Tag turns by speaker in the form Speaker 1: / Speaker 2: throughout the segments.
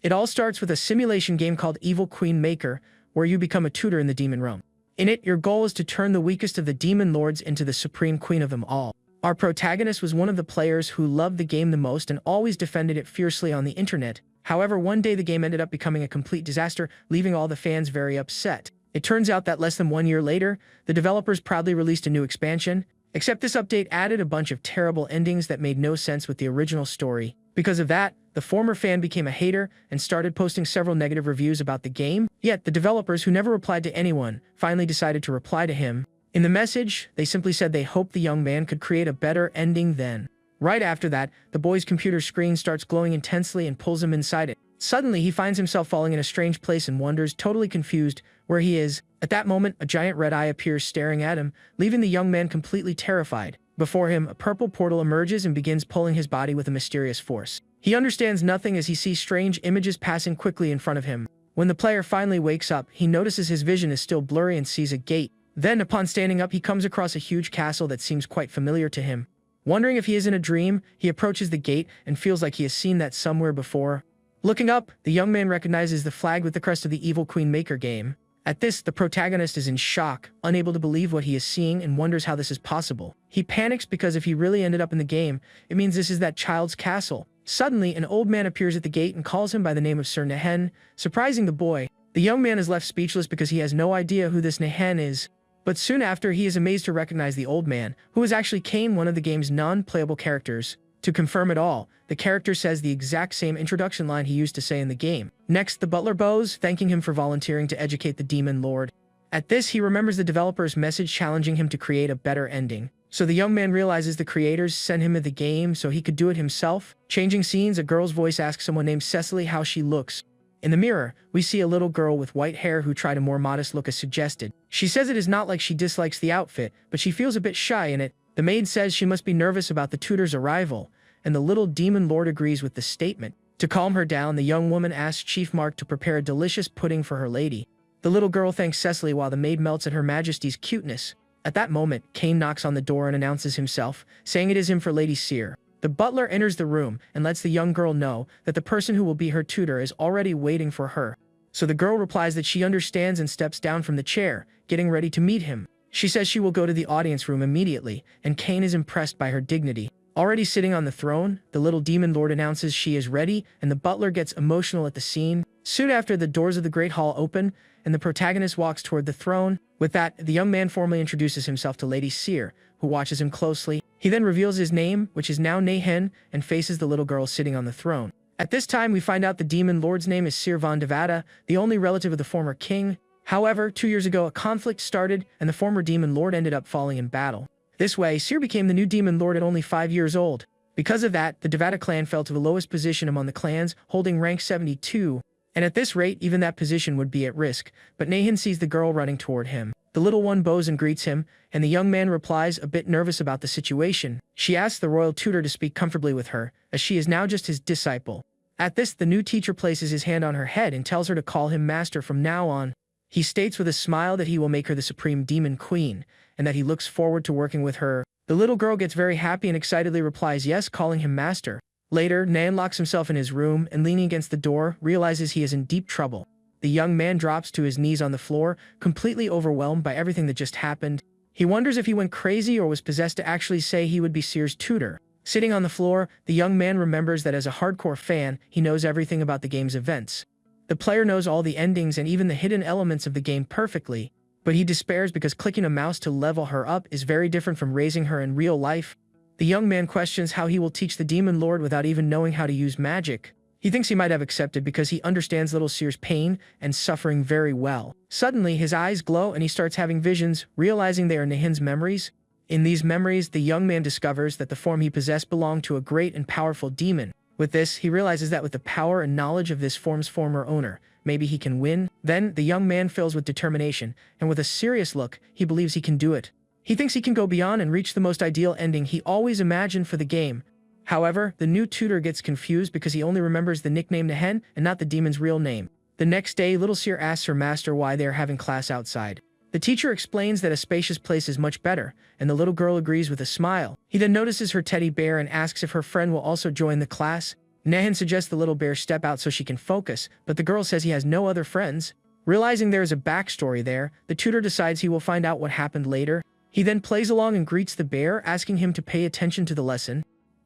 Speaker 1: It all starts with a simulation game called Evil Queen Maker, where you become a tutor in the demon realm. In it, your goal is to turn the weakest of the demon lords into the supreme queen of them all. Our protagonist was one of the players who loved the game the most and always defended it fiercely on the internet. However, one day the game ended up becoming a complete disaster, leaving all the fans very upset. It turns out that less than 1 year later, the developers proudly released a new expansion, except this update added a bunch of terrible endings that made no sense with the original story. Because of that, the former fan became a hater and started posting several negative reviews about the game. Yet, the developers, who never replied to anyone, finally decided to reply to him. In the message, they simply said they hoped the young man could create a better ending then. Right after that, the boy's computer screen starts glowing intensely and pulls him inside it. Suddenly, he finds himself falling in a strange place and wonders, totally confused, where he is. At that moment, a giant red eye appears staring at him, leaving the young man completely terrified. Before him, a purple portal emerges and begins pulling his body with a mysterious force. He understands nothing as he sees strange images passing quickly in front of him. When the player finally wakes up, he notices his vision is still blurry and sees a gate. Then, upon standing up, he comes across a huge castle that seems quite familiar to him. Wondering if he is in a dream, he approaches the gate and feels like he has seen that somewhere before. Looking up, the young man recognizes the flag with the crest of the Evil Queen Maker game. At this, the protagonist is in shock, unable to believe what he is seeing, and wonders how this is possible. He panics because if he really ended up in the game, it means this is that child's castle. Suddenly, an old man appears at the gate and calls him by the name of Sir Nehen, surprising the boy. The young man is left speechless because he has no idea who this Nehen is. But soon after, he is amazed to recognize the old man, who is actually Kane, one of the game's non-playable characters. To confirm it all, the character says the exact same introduction line he used to say in the game. Next, the butler bows, thanking him for volunteering to educate the demon lord. At this, he remembers the developer's message challenging him to create a better ending. So the young man realizes the creators sent him in the game so he could do it himself. Changing scenes, a girl's voice asks someone named Cecily how she looks. In the mirror, we see a little girl with white hair who tried a more modest look as suggested. She says it is not like she dislikes the outfit, but she feels a bit shy in it. The maid says she must be nervous about the tutor's arrival, and the little demon lord agrees with the statement. To calm her down, the young woman asks Chief Mark to prepare a delicious pudding for her lady. The little girl thanks Cecily while the maid melts at Her Majesty's cuteness. At that moment, Kane knocks on the door and announces himself, saying it is him for Lady Seer. The butler enters the room and lets the young girl know that the person who will be her tutor is already waiting for her. So the girl replies that she understands and steps down from the chair, getting ready to meet him. She says she will go to the audience room immediately, and Kane is impressed by her dignity. Already sitting on the throne, the little demon lord announces she is ready, and the butler gets emotional at the scene. Soon after, the doors of the Great Hall open, and the protagonist walks toward the throne. With that, the young man formally introduces himself to Lady Seer, who watches him closely. He then reveals his name, which is now Nehen, and faces the little girl sitting on the throne. At this time, we find out the demon lord's name is Seer von Devada, the only relative of the former king. However, 2 years ago, a conflict started, and the former demon lord ended up falling in battle. This way, Seer became the new demon lord at only 5 years old. Because of that, the Devada clan fell to the lowest position among the clans, holding rank 72. And at this rate, even that position would be at risk. But Nehen sees the girl running toward him. The little one bows and greets him, and the young man replies, a bit nervous about the situation. She asks the royal tutor to speak comfortably with her, as she is now just his disciple. At this, the new teacher places his hand on her head and tells her to call him master from now on. He states with a smile that he will make her the supreme demon queen, and that he looks forward to working with her. The little girl gets very happy and excitedly replies yes, calling him master. Later, Nan locks himself in his room and, leaning against the door, realizes he is in deep trouble. The young man drops to his knees on the floor, completely overwhelmed by everything that just happened. He wonders if he went crazy or was possessed to actually say he would be Seer's tutor. Sitting on the floor, the young man remembers that as a hardcore fan, he knows everything about the game's events. The player knows all the endings and even the hidden elements of the game perfectly, but he despairs because clicking a mouse to level her up is very different from raising her in real life. The young man questions how he will teach the demon lord without even knowing how to use magic. He thinks he might have accepted because he understands little Seer's pain and suffering very well. Suddenly, his eyes glow and he starts having visions, realizing they are Nehen's memories. In these memories, the young man discovers that the form he possessed belonged to a great and powerful demon. With this, he realizes that with the power and knowledge of this form's former owner, maybe he can win. Then, the young man fills with determination, and with a serious look, he believes he can do it. He thinks he can go beyond and reach the most ideal ending he always imagined for the game. However, the new tutor gets confused because he only remembers the nickname Nehen and not the demon's real name. The next day, little Seer asks her master why they are having class outside. The teacher explains that a spacious place is much better, and the little girl agrees with a smile. He then notices her teddy bear and asks if her friend will also join the class. Nahan suggests the little bear step out so she can focus, but the girl says he has no other friends. Realizing there is a backstory there, the tutor decides he will find out what happened later. He then plays along and greets the bear, asking him to pay attention to the lesson.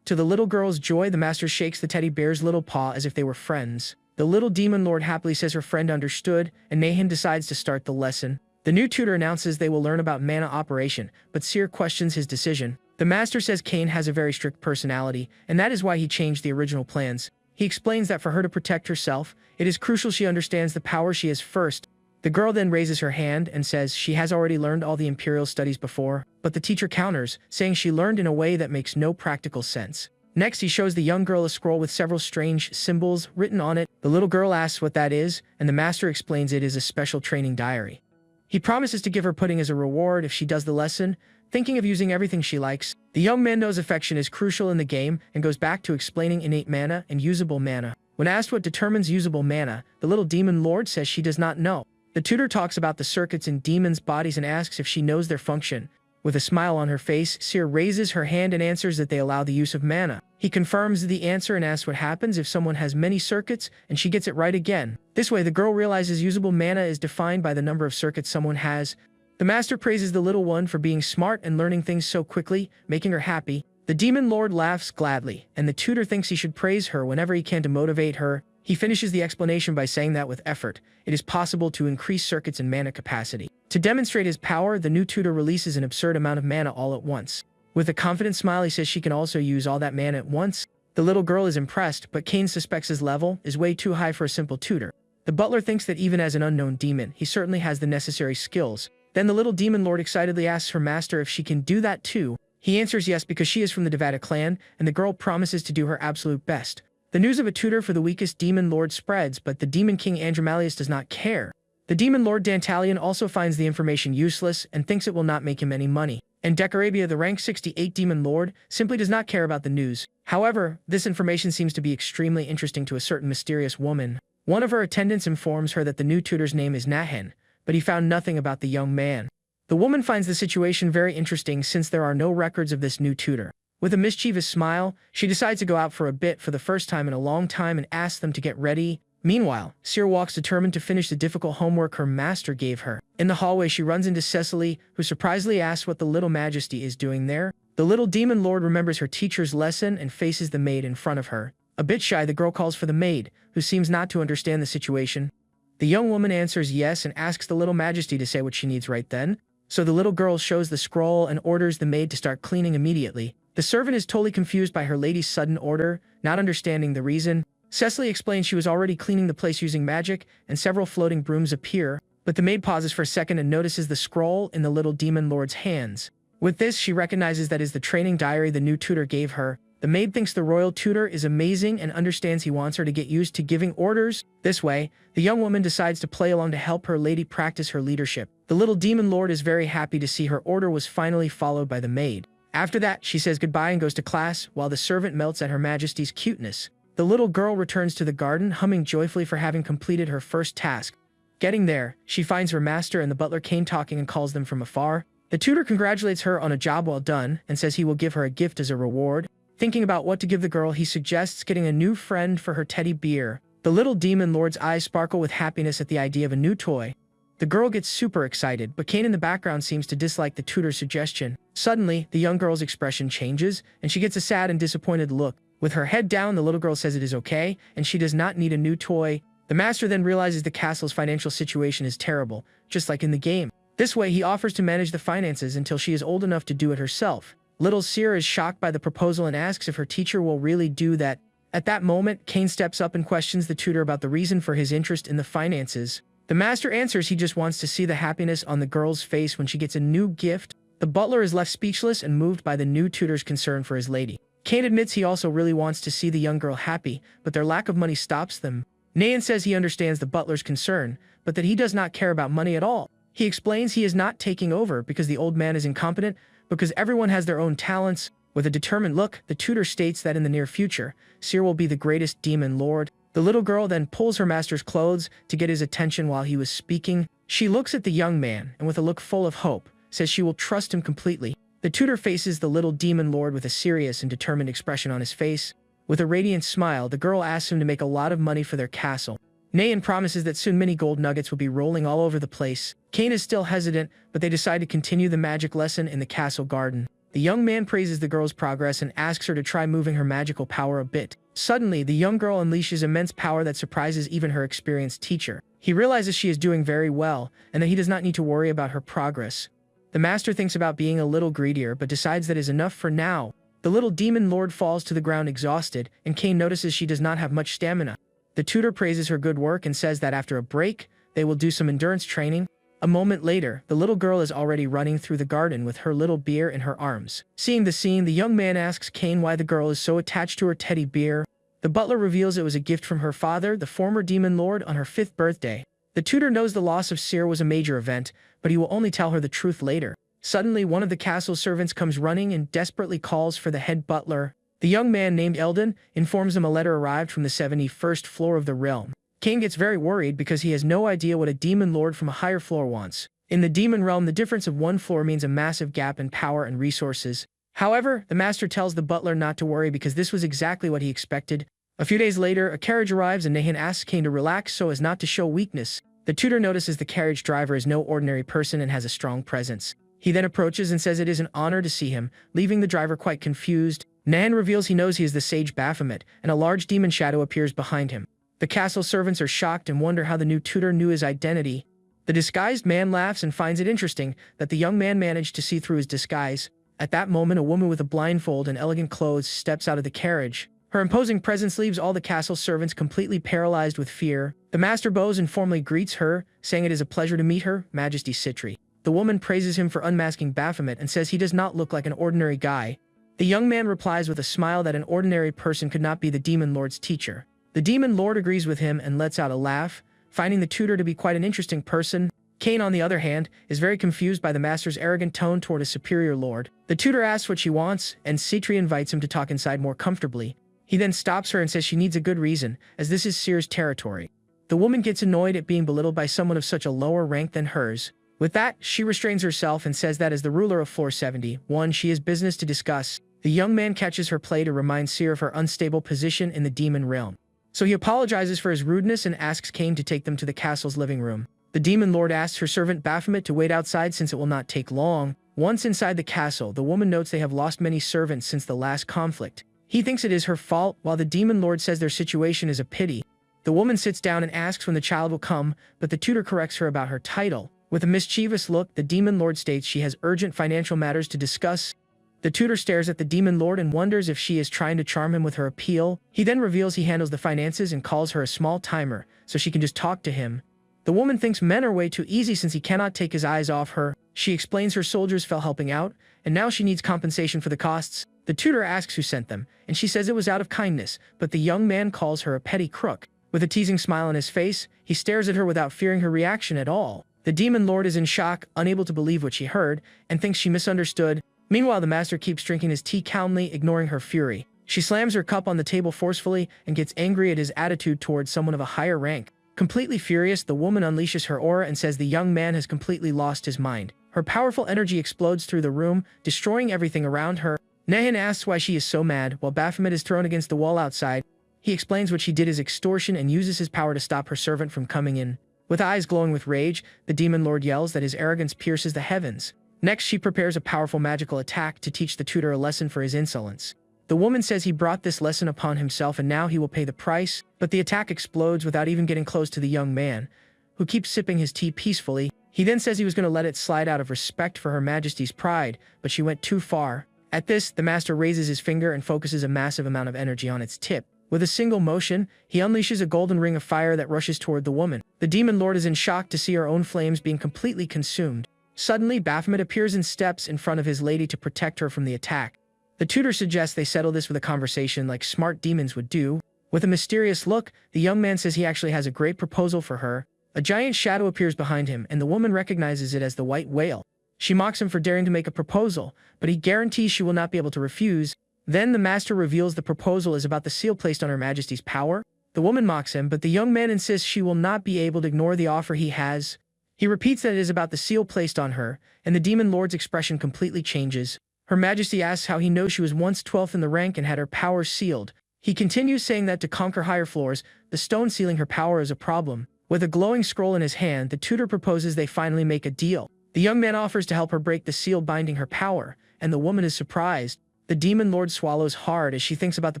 Speaker 1: To the little girl's joy, the master shakes the teddy bear's little paw as if they were friends. The little demon lord happily says her friend understood, and Nahan decides to start the lesson. The new tutor announces they will learn about mana operation, but Seer questions his decision. The master says Kane has a very strict personality, and that is why he changed the original plans. He explains that for her to protect herself, it is crucial she understands the power she has first. The girl then raises her hand and says she has already learned all the Imperial studies before, but the teacher counters, saying she learned in a way that makes no practical sense. Next, he shows the young girl a scroll with several strange symbols written on it. The little girl asks what that is, and the master explains it is a special training diary. He promises to give her pudding as a reward if she does the lesson, thinking of using everything she likes. The young man knows affection is crucial in the game and goes back to explaining innate mana and usable mana. When asked what determines usable mana, the little demon lord says she does not know. The tutor talks about the circuits in demons' bodies and asks if she knows their function. With a smile on her face, Seer raises her hand and answers that they allow the use of mana. He confirms the answer and asks what happens if someone has many circuits, and she gets it right again. This way, the girl realizes usable mana is defined by the number of circuits someone has. The master praises the little one for being smart and learning things so quickly, making her happy. The demon lord laughs gladly, and the tutor thinks he should praise her whenever he can to motivate her. He finishes the explanation by saying that with effort, it is possible to increase circuits and mana capacity. To demonstrate his power, the new tutor releases an absurd amount of mana all at once. With a confident smile, he says she can also use all that mana at once. The little girl is impressed, but Kane suspects his level is way too high for a simple tutor. The butler thinks that even as an unknown demon, he certainly has the necessary skills. Then the little demon lord excitedly asks her master if she can do that too. He answers yes because she is from the Devata clan, and the girl promises to do her absolute best. The news of a tutor for the weakest demon lord spreads, but the demon king Andromalius does not care. The demon lord Dantalion also finds the information useless and thinks it will not make him any money. And Decarabia, the rank 68 demon lord, simply does not care about the news. However, this information seems to be extremely interesting to a certain mysterious woman. One of her attendants informs her that the new tutor's name is Nahan, but he found nothing about the young man. The woman finds the situation very interesting since there are no records of this new tutor. With a mischievous smile, she decides to go out for a bit for the first time in a long time and asks them to get ready. Meanwhile, Seer walks determined to finish the difficult homework her master gave her. In the hallway, she runs into Cecily, who surprisingly asks what the little majesty is doing there. The little demon lord remembers her teacher's lesson and faces the maid in front of her. A bit shy, the girl calls for the maid, who seems not to understand the situation. The young woman answers yes and asks the little majesty to say what she needs right then. So the little girl shows the scroll and orders the maid to start cleaning immediately. The servant is totally confused by her lady's sudden order, not understanding the reason. Cecily explains she was already cleaning the place using magic, and several floating brooms appear, but the maid pauses for a second and notices the scroll in the little demon lord's hands. With this, she recognizes that is the training diary the new tutor gave her. The maid thinks the royal tutor is amazing and understands he wants her to get used to giving orders. This way, the young woman decides to play along to help her lady practice her leadership. The little demon lord is very happy to see her order was finally followed by the maid. After that, she says goodbye and goes to class, while the servant melts at her majesty's cuteness. The little girl returns to the garden, humming joyfully for having completed her first task. Getting there, she finds her master and the butler Kane talking and calls them from afar. The tutor congratulates her on a job well done and says he will give her a gift as a reward. Thinking about what to give the girl, he suggests getting a new friend for her teddy bear. The little demon lord's eyes sparkle with happiness at the idea of a new toy. The girl gets super excited, but Kane in the background seems to dislike the tutor's suggestion. Suddenly, the young girl's expression changes, and she gets a sad and disappointed look. With her head down, the little girl says it is okay, and she does not need a new toy. The master then realizes the castle's financial situation is terrible, just like in the game. This way, he offers to manage the finances until she is old enough to do it herself. Little Seer is shocked by the proposal and asks if her teacher will really do that. At that moment, Kane steps up and questions the tutor about the reason for his interest in the finances. The master answers he just wants to see the happiness on the girl's face when she gets a new gift. The butler is left speechless and moved by the new tutor's concern for his lady. Kane admits he also really wants to see the young girl happy, but their lack of money stops them. Nahan says he understands the butler's concern, but that he does not care about money at all. He explains he is not taking over because the old man is incompetent, because everyone has their own talents. With a determined look, the tutor states that in the near future, Seer will be the greatest demon lord. The little girl then pulls her master's clothes to get his attention while he was speaking. She looks at the young man, and with a look full of hope, says she will trust him completely. The tutor faces the little demon lord with a serious and determined expression on his face. With a radiant smile, the girl asks him to make a lot of money for their castle. Nahan promises that soon many gold nuggets will be rolling all over the place. Kane is still hesitant, but they decide to continue the magic lesson in the castle garden. The young man praises the girl's progress and asks her to try moving her magical power a bit. Suddenly, the young girl unleashes immense power that surprises even her experienced teacher. He realizes she is doing very well, and that he does not need to worry about her progress. The master thinks about being a little greedier, but decides that is enough for now. The little demon lord falls to the ground exhausted, and Kane notices she does not have much stamina. The tutor praises her good work and says that after a break, they will do some endurance training. A moment later, the little girl is already running through the garden with her little bear in her arms. Seeing the scene, the young man asks Kane why the girl is so attached to her teddy bear. The butler reveals it was a gift from her father, the former demon lord, on her 5th birthday. The tutor knows the loss of Seer was a major event, but he will only tell her the truth later. Suddenly, one of the castle's servants comes running and desperately calls for the head butler. The young man named Eldon informs him a letter arrived from the 71st floor of the realm. Kane gets very worried because he has no idea what a demon lord from a higher floor wants. In the demon realm, the difference of one floor means a massive gap in power and resources. However, the master tells the butler not to worry because this was exactly what he expected. A few days later, a carriage arrives and Nahan asks Kane to relax so as not to show weakness. The tutor notices the carriage driver is no ordinary person and has a strong presence. He then approaches and says it is an honor to see him, leaving the driver quite confused. Nahan reveals he knows he is the sage Baphomet, and a large demon shadow appears behind him. The castle servants are shocked and wonder how the new tutor knew his identity. The disguised man laughs and finds it interesting that the young man managed to see through his disguise. At that moment, a woman with a blindfold and elegant clothes steps out of the carriage. Her imposing presence leaves all the castle servants completely paralyzed with fear. The master bows and formally greets her, saying it is a pleasure to meet her, Majesty Citri. The woman praises him for unmasking Baphomet and says he does not look like an ordinary guy. The young man replies with a smile that an ordinary person could not be the demon lord's teacher. The demon lord agrees with him and lets out a laugh, finding the tutor to be quite an interesting person. Kane, on the other hand, is very confused by the master's arrogant tone toward a superior lord. The tutor asks what she wants, and Citri invites him to talk inside more comfortably. He then stops her and says she needs a good reason, as this is Seer's territory. The woman gets annoyed at being belittled by someone of such a lower rank than hers. With that, she restrains herself and says that as the ruler of floor 71, she has business to discuss. The young man catches her play to remind Seer of her unstable position in the demon realm. So he apologizes for his rudeness and asks Kane to take them to the castle's living room. The demon lord asks her servant Baphomet to wait outside since it will not take long. Once inside the castle, the woman notes they have lost many servants since the last conflict. He thinks it is her fault, while the demon lord says their situation is a pity. The woman sits down and asks when the child will come, but the tutor corrects her about her title. With a mischievous look, the demon lord states she has urgent financial matters to discuss. The tutor stares at the demon lord and wonders if she is trying to charm him with her appeal. He then reveals he handles the finances and calls her a small timer, so she can just talk to him. The woman thinks men are way too easy since he cannot take his eyes off her. She explains her soldiers fell helping out, and now she needs compensation for the costs. The tutor asks who sent them, and she says it was out of kindness, but the young man calls her a petty crook. With a teasing smile on his face, he stares at her without fearing her reaction at all. The demon lord is in shock, unable to believe what she heard, and thinks she misunderstood. Meanwhile, the master keeps drinking his tea calmly, ignoring her fury. She slams her cup on the table forcefully and gets angry at his attitude towards someone of a higher rank. Completely furious, the woman unleashes her aura and says the young man has completely lost his mind. Her powerful energy explodes through the room, destroying everything around her. Nahan asks why she is so mad, while Baphomet is thrown against the wall outside. He explains what she did is extortion and uses his power to stop her servant from coming in. With eyes glowing with rage, the demon lord yells that his arrogance pierces the heavens. Next, she prepares a powerful magical attack to teach the tutor a lesson for his insolence. The woman says he brought this lesson upon himself and now he will pay the price, but the attack explodes without even getting close to the young man, who keeps sipping his tea peacefully. He then says he was going to let it slide out of respect for Her Majesty's pride, but she went too far. At this, the master raises his finger and focuses a massive amount of energy on its tip. With a single motion, he unleashes a golden ring of fire that rushes toward the woman. The demon lord is in shock to see her own flames being completely consumed. Suddenly, Baphomet appears and steps in front of his lady to protect her from the attack. The tutor suggests they settle this with a conversation like smart demons would do. With a mysterious look, the young man says he actually has a great proposal for her. A giant shadow appears behind him, and the woman recognizes it as the white whale. She mocks him for daring to make a proposal, but he guarantees she will not be able to refuse. Then the master reveals the proposal is about the seal placed on Her Majesty's power. The woman mocks him, but the young man insists she will not be able to ignore the offer he has. He repeats that it is about the seal placed on her, and the demon lord's expression completely changes. Her Majesty asks how he knows she was once 12th in the rank and had her powers sealed. He continues saying that to conquer higher floors, the stone sealing her power is a problem. With a glowing scroll in his hand, the tutor proposes they finally make a deal. The young man offers to help her break the seal binding her power, and the woman is surprised. The demon lord swallows hard as she thinks about the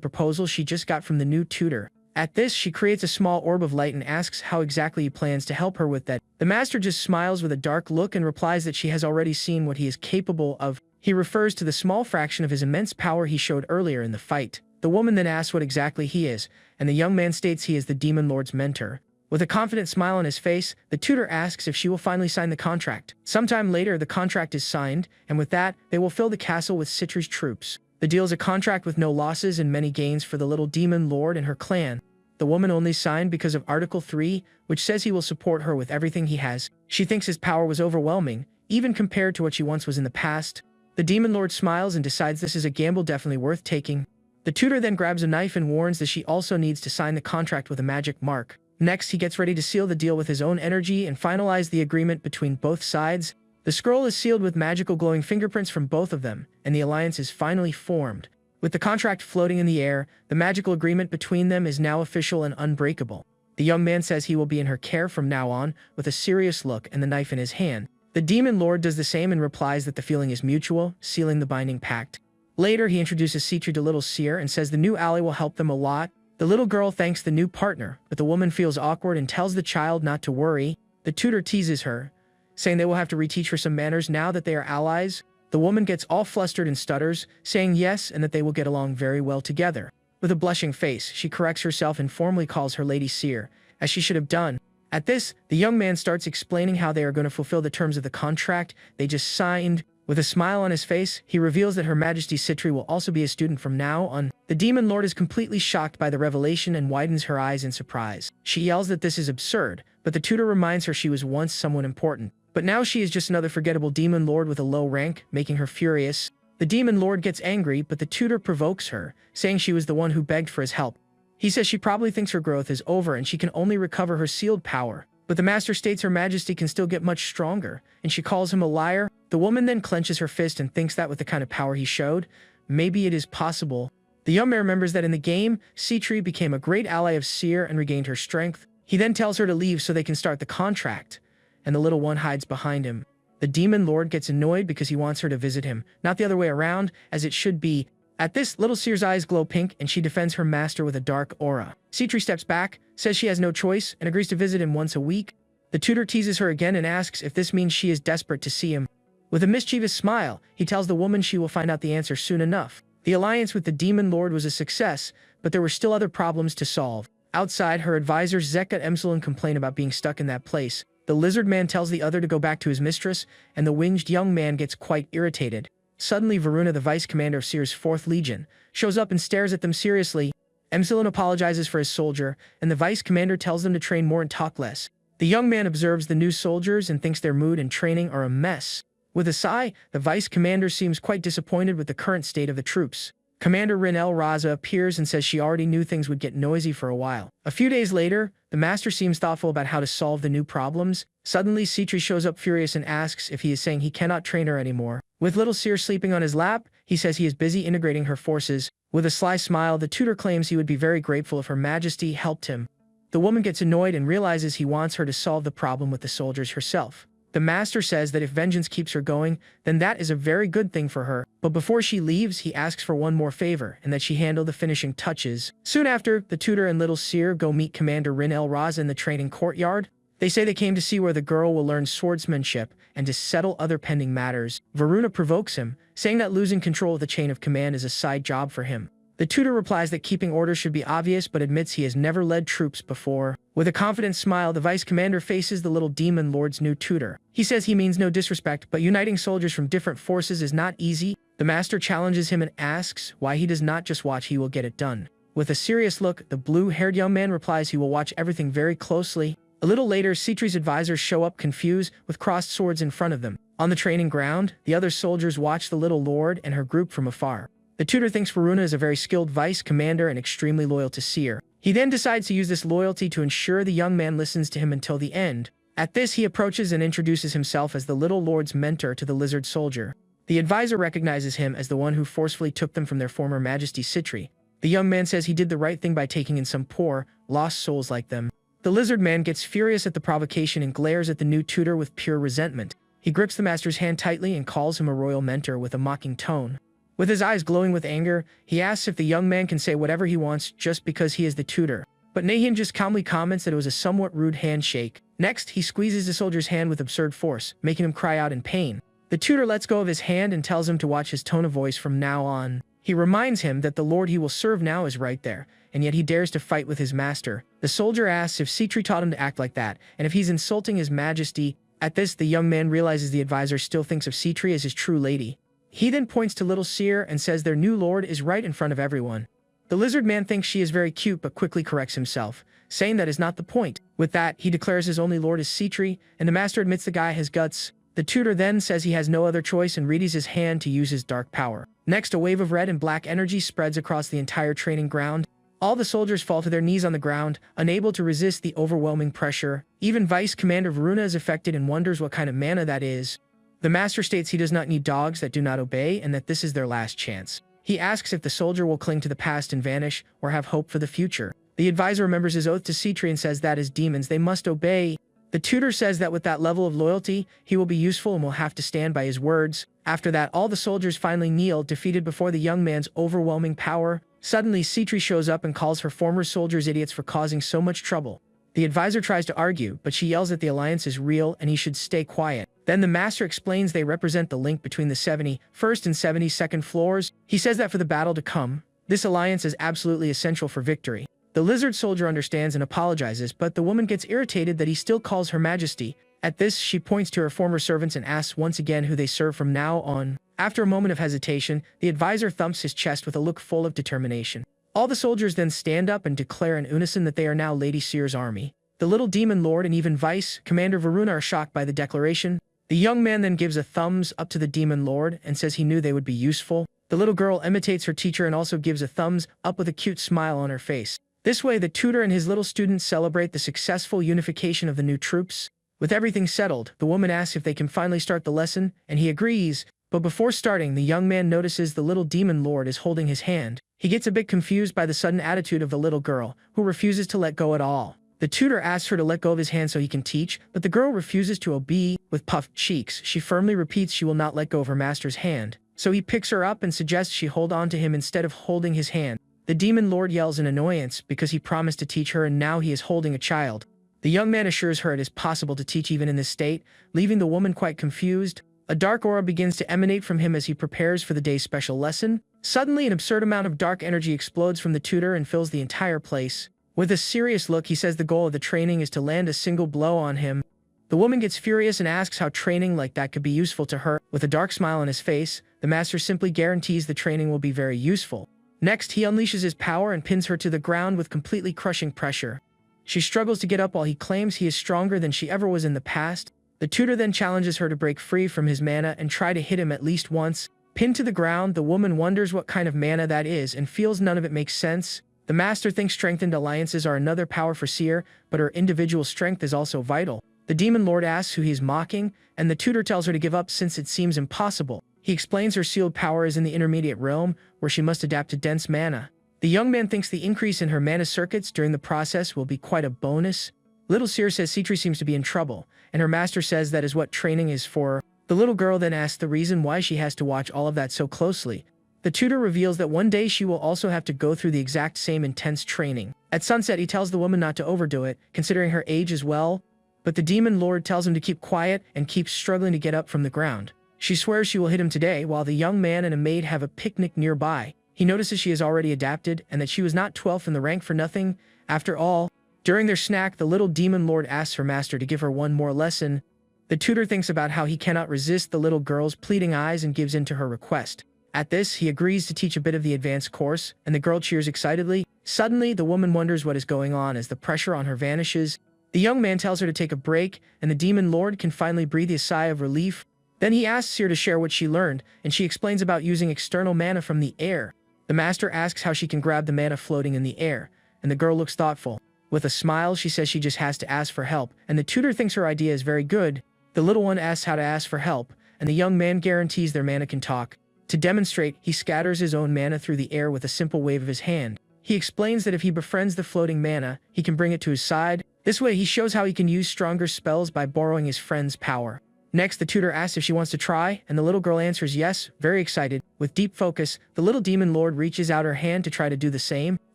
Speaker 1: proposal she just got from the new tutor. At this, she creates a small orb of light and asks how exactly he plans to help her with that. The master just smiles with a dark look and replies that she has already seen what he is capable of. He refers to the small fraction of his immense power he showed earlier in the fight. The woman then asks what exactly he is, and the young man states he is the demon lord's mentor. With a confident smile on his face, the tutor asks if she will finally sign the contract. Sometime later, the contract is signed, and with that, they will fill the castle with Citri's troops. The deal is a contract with no losses and many gains for the little demon lord and her clan. The woman only signed because of Article 3, which says he will support her with everything he has. She thinks his power was overwhelming, even compared to what she once was in the past. The demon lord smiles and decides this is a gamble definitely worth taking. The tutor then grabs a knife and warns that she also needs to sign the contract with a magic mark. Next, he gets ready to seal the deal with his own energy and finalize the agreement between both sides. The scroll is sealed with magical glowing fingerprints from both of them, and the alliance is finally formed. With the contract floating in the air, the magical agreement between them is now official and unbreakable. The young man says he will be in her care from now on, with a serious look and the knife in his hand. The demon lord does the same and replies that the feeling is mutual, sealing the binding pact. Later, he introduces Citri to little Seer and says the new ally will help them a lot. The little girl thanks the new partner, but the woman feels awkward and tells the child not to worry. The tutor teases her, saying they will have to reteach her some manners now that they are allies. The woman gets all flustered and stutters, saying yes and that they will get along very well together. With a blushing face, she corrects herself and formally calls her Lady Seer, as she should have done. At this, the young man starts explaining how they are going to fulfill the terms of the contract they just signed. With a smile on his face, he reveals that Her Majesty Citri will also be a student from now on. The demon lord is completely shocked by the revelation and widens her eyes in surprise. She yells that this is absurd, but the tutor reminds her she was once someone important. But now she is just another forgettable demon lord with a low rank, making her furious. The demon lord gets angry, but the tutor provokes her, saying she was the one who begged for his help. He says she probably thinks her growth is over and she can only recover her sealed power. But the master states Her Majesty can still get much stronger, and she calls him a liar. The woman then clenches her fist and thinks that with the kind of power he showed, maybe it is possible. The young man remembers that in the game, Citri became a great ally of Seer and regained her strength. He then tells her to leave so they can start the contract, and the little one hides behind him. The demon lord gets annoyed because he wants her to visit him, not the other way around, as it should be. At this, little Seer's eyes glow pink and she defends her master with a dark aura. Citri steps back, says she has no choice, and agrees to visit him once a week. The tutor teases her again and asks if this means she is desperate to see him. With a mischievous smile, he tells the woman she will find out the answer soon enough. The alliance with the demon lord was a success, but there were still other problems to solve. Outside, her advisors Zek and Emselin complain about being stuck in that place. The lizard man tells the other to go back to his mistress, and the winged young man gets quite irritated. Suddenly, Varuna, the vice commander of Seer's 4th Legion, shows up and stares at them seriously. Emselin apologizes for his soldier, and the vice commander tells them to train more and talk less. The young man observes the new soldiers and thinks their mood and training are a mess. With a sigh, the vice commander seems quite disappointed with the current state of the troops. Commander Rin El Raza appears and says she already knew things would get noisy for a while. A few days later, the master seems thoughtful about how to solve the new problems. Suddenly, Citri shows up furious and asks if he is saying he cannot train her anymore. With little Seer sleeping on his lap, he says he is busy integrating her forces. With a sly smile, the tutor claims he would be very grateful if Her Majesty helped him. The woman gets annoyed and realizes he wants her to solve the problem with the soldiers herself. The master says that if vengeance keeps her going, then that is a very good thing for her. But before she leaves, he asks for one more favor, and that she handle the finishing touches. Soon after, the tutor and little Seer go meet Commander Rin El Raza in the training courtyard. They say they came to see where the girl will learn swordsmanship and to settle other pending matters. Varuna provokes him, saying that losing control of the chain of command is a side job for him. The tutor replies that keeping order should be obvious, but admits he has never led troops before. With a confident smile, the vice commander faces the little demon lord's new tutor. He says he means no disrespect, but uniting soldiers from different forces is not easy. The master challenges him and asks why he does not just watch, he will get it done. With a serious look, the blue-haired young man replies he will watch everything very closely. A little later, Citri's advisors show up confused, with crossed swords in front of them. On the training ground, the other soldiers watch the little lord and her group from afar. The tutor thinks Varuna is a very skilled vice commander and extremely loyal to Seer. He then decides to use this loyalty to ensure the young man listens to him until the end. At this, he approaches and introduces himself as the little lord's mentor to the lizard soldier. The advisor recognizes him as the one who forcefully took them from their former majesty Citri. The young man says he did the right thing by taking in some poor, lost souls like them. The lizard man gets furious at the provocation and glares at the new tutor with pure resentment. He grips the master's hand tightly and calls him a royal mentor with a mocking tone. With his eyes glowing with anger, he asks if the young man can say whatever he wants just because he is the tutor. But Nahyun just calmly comments that it was a somewhat rude handshake. Next, he squeezes the soldier's hand with absurd force, making him cry out in pain. The tutor lets go of his hand and tells him to watch his tone of voice from now on. He reminds him that the lord he will serve now is right there, and yet he dares to fight with his master. The soldier asks if Sitri taught him to act like that, and if he's insulting his majesty. At this, the young man realizes the advisor still thinks of Sitri as his true lady. He then points to little Seer and says their new lord is right in front of everyone. The lizard man thinks she is very cute but quickly corrects himself, saying that is not the point. With that, he declares his only lord is Sitri, and the master admits the guy has guts. The tutor then says he has no other choice and readies his hand to use his dark power. Next, a wave of red and black energy spreads across the entire training ground. All the soldiers fall to their knees on the ground, unable to resist the overwhelming pressure. Even Vice Commander Varuna is affected and wonders what kind of mana that is. The master states he does not need dogs that do not obey and that this is their last chance. He asks if the soldier will cling to the past and vanish, or have hope for the future. The advisor remembers his oath to Sitri and says that as demons they must obey. The tutor says that with that level of loyalty, he will be useful and will have to stand by his words. After that, all the soldiers finally kneel, defeated before the young man's overwhelming power. Suddenly, Sitri shows up and calls her former soldiers idiots for causing so much trouble. The advisor tries to argue, but she yells that the alliance is real and he should stay quiet. Then the master explains they represent the link between the 71st and 72nd floors. He says that for the battle to come, this alliance is absolutely essential for victory. The lizard soldier understands and apologizes, but the woman gets irritated that he still calls her majesty. At this, she points to her former servants and asks once again who they serve from now on. After a moment of hesitation, the advisor thumps his chest with a look full of determination. All the soldiers then stand up and declare in unison that they are now Lady Seer's army. The little demon lord and even Vice Commander Varuna are shocked by the declaration. The young man then gives a thumbs up to the demon lord and says he knew they would be useful. The little girl imitates her teacher and also gives a thumbs up with a cute smile on her face. This way, the tutor and his little students celebrate the successful unification of the new troops. With everything settled, the woman asks if they can finally start the lesson, and he agrees. But before starting, the young man notices the little demon lord is holding his hand. He gets a bit confused by the sudden attitude of the little girl, who refuses to let go at all. The tutor asks her to let go of his hand so he can teach, but the girl refuses to obey. With puffed cheeks, she firmly repeats she will not let go of her master's hand. So he picks her up and suggests she hold on to him instead of holding his hand. The demon lord yells in annoyance because he promised to teach her and now he is holding a child. The young man assures her it is possible to teach even in this state, leaving the woman quite confused. A dark aura begins to emanate from him as he prepares for the day's special lesson. Suddenly, an absurd amount of dark energy explodes from the tutor and fills the entire place. With a serious look, he says the goal of the training is to land a single blow on him. The woman gets furious and asks how training like that could be useful to her. With a dark smile on his face, the master simply guarantees the training will be very useful. Next, he unleashes his power and pins her to the ground with completely crushing pressure. She struggles to get up while he claims he is stronger than she ever was in the past. The tutor then challenges her to break free from his mana and try to hit him at least once. Pinned to the ground, the woman wonders what kind of mana that is and feels none of it makes sense. The master thinks strengthened alliances are another power for Seer, but her individual strength is also vital. The demon lord asks who he is mocking, and the tutor tells her to give up since it seems impossible. He explains her sealed power is in the intermediate realm, where she must adapt to dense mana. The young man thinks the increase in her mana circuits during the process will be quite a bonus. Little Seer says Sitri seems to be in trouble, and her master says that is what training is for. The little girl then asks the reason why she has to watch all of that so closely. The tutor reveals that one day she will also have to go through the exact same intense training. At sunset, he tells the woman not to overdo it, considering her age as well, but the demon lord tells him to keep quiet and keeps struggling to get up from the ground. She swears she will hit him today, while the young man and a maid have a picnic nearby. He notices she has already adapted, and that she was not 12th in the rank for nothing. After all, during their snack, the little demon lord asks her master to give her one more lesson. The tutor thinks about how he cannot resist the little girl's pleading eyes and gives in to her request. At this, he agrees to teach a bit of the advanced course, and the girl cheers excitedly. Suddenly, the woman wonders what is going on as the pressure on her vanishes. The young man tells her to take a break, and the demon lord can finally breathe a sigh of relief. Then he asks her to share what she learned, and she explains about using external mana from the air. The master asks how she can grab the mana floating in the air, and the girl looks thoughtful. With a smile, she says she just has to ask for help, and the tutor thinks her idea is very good. The little one asks how to ask for help, and the young man guarantees their mana can talk. To demonstrate, he scatters his own mana through the air with a simple wave of his hand. He explains that if he befriends the floating mana, he can bring it to his side. This way, he shows how he can use stronger spells by borrowing his friend's power. Next, the tutor asks if she wants to try, and the little girl answers yes, very excited. With deep focus, the little demon lord reaches out her hand to try to do the same.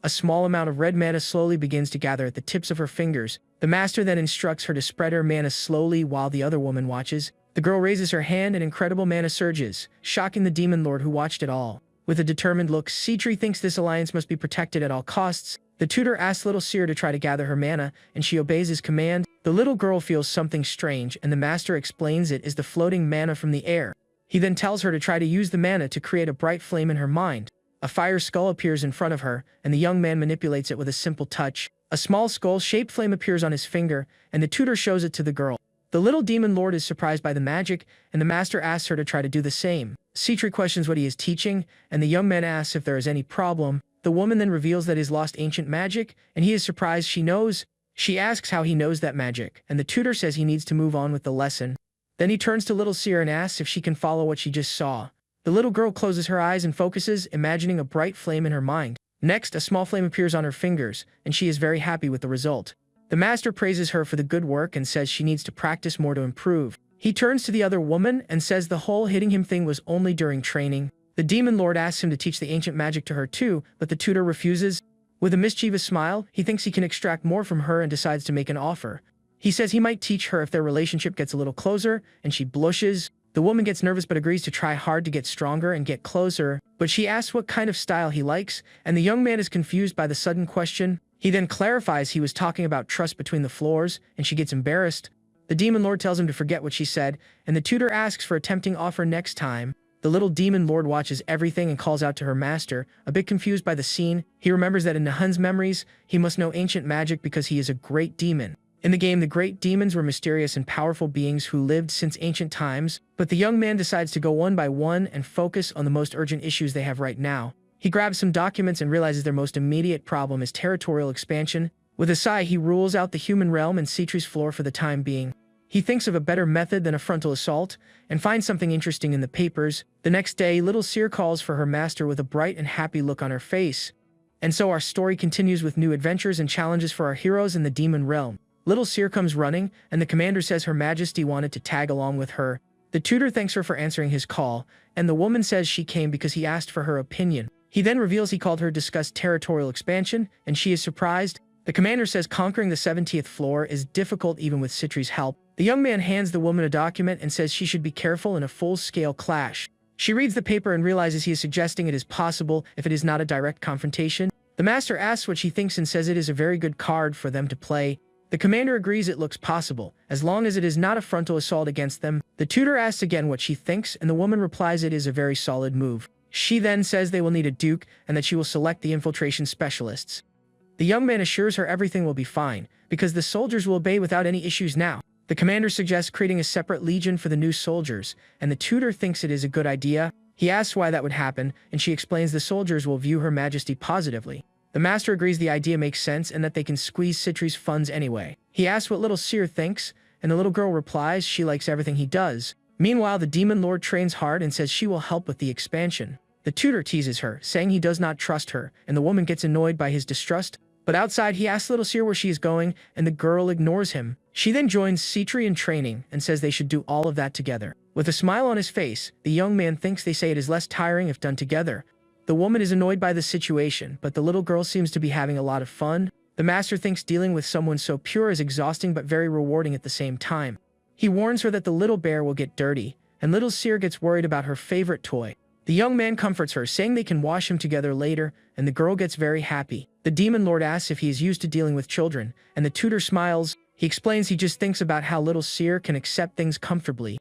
Speaker 1: A small amount of red mana slowly begins to gather at the tips of her fingers. The master then instructs her to spread her mana slowly while the other woman watches. The girl raises her hand and incredible mana surges, shocking the demon lord who watched it all. With a determined look, Citri thinks this alliance must be protected at all costs. The tutor asks little Seer to try to gather her mana, and she obeys his command. The little girl feels something strange, and the master explains it is the floating mana from the air. He then tells her to try to use the mana to create a bright flame in her mind. A fire skull appears in front of her, and the young man manipulates it with a simple touch. A small skull-shaped flame appears on his finger, and the tutor shows it to the girl. The little demon lord is surprised by the magic, and the master asks her to try to do the same. Citri questions what he is teaching, and the young man asks if there is any problem. The woman then reveals that he's lost ancient magic, and he is surprised she knows. She asks how he knows that magic, and the tutor says he needs to move on with the lesson. Then he turns to little Seer and asks if she can follow what she just saw. The little girl closes her eyes and focuses, imagining a bright flame in her mind. Next, a small flame appears on her fingers, and she is very happy with the result. The master praises her for the good work and says she needs to practice more to improve. He turns to the other woman and says the whole hitting him thing was only during training. The demon lord asks him to teach the ancient magic to her too, but the tutor refuses. With a mischievous smile, he thinks he can extract more from her and decides to make an offer. He says he might teach her if their relationship gets a little closer, and she blushes. The woman gets nervous but agrees to try hard to get stronger and get closer, but she asks what kind of style he likes, and the young man is confused by the sudden question. He then clarifies he was talking about trust between the floors, and she gets embarrassed. The demon lord tells him to forget what she said, and the tutor asks for a tempting offer next time. The little demon lord watches everything and calls out to her master. A bit confused by the scene, he remembers that in Nahun's memories, he must know ancient magic because he is a great demon. In the game, the great demons were mysterious and powerful beings who lived since ancient times, but the young man decides to go one by one and focus on the most urgent issues they have right now. He grabs some documents and realizes their most immediate problem is territorial expansion. With a sigh, he rules out the human realm and Citri's floor for the time being. He thinks of a better method than a frontal assault, and finds something interesting in the papers. The next day, little Seer calls for her master with a bright and happy look on her face. And so our story continues with new adventures and challenges for our heroes in the demon realm. Little Seer comes running, and the commander says Her Majesty wanted to tag along with her. The tutor thanks her for answering his call, and the woman says she came because he asked for her opinion. He then reveals he called her to discuss territorial expansion, and she is surprised. The commander says conquering the 70th floor is difficult even with Citri's help. The young man hands the woman a document and says she should be careful in a full-scale clash. She reads the paper and realizes he is suggesting it is possible if it is not a direct confrontation. The master asks what she thinks and says it is a very good card for them to play. The commander agrees it looks possible, as long as it is not a frontal assault against them. The tutor asks again what she thinks, and the woman replies it is a very solid move. She then says they will need a duke, and that she will select the infiltration specialists. The young man assures her everything will be fine, because the soldiers will obey without any issues now. The commander suggests creating a separate legion for the new soldiers, and the tutor thinks it is a good idea. He asks why that would happen, and she explains the soldiers will view Her Majesty positively. The master agrees the idea makes sense and that they can squeeze Citri's funds anyway. He asks what little Seer thinks, and the little girl replies she likes everything he does. Meanwhile, the demon lord trains hard and says she will help with the expansion. The tutor teases her, saying he does not trust her, and the woman gets annoyed by his distrust. But outside, he asks little Seer where she is going, and the girl ignores him. She then joins Citri in training and says they should do all of that together. With a smile on his face, the young man thinks they say it is less tiring if done together. The woman is annoyed by the situation, but the little girl seems to be having a lot of fun. The master thinks dealing with someone so pure is exhausting but very rewarding at the same time. He warns her that the little bear will get dirty, and little Seer gets worried about her favorite toy. The young man comforts her, saying they can wash him together later, and the girl gets very happy. The demon lord asks if he is used to dealing with children, and the tutor smiles. He explains he just thinks about how little Seer can accept things comfortably.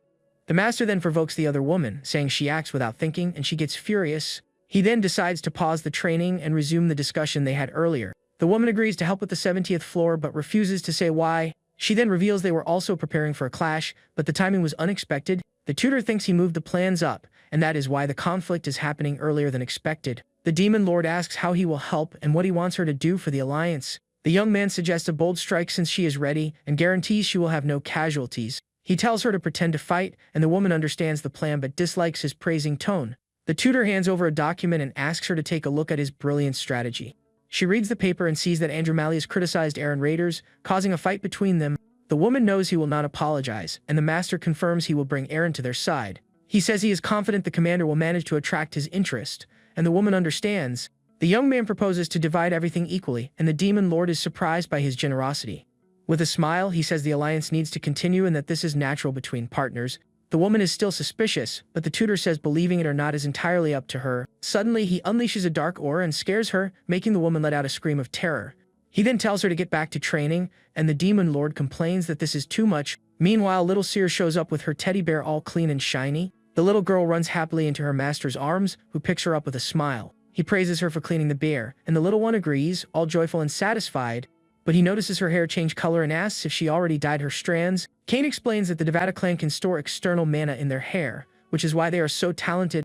Speaker 1: The master then provokes the other woman, saying she acts without thinking, and she gets furious. He then decides to pause the training and resume the discussion they had earlier. The woman agrees to help with the 70th floor but refuses to say why. She then reveals they were also preparing for a clash, but the timing was unexpected. The tutor thinks he moved the plans up, and that is why the conflict is happening earlier than expected. The demon lord asks how he will help and what he wants her to do for the alliance. The young man suggests a bold strike since she is ready, and guarantees she will have no casualties. He tells her to pretend to fight, and the woman understands the plan but dislikes his praising tone. The tutor hands over a document and asks her to take a look at his brilliant strategy. She reads the paper and sees that Andromalius criticized Aaron Raiders, causing a fight between them. The woman knows he will not apologize, and the master confirms he will bring Aaron to their side. He says he is confident the commander will manage to attract his interest, and the woman understands. The young man proposes to divide everything equally, and the demon lord is surprised by his generosity. With a smile, he says the alliance needs to continue and that this is natural between partners. The woman is still suspicious, but the tutor says believing it or not is entirely up to her. Suddenly, he unleashes a dark aura and scares her, making the woman let out a scream of terror. He then tells her to get back to training, and the demon lord complains that this is too much. Meanwhile, little Seer shows up with her teddy bear all clean and shiny. The little girl runs happily into her master's arms, who picks her up with a smile. He praises her for cleaning the bear, and the little one agrees, all joyful and satisfied. But he notices her hair change color and asks if she already dyed her strands. Kane explains that the Devata clan can store external mana in their hair, which is why they are so talented.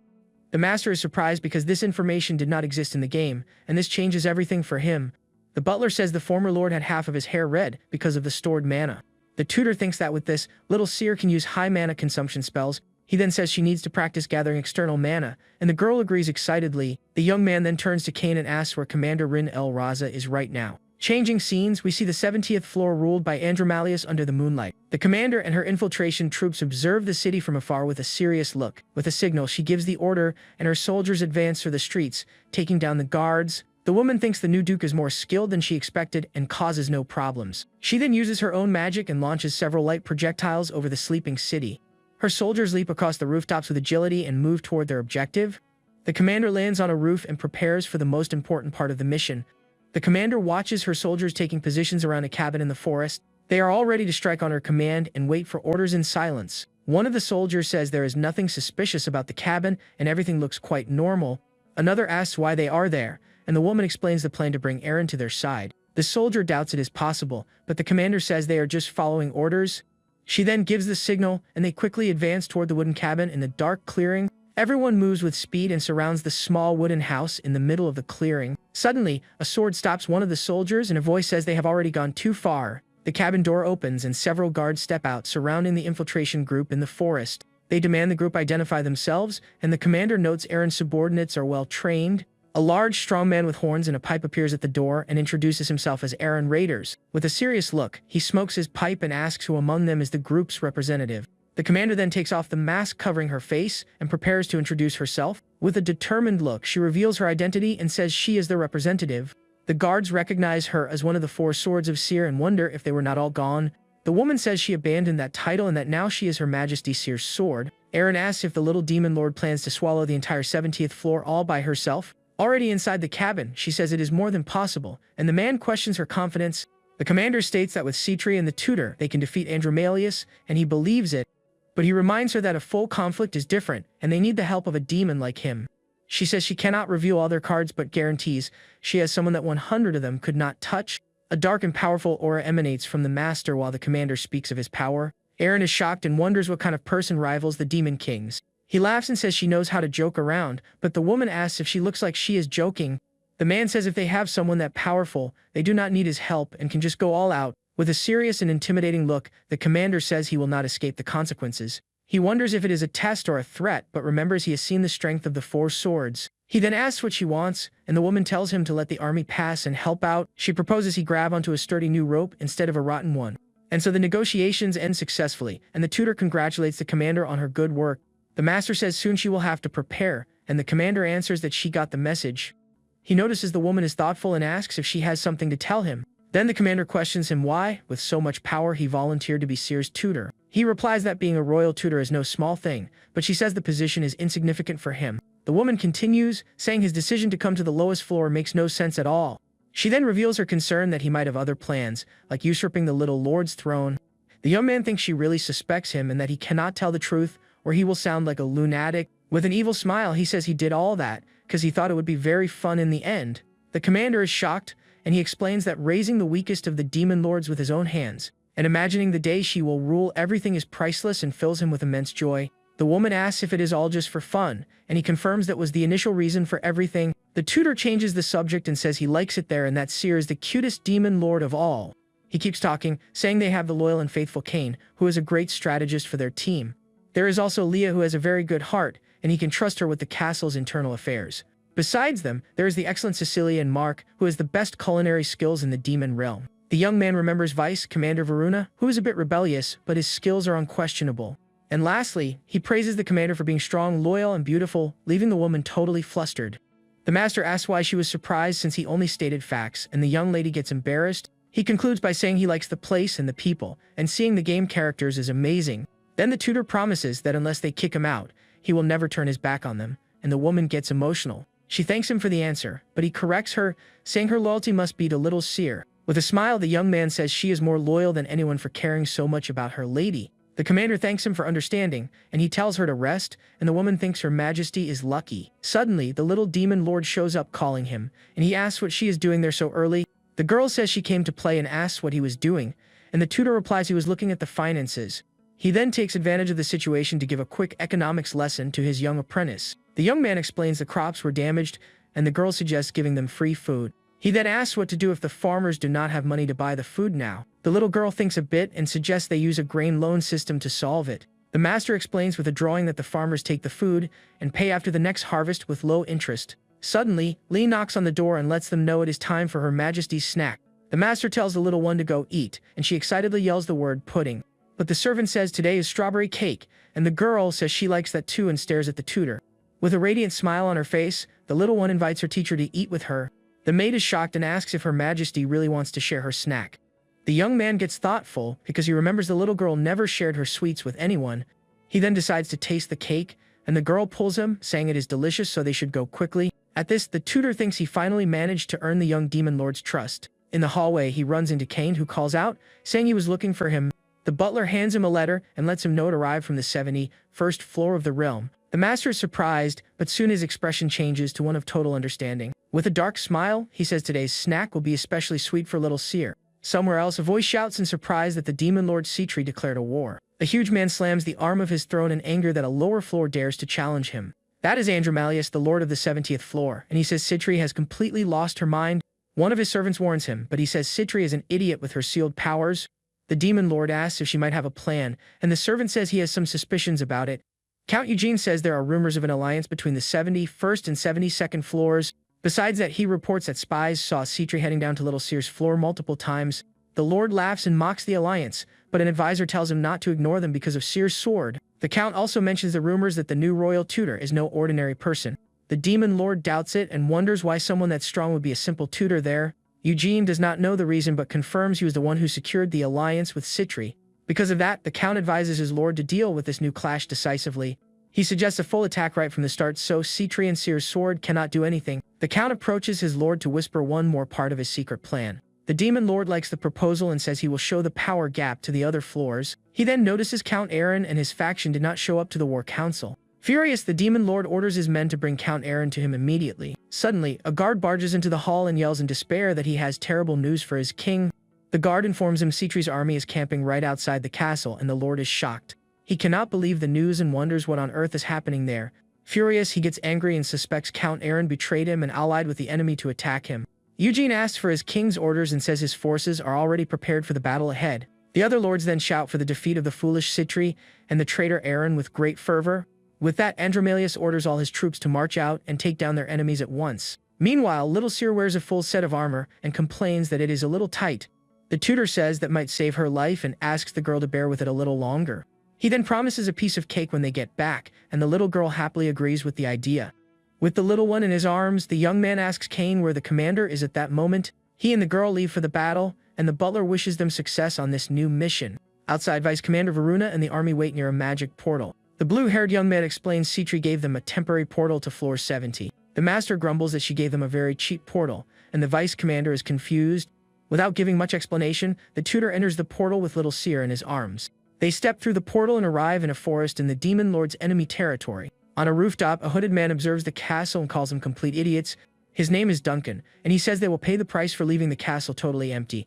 Speaker 1: The master is surprised because this information did not exist in the game, and this changes everything for him. The butler says the former lord had half of his hair red because of the stored mana. The tutor thinks that with this, little Seer can use high mana consumption spells. He then says she needs to practice gathering external mana, and the girl agrees excitedly. The young man then turns to Kane and asks where Commander Rin El Raza is right now. Changing scenes, we see the 70th floor ruled by Andromalius under the moonlight. The commander and her infiltration troops observe the city from afar with a serious look. With a signal, she gives the order, and her soldiers advance through the streets, taking down the guards. The woman thinks the new duke is more skilled than she expected and causes no problems. She then uses her own magic and launches several light projectiles over the sleeping city. Her soldiers leap across the rooftops with agility and move toward their objective. The commander lands on a roof and prepares for the most important part of the mission. The commander watches her soldiers taking positions around a cabin in the forest. They are all ready to strike on her command and wait for orders in silence. One of the soldiers says there is nothing suspicious about the cabin and everything looks quite normal. Another asks why they are there, and the woman explains the plan to bring Aaron to their side. The soldier doubts it is possible, but the commander says they are just following orders. She then gives the signal, and they quickly advance toward the wooden cabin in the dark clearing. Everyone moves with speed and surrounds the small wooden house in the middle of the clearing. Suddenly, a sword stops one of the soldiers and a voice says they have already gone too far. The cabin door opens and several guards step out, surrounding the infiltration group in the forest. They demand the group identify themselves, and the commander notes Aaron's subordinates are well trained. A large, strong man with horns and a pipe appears at the door and introduces himself as Aaron Raiders. With a serious look, he smokes his pipe and asks who among them is the group's representative. The commander then takes off the mask covering her face and prepares to introduce herself. With a determined look, she reveals her identity and says she is the representative. The guards recognize her as one of the 4 swords of Seer and wonder if they were not all gone. The woman says she abandoned that title and that now she is Her Majesty Seer's sword. Aaron asks if the little demon lord plans to swallow the entire 70th floor all by herself. Already inside the cabin, she says it is more than possible, and the man questions her confidence. The commander states that with Citri and the tutor, they can defeat Andromalius, and he believes it. But he reminds her that a full conflict is different, and they need the help of a demon like him. She says she cannot reveal all their cards but guarantees she has someone that 100 of them could not touch. A dark and powerful aura emanates from the master while the commander speaks of his power. Aaron is shocked and wonders what kind of person rivals the demon kings. He laughs and says she knows how to joke around, but the woman asks if she looks like she is joking. The man says if they have someone that powerful, they do not need his help and can just go all out. With a serious and intimidating look, the commander says he will not escape the consequences. He wonders if it is a test or a threat, but remembers he has seen the strength of the 4 swords. He then asks what she wants, and the woman tells him to let the army pass and help out. She proposes he grab onto a sturdy new rope instead of a rotten one. And so the negotiations end successfully, and the tutor congratulates the commander on her good work. The master says soon she will have to prepare, and the commander answers that she got the message. He notices the woman is thoughtful and asks if she has something to tell him. Then the commander questions him why, with so much power, he volunteered to be Seer's tutor. He replies that being a royal tutor is no small thing, but she says the position is insignificant for him. The woman continues, saying his decision to come to the lowest floor makes no sense at all. She then reveals her concern that he might have other plans, like usurping the little lord's throne. The young man thinks she really suspects him and that he cannot tell the truth, or he will sound like a lunatic. With an evil smile, he says he did all that because he thought it would be very fun in the end. The commander is shocked, and he explains that raising the weakest of the demon lords with his own hands and imagining the day she will rule everything is priceless and fills him with immense joy. The woman asks if it is all just for fun, and he confirms that was the initial reason for everything. The tutor changes the subject and says he likes it there and that Seer is the cutest demon lord of all. He keeps talking, saying they have the loyal and faithful Kane, who is a great strategist for their team. There is also Leah, who has a very good heart, and he can trust her with the castle's internal affairs. Besides them, there is the excellent Cecilia and Mark, who has the best culinary skills in the demon realm. The young man remembers Vice Commander Varuna, who is a bit rebellious, but his skills are unquestionable. And lastly, he praises the commander for being strong, loyal, and beautiful, leaving the woman totally flustered. The master asks why she was surprised since he only stated facts, and the young lady gets embarrassed. He concludes by saying he likes the place and the people, and seeing the game characters is amazing. Then the tutor promises that unless they kick him out, he will never turn his back on them, and the woman gets emotional. She thanks him for the answer, but he corrects her, saying her loyalty must be to little Seer. With a smile, the young man says she is more loyal than anyone for caring so much about her lady. The commander thanks him for understanding, and he tells her to rest, and the woman thinks her majesty is lucky. Suddenly, the little demon lord shows up calling him, and he asks what she is doing there so early. The girl says she came to play and asks what he was doing, and the tutor replies he was looking at the finances. He then takes advantage of the situation to give a quick economics lesson to his young apprentice. The young man explains the crops were damaged, and the girl suggests giving them free food. He then asks what to do if the farmers do not have money to buy the food now. The little girl thinks a bit and suggests they use a grain loan system to solve it. The master explains with a drawing that the farmers take the food and pay after the next harvest with low interest. Suddenly, Lee knocks on the door and lets them know it is time for Her Majesty's snack. The master tells the little one to go eat, and she excitedly yells the word pudding. But the servant says today is strawberry cake, and the girl says she likes that too and stares at the tutor. With a radiant smile on her face, the little one invites her teacher to eat with her. The maid is shocked and asks if Her Majesty really wants to share her snack. The young man gets thoughtful because he remembers the little girl never shared her sweets with anyone. He then decides to taste the cake, and the girl pulls him, saying it is delicious so they should go quickly. At this, the tutor thinks he finally managed to earn the young demon lord's trust. In the hallway, he runs into Kane, who calls out, saying he was looking for him. The butler hands him a letter and lets him know it arrived from the 71st floor of the realm. The master is surprised, but soon his expression changes to one of total understanding. With a dark smile, he says today's snack will be especially sweet for little Seer. Somewhere else, a voice shouts in surprise that the demon lord Citri declared a war. A huge man slams the arm of his throne in anger that a lower floor dares to challenge him. That is Andromalius, the lord of the 70th floor, and he says Citri has completely lost her mind. One of his servants warns him, but he says Citri is an idiot with her sealed powers. The demon lord asks if she might have a plan, and the servant says he has some suspicions about it. Count Eugene says there are rumors of an alliance between the 71st and 72nd floors. Besides that, he reports that spies saw Citri heading down to Little Seer's floor multiple times. The lord laughs and mocks the alliance, but an advisor tells him not to ignore them because of Seer's sword. The count also mentions the rumors that the new royal tutor is no ordinary person. The demon lord doubts it and wonders why someone that strong would be a simple tutor there. Eugene does not know the reason but confirms he was the one who secured the alliance with Citri. Because of that, the count advises his lord to deal with this new clash decisively. He suggests a full attack right from the start so Citri and Seer's sword cannot do anything. The count approaches his lord to whisper one more part of his secret plan. The demon lord likes the proposal and says he will show the power gap to the other floors. He then notices Count Aaron and his faction did not show up to the war council. Furious, the demon lord orders his men to bring Count Aaron to him immediately. Suddenly, a guard barges into the hall and yells in despair that he has terrible news for his king. The guard informs him Citri's army is camping right outside the castle and the lord is shocked. He cannot believe the news and wonders what on earth is happening there. Furious, he gets angry and suspects Count Aaron betrayed him and allied with the enemy to attack him. Eugene asks for his king's orders and says his forces are already prepared for the battle ahead. The other lords then shout for the defeat of the foolish Citri and the traitor Aaron with great fervor. With that, Andromalius orders all his troops to march out and take down their enemies at once. Meanwhile, little Seer wears a full set of armor and complains that it is a little tight. The tutor says that might save her life and asks the girl to bear with it a little longer. He then promises a piece of cake when they get back, and the little girl happily agrees with the idea. With the little one in his arms, the young man asks Kane where the commander is at that moment. He and the girl leave for the battle, and the butler wishes them success on this new mission. Outside, Vice Commander Varuna and the army wait near a magic portal. The blue-haired young man explains Citri gave them a temporary portal to floor 70. The master grumbles that she gave them a very cheap portal, and the vice commander is confused. Without giving much explanation, the tutor enters the portal with little Seer in his arms. They step through the portal and arrive in a forest in the demon lord's enemy territory. On a rooftop, a hooded man observes the castle and calls them complete idiots. His name is Duncan, and he says they will pay the price for leaving the castle totally empty.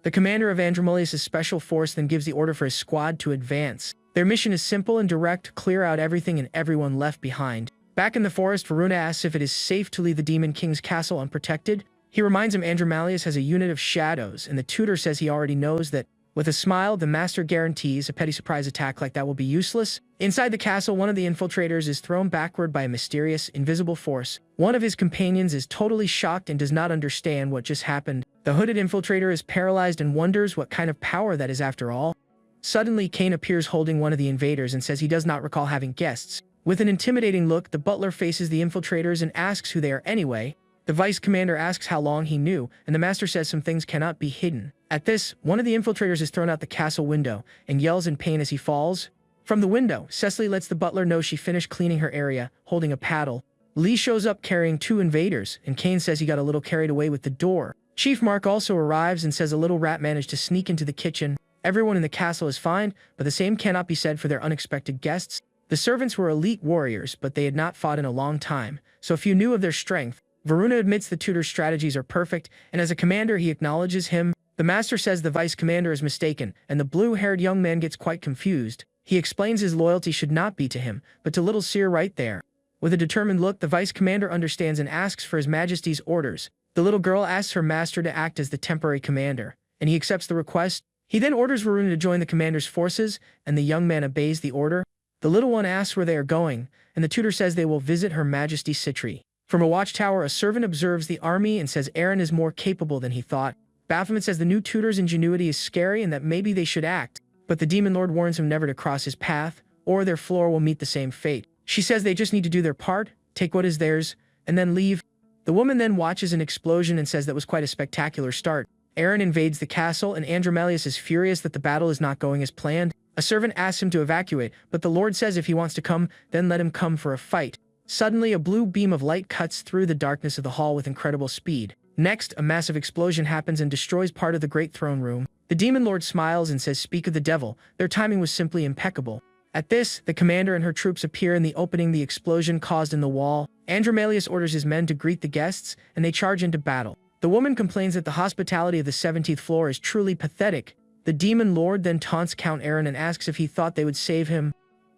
Speaker 1: The commander of Andromalius' special force then gives the order for his squad to advance. Their mission is simple and direct: clear out everything and everyone left behind. Back in the forest, Varuna asks if it is safe to leave the Demon King's castle unprotected. He reminds him Andromalius has a unit of shadows, and the tutor says he already knows that. With a smile, the master guarantees a petty surprise attack like that will be useless. Inside the castle, one of the infiltrators is thrown backward by a mysterious, invisible force. One of his companions is totally shocked and does not understand what just happened. The hooded infiltrator is paralyzed and wonders what kind of power that is after all. Suddenly, Kane appears holding one of the invaders and says he does not recall having guests. With an intimidating look, the butler faces the infiltrators and asks who they are anyway. The vice commander asks how long he knew, and the master says some things cannot be hidden. At this, one of the infiltrators is thrown out the castle window and yells in pain as he falls. From the window, Cecily lets the butler know she finished cleaning her area, holding a paddle. Lee shows up carrying 2 invaders, and Kane says he got a little carried away with the door. Chief Mark also arrives and says a little rat managed to sneak into the kitchen. Everyone in the castle is fine, but the same cannot be said for their unexpected guests. The servants were elite warriors, but they had not fought in a long time, so few knew of their strength. Varuna admits the tutor's strategies are perfect, and as a commander he acknowledges him. The master says the vice commander is mistaken, and the blue-haired young man gets quite confused. He explains his loyalty should not be to him, but to little Seer right there. With a determined look, the vice commander understands and asks for his majesty's orders. The little girl asks her master to act as the temporary commander, and he accepts the request. He then orders Varuna to join the commander's forces, and the young man obeys the order. The little one asks where they are going, and the tutor says they will visit Her Majesty Citri. From a watchtower, a servant observes the army and says Aaron is more capable than he thought. Baphomet says the new tutor's ingenuity is scary and that maybe they should act, but the demon lord warns him never to cross his path, or their floor will meet the same fate. She says they just need to do their part, take what is theirs, and then leave. The woman then watches an explosion and says that was quite a spectacular start. Aaron invades the castle, and Andromalius is furious that the battle is not going as planned. A servant asks him to evacuate, but the lord says if he wants to come, then let him come for a fight. Suddenly, a blue beam of light cuts through the darkness of the hall with incredible speed. Next, a massive explosion happens and destroys part of the great throne room. The demon lord smiles and says, "Speak of the devil." Their timing was simply impeccable. At this, the commander and her troops appear in the opening the explosion caused in the wall. Andromalius orders his men to greet the guests, and they charge into battle. The woman complains that the hospitality of the 17th floor is truly pathetic. The demon lord then taunts Count Aaron and asks if he thought they would save him.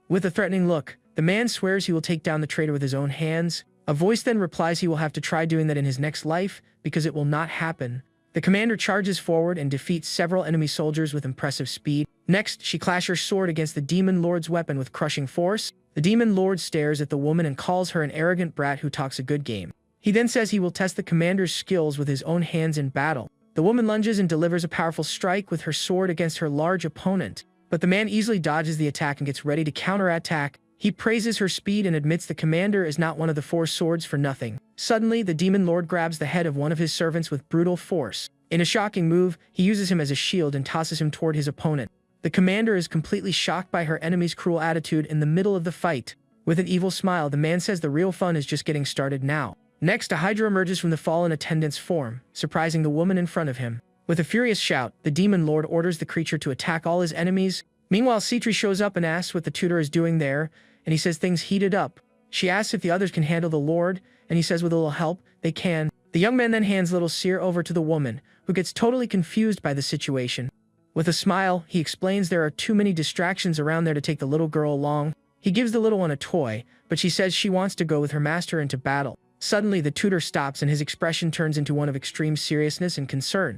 Speaker 1: With a threatening look, the man swears he will take down the traitor with his own hands. A voice then replies he will have to try doing that in his next life, because it will not happen. The commander charges forward and defeats several enemy soldiers with impressive speed. Next, she clashes her sword against the demon lord's weapon with crushing force. The demon lord stares at the woman and calls her an arrogant brat who talks a good game. He then says he will test the commander's skills with his own hands in battle. The woman lunges and delivers a powerful strike with her sword against her large opponent, but the man easily dodges the attack and gets ready to counterattack. He praises her speed and admits the commander is not one of the 4 swords for nothing. Suddenly, the demon lord grabs the head of one of his servants with brutal force. In a shocking move, he uses him as a shield and tosses him toward his opponent. The commander is completely shocked by her enemy's cruel attitude in the middle of the fight. With an evil smile, the man says the real fun is just getting started now. Next, a hydra emerges from the fallen attendant's form, surprising the woman in front of him. With a furious shout, the demon lord orders the creature to attack all his enemies. Meanwhile, Citri shows up and asks what the tutor is doing there, and he says things heated up. She asks if the others can handle the lord, and he says with a little help, they can. The young man then hands little Seer over to the woman, who gets totally confused by the situation. With a smile, he explains there are too many distractions around there to take the little girl along. He gives the little one a toy, but she says she wants to go with her master into battle. Suddenly, the tutor stops and his expression turns into one of extreme seriousness and concern.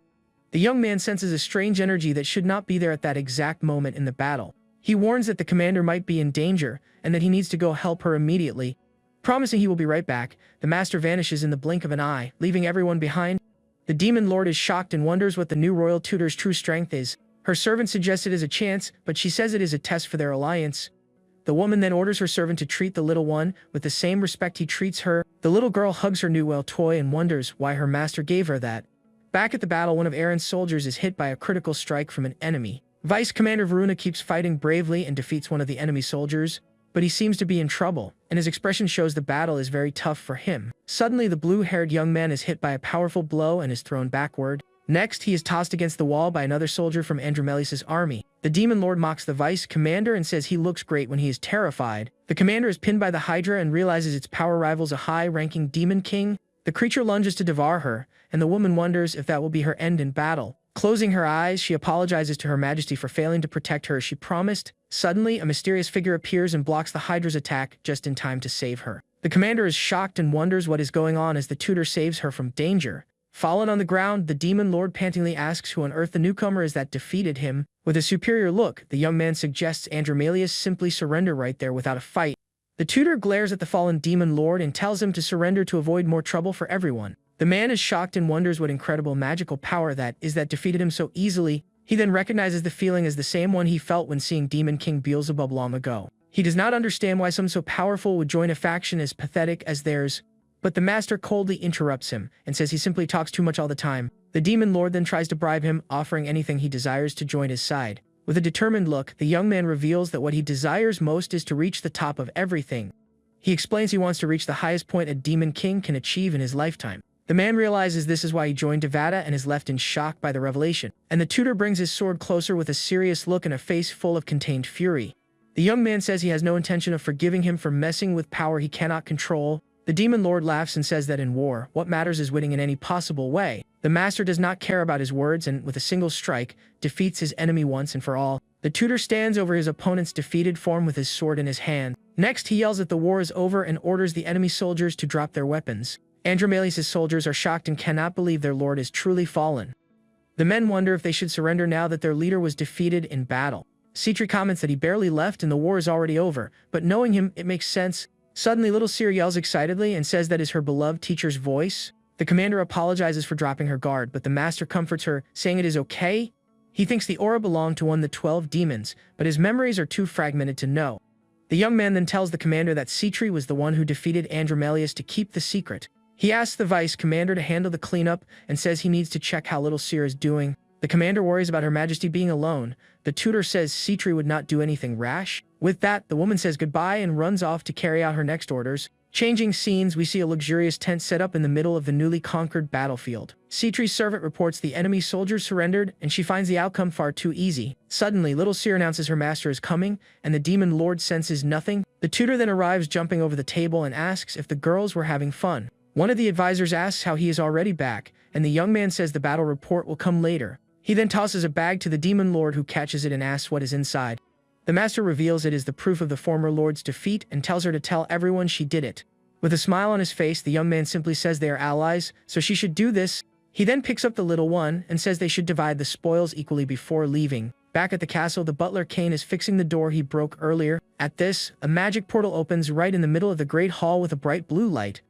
Speaker 1: The young man senses a strange energy that should not be there at that exact moment in the battle. He warns that the commander might be in danger, and that he needs to go help her immediately. Promising he will be right back, the master vanishes in the blink of an eye, leaving everyone behind. The demon lord is shocked and wonders what the new royal tutor's true strength is. Her servant suggests it as a chance, but she says it is a test for their alliance. The woman then orders her servant to treat the little one with the same respect he treats her. The little girl hugs her new well toy and wonders why her master gave her that. Back at the battle, one of Aaron's soldiers is hit by a critical strike from an enemy. Vice Commander Varuna keeps fighting bravely and defeats one of the enemy soldiers, but he seems to be in trouble, and his expression shows the battle is very tough for him. Suddenly, the blue-haired young man is hit by a powerful blow and is thrown backward. Next, he is tossed against the wall by another soldier from Andromalius' army. The demon lord mocks the vice commander and says he looks great when he is terrified. The commander is pinned by the Hydra and realizes its power rivals a high-ranking demon king. The creature lunges to devour her, and the woman wonders if that will be her end in battle. Closing her eyes, she apologizes to Her Majesty for failing to protect her as she promised. Suddenly, a mysterious figure appears and blocks the Hydra's attack just in time to save her. The commander is shocked and wonders what is going on as the tutor saves her from danger. Fallen on the ground, the demon lord pantingly asks who on earth the newcomer is that defeated him. With a superior look, the young man suggests Andromalius simply surrender right there without a fight. The tutor glares at the fallen demon lord and tells him to surrender to avoid more trouble for everyone. The man is shocked and wonders what incredible magical power that is that defeated him so easily. He then recognizes the feeling as the same one he felt when seeing Demon King Beelzebub long ago. He does not understand why someone so powerful would join a faction as pathetic as theirs. But the master coldly interrupts him and says he simply talks too much all the time. The demon lord then tries to bribe him, offering anything he desires to join his side. With a determined look, the young man reveals that what he desires most is to reach the top of everything. He explains he wants to reach the highest point a demon king can achieve in his lifetime. The man realizes this is why he joined Devada and is left in shock by the revelation. And the tutor brings his sword closer with a serious look and a face full of contained fury. The young man says he has no intention of forgiving him for messing with power he cannot control. The demon lord laughs and says that in war, what matters is winning in any possible way. The master does not care about his words and, with a single strike, defeats his enemy once and for all. The tutor stands over his opponent's defeated form with his sword in his hand. Next, he yells that the war is over and orders the enemy soldiers to drop their weapons. Andromalius' soldiers are shocked and cannot believe their lord is truly fallen. The men wonder if they should surrender now that their leader was defeated in battle. Citri comments that he barely left and the war is already over, but knowing him, it makes sense. Suddenly, little Seer yells excitedly and says that is her beloved teacher's voice. The commander apologizes for dropping her guard, but the master comforts her, saying it is okay. He thinks the aura belonged to one of the 12 demons, but his memories are too fragmented to know. The young man then tells the commander that Citri was the one who defeated Andromalius to keep the secret. He asks the vice commander to handle the cleanup and says he needs to check how little Seer is doing. The commander worries about Her Majesty being alone. The tutor says Citri would not do anything rash. With that, the woman says goodbye and runs off to carry out her next orders. Changing scenes, we see a luxurious tent set up in the middle of the newly conquered battlefield. Citri's servant reports the enemy soldiers surrendered, and she finds the outcome far too easy. Suddenly, little Seer announces her master is coming, and the demon lord senses nothing. The tutor then arrives jumping over the table and asks if the girls were having fun. One of the advisors asks how he is already back, and the young man says the battle report will come later. He then tosses a bag to the demon lord who catches it and asks what is inside. The master reveals it is the proof of the former lord's defeat and tells her to tell everyone she did it. With a smile on his face, the young man simply says they are allies, so she should do this. He then picks up the little one and says they should divide the spoils equally before leaving. Back at the castle, the butler Kane is fixing the door he broke earlier. At this, a magic portal opens right in the middle of the great hall with a bright blue light.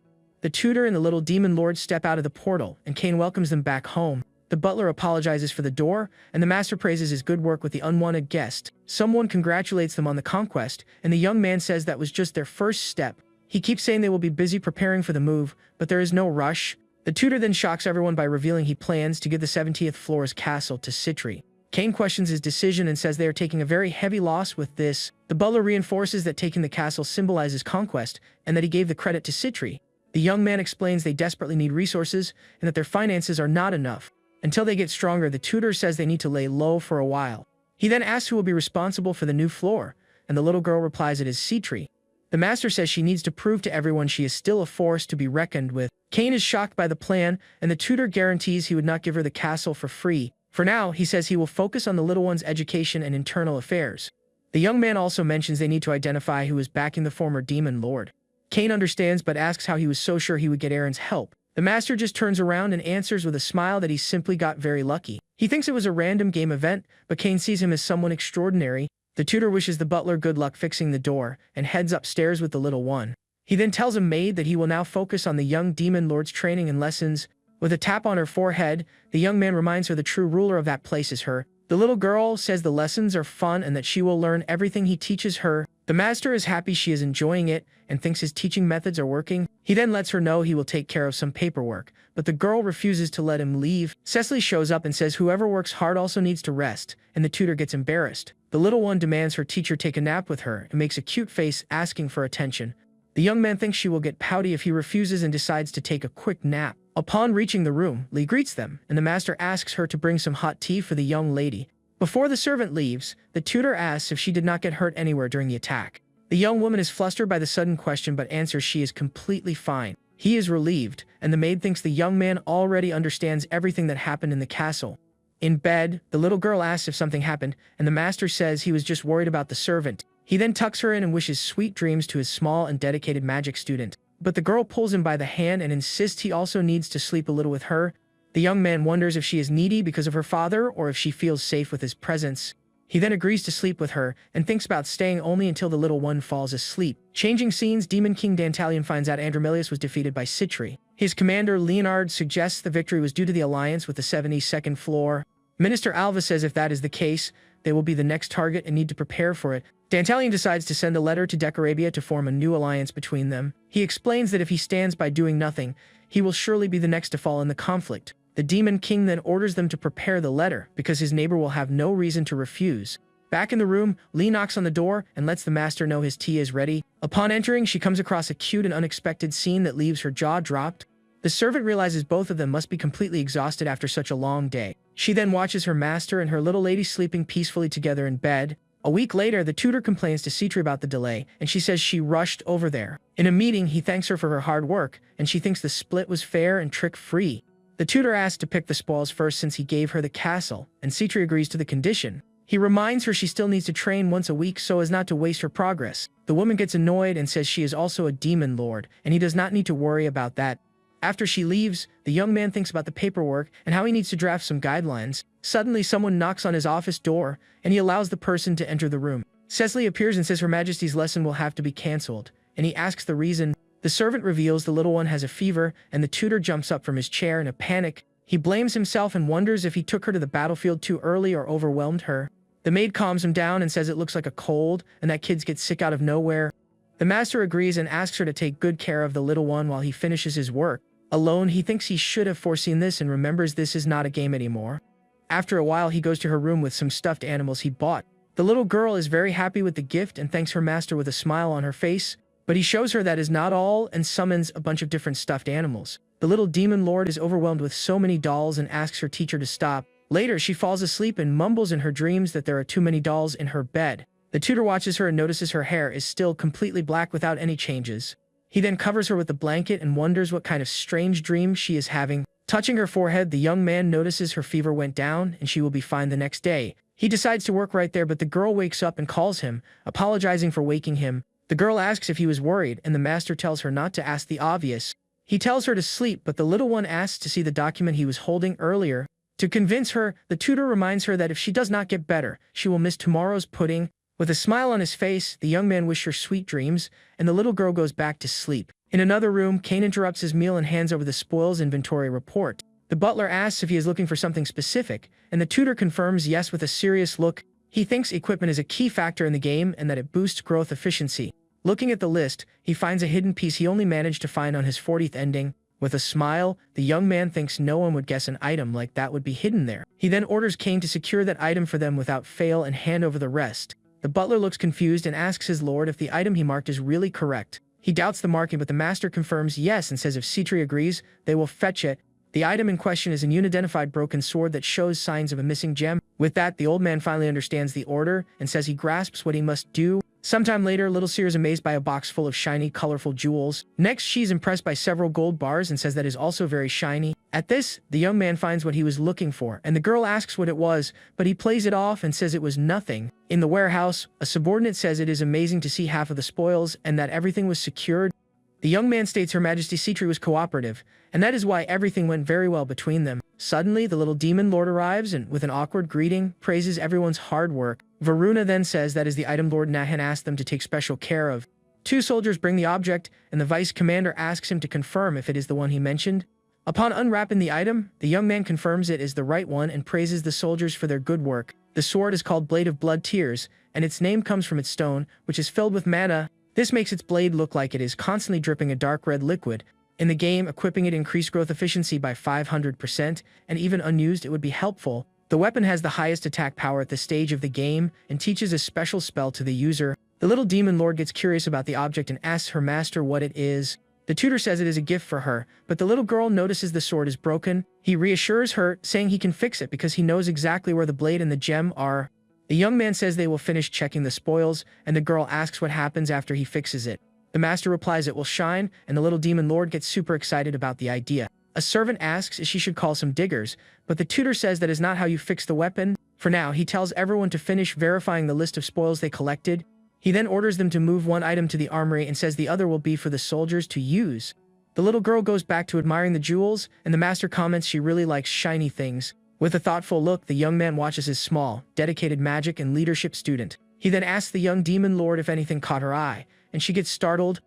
Speaker 1: The tutor and the little demon lord step out of the portal, and Kane welcomes them back home. The butler apologizes for the door, and the master praises his good work with the unwanted guest. Someone congratulates them on the conquest, and the young man says that was just their first step. He keeps saying they will be busy preparing for the move, but there is no rush. The tutor then shocks everyone by revealing he plans to give the 70th floor's castle to Citri. Kane questions his decision and says they are taking a very heavy loss with this. The butler reinforces that taking the castle symbolizes conquest, and that he gave the credit to Citri. The young man explains they desperately need resources, and that their finances are not enough. Until they get stronger, the tutor says they need to lay low for a while. He then asks who will be responsible for the new floor, and the little girl replies it is Citri. The master says she needs to prove to everyone she is still a force to be reckoned with. Kane is shocked by the plan, and the tutor guarantees he would not give her the castle for free. For now, he says he will focus on the little one's education and internal affairs. The young man also mentions they need to identify who is backing the former demon lord. Kane understands but asks how he was so sure he would get Aaron's help. The master just turns around and answers with a smile that he simply got very lucky. He thinks it was a random game event, but Kane sees him as someone extraordinary. The tutor wishes the butler good luck fixing the door, and heads upstairs with the little one. He then tells a maid that he will now focus on the young demon lord's training and lessons. With a tap on her forehead, the young man reminds her the true ruler of that place is her. The little girl says the lessons are fun and that she will learn everything he teaches her. The master is happy she is enjoying it and thinks his teaching methods are working. He then lets her know he will take care of some paperwork, but the girl refuses to let him leave. Cecily shows up and says whoever works hard also needs to rest, and the tutor gets embarrassed. The little one demands her teacher take a nap with her and makes a cute face asking for attention. The young man thinks she will get pouty if he refuses and decides to take a quick nap. Upon reaching the room, Lee greets them, and the master asks her to bring some hot tea for the young lady. Before the servant leaves, the tutor asks if she did not get hurt anywhere during the attack. The young woman is flustered by the sudden question but answers she is completely fine. He is relieved, and the maid thinks the young man already understands everything that happened in the castle. In bed, the little girl asks if something happened, and the master says he was just worried about the servant. He then tucks her in and wishes sweet dreams to his small and dedicated magic student. But the girl pulls him by the hand and insists he also needs to sleep a little with her. The young man wonders if she is needy because of her father or if she feels safe with his presence. He then agrees to sleep with her and thinks about staying only until the little one falls asleep. Changing scenes, Demon King Dantalion finds out Andromelius was defeated by Citri. His commander, Leonard, suggests the victory was due to the alliance with the 72nd floor. Minister Alva says if that is the case, they will be the next target and need to prepare for it. Dantalion decides to send a letter to Decorabia to form a new alliance between them. He explains that if he stands by doing nothing, he will surely be the next to fall in the conflict. The Demon King then orders them to prepare the letter, because his neighbor will have no reason to refuse. Back in the room, Lee knocks on the door and lets the master know his tea is ready. Upon entering, she comes across a cute and unexpected scene that leaves her jaw dropped. The servant realizes both of them must be completely exhausted after such a long day. She then watches her master and her little lady sleeping peacefully together in bed. A week later, the tutor complains to Citri about the delay, and she says she rushed over there. In a meeting, he thanks her for her hard work, and she thinks the split was fair and trick-free. The tutor asks to pick the spoils first since he gave her the castle, and Citri agrees to the condition. He reminds her she still needs to train once a week so as not to waste her progress. The woman gets annoyed and says she is also a demon lord, and he does not need to worry about that. After she leaves, the young man thinks about the paperwork and how he needs to draft some guidelines. Suddenly, someone knocks on his office door, and he allows the person to enter the room. Cecily appears and says Her Majesty's lesson will have to be cancelled, and he asks the reason. The servant reveals the little one has a fever, and the tutor jumps up from his chair in a panic. He blames himself and wonders if he took her to the battlefield too early or overwhelmed her. The maid calms him down and says it looks like a cold, and that kids get sick out of nowhere. The master agrees and asks her to take good care of the little one while he finishes his work. Alone, he thinks he should have foreseen this and remembers this is not a game anymore. After a while, he goes to her room with some stuffed animals he bought. The little girl is very happy with the gift and thanks her master with a smile on her face, but he shows her that is not all and summons a bunch of different stuffed animals. The little demon lord is overwhelmed with so many dolls and asks her teacher to stop. Later, she falls asleep and mumbles in her dreams that there are too many dolls in her bed. The tutor watches her and notices her hair is still completely black without any changes. He then covers her with a blanket and wonders what kind of strange dream she is having. Touching her forehead, the young man notices her fever went down and she will be fine the next day. He decides to work right there, but the girl wakes up and calls him, apologizing for waking him. The girl asks if he was worried, and the master tells her not to ask the obvious. He tells her to sleep, but the little one asks to see the document he was holding earlier. To convince her, the tutor reminds her that if she does not get better, she will miss tomorrow's pudding. With a smile on his face, the young man wishes her sweet dreams, and the little girl goes back to sleep. In another room, Kane interrupts his meal and hands over the spoils inventory report. The butler asks if he is looking for something specific, and the tutor confirms yes with a serious look. He thinks equipment is a key factor in the game and that it boosts growth efficiency. Looking at the list, he finds a hidden piece he only managed to find on his 40th ending. With a smile, the young man thinks no one would guess an item like that would be hidden there. He then orders Kane to secure that item for them without fail and hand over the rest. The butler looks confused and asks his lord if the item he marked is really correct. He doubts the marking, but the master confirms yes and says if Citri agrees, they will fetch it. The item in question is an unidentified broken sword that shows signs of a missing gem. With that, the old man finally understands the order and says he grasps what he must do. Sometime later, Little Seer is amazed by a box full of shiny, colorful jewels. Next, she's impressed by several gold bars and says that is also very shiny. At this, the young man finds what he was looking for, and the girl asks what it was, but he plays it off and says it was nothing. In the warehouse, a subordinate says it is amazing to see half of the spoils and that everything was secured. The young man states Her Majesty Citri was cooperative, and that is why everything went very well between them. Suddenly, the little demon lord arrives and, with an awkward greeting, praises everyone's hard work. Varuna then says that is the item Lord Nahan asked them to take special care of. Two soldiers bring the object, and the vice commander asks him to confirm if it is the one he mentioned. Upon unwrapping the item, the young man confirms it is the right one and praises the soldiers for their good work. The sword is called Blade of Blood Tears, and its name comes from its stone, which is filled with mana. This makes its blade look like it is constantly dripping a dark red liquid. In the game, equipping it increased growth efficiency by 500%, and even unused it would be helpful. The weapon has the highest attack power at this stage of the game and teaches a special spell to the user. The little demon lord gets curious about the object and asks her master what it is. The tutor says it is a gift for her, but the little girl notices the sword is broken. He reassures her, saying he can fix it because he knows exactly where the blade and the gem are. The young man says they will finish checking the spoils, and the girl asks what happens after he fixes it. The master replies it will shine, and the little demon lord gets super excited about the idea. A servant asks if she should call some diggers, but the tutor says that is not how you fix the weapon. For now, he tells everyone to finish verifying the list of spoils they collected. He then orders them to move one item to the armory and says the other will be for the soldiers to use. The little girl goes back to admiring the jewels, and the master comments she really likes shiny things. With a thoughtful look, the young man watches his small, dedicated magic and leadership student. He then asks the young demon lord if anything caught her eye, and she gets startled.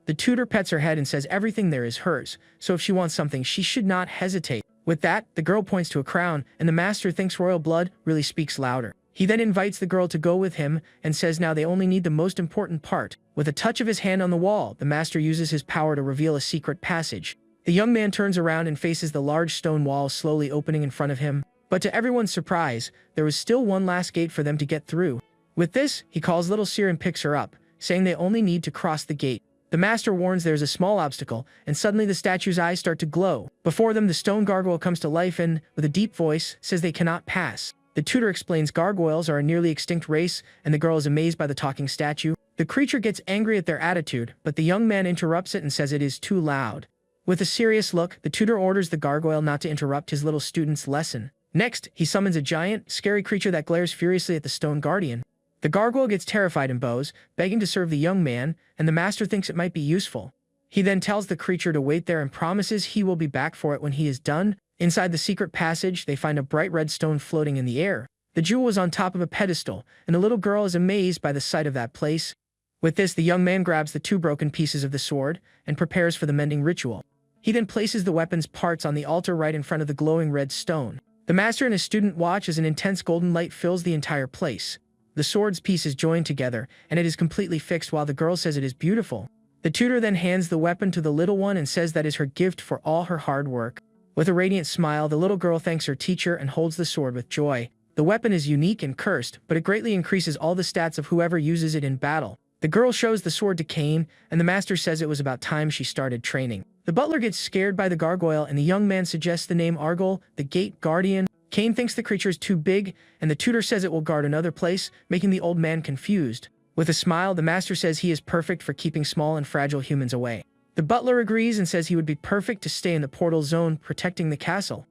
Speaker 1: The tutor pets her head and says everything there is hers, so if she wants something, she should not hesitate. With that, the girl points to a crown, and the master thinks royal blood really speaks louder. He then invites the girl to go with him and says now they only need the most important part. With a touch of his hand on the wall, the master uses his power to reveal a secret passage. The young man turns around and faces the large stone wall slowly opening in front of him. But to everyone's surprise, there was still one last gate for them to get through. With this, he calls little Seer and picks her up, saying they only need to cross the gate. The master warns there's a small obstacle, and suddenly the statue's eyes start to glow. Before them, the stone gargoyle comes to life and, with a deep voice, says they cannot pass. The tutor explains gargoyles are a nearly extinct race, and the girl is amazed by the talking statue. The creature gets angry at their attitude, but the young man interrupts it and says it is too loud. With a serious look, the tutor orders the gargoyle not to interrupt his little student's lesson. Next, he summons a giant, scary creature that glares furiously at the stone guardian. The gargoyle gets terrified and bows, begging to serve the young man, and the master thinks it might be useful. He then tells the creature to wait there and promises he will be back for it when he is done. Inside the secret passage, they find a bright red stone floating in the air. The jewel is on top of a pedestal, and the little girl is amazed by the sight of that place. With this, the young man grabs the two broken pieces of the sword and prepares for the mending ritual. He then places the weapon's parts on the altar right in front of the glowing red stone. The master and his student watch as an intense golden light fills the entire place. The sword's pieces join together, and it is completely fixed while the girl says it is beautiful. The tutor then hands the weapon to the little one and says that is her gift for all her hard work. With a radiant smile, the little girl thanks her teacher and holds the sword with joy. The weapon is unique and cursed, but it greatly increases all the stats of whoever uses it in battle. The girl shows the sword to Cain, and the master says it was about time she started training. The butler gets scared by the gargoyle, and the young man suggests the name Argol, the gate guardian. Cain thinks the creature is too big, and the tutor says it will guard another place, making the old man confused. With a smile, the master says he is perfect for keeping small and fragile humans away. The butler agrees and says he would be perfect to stay in the portal zone, protecting the castle.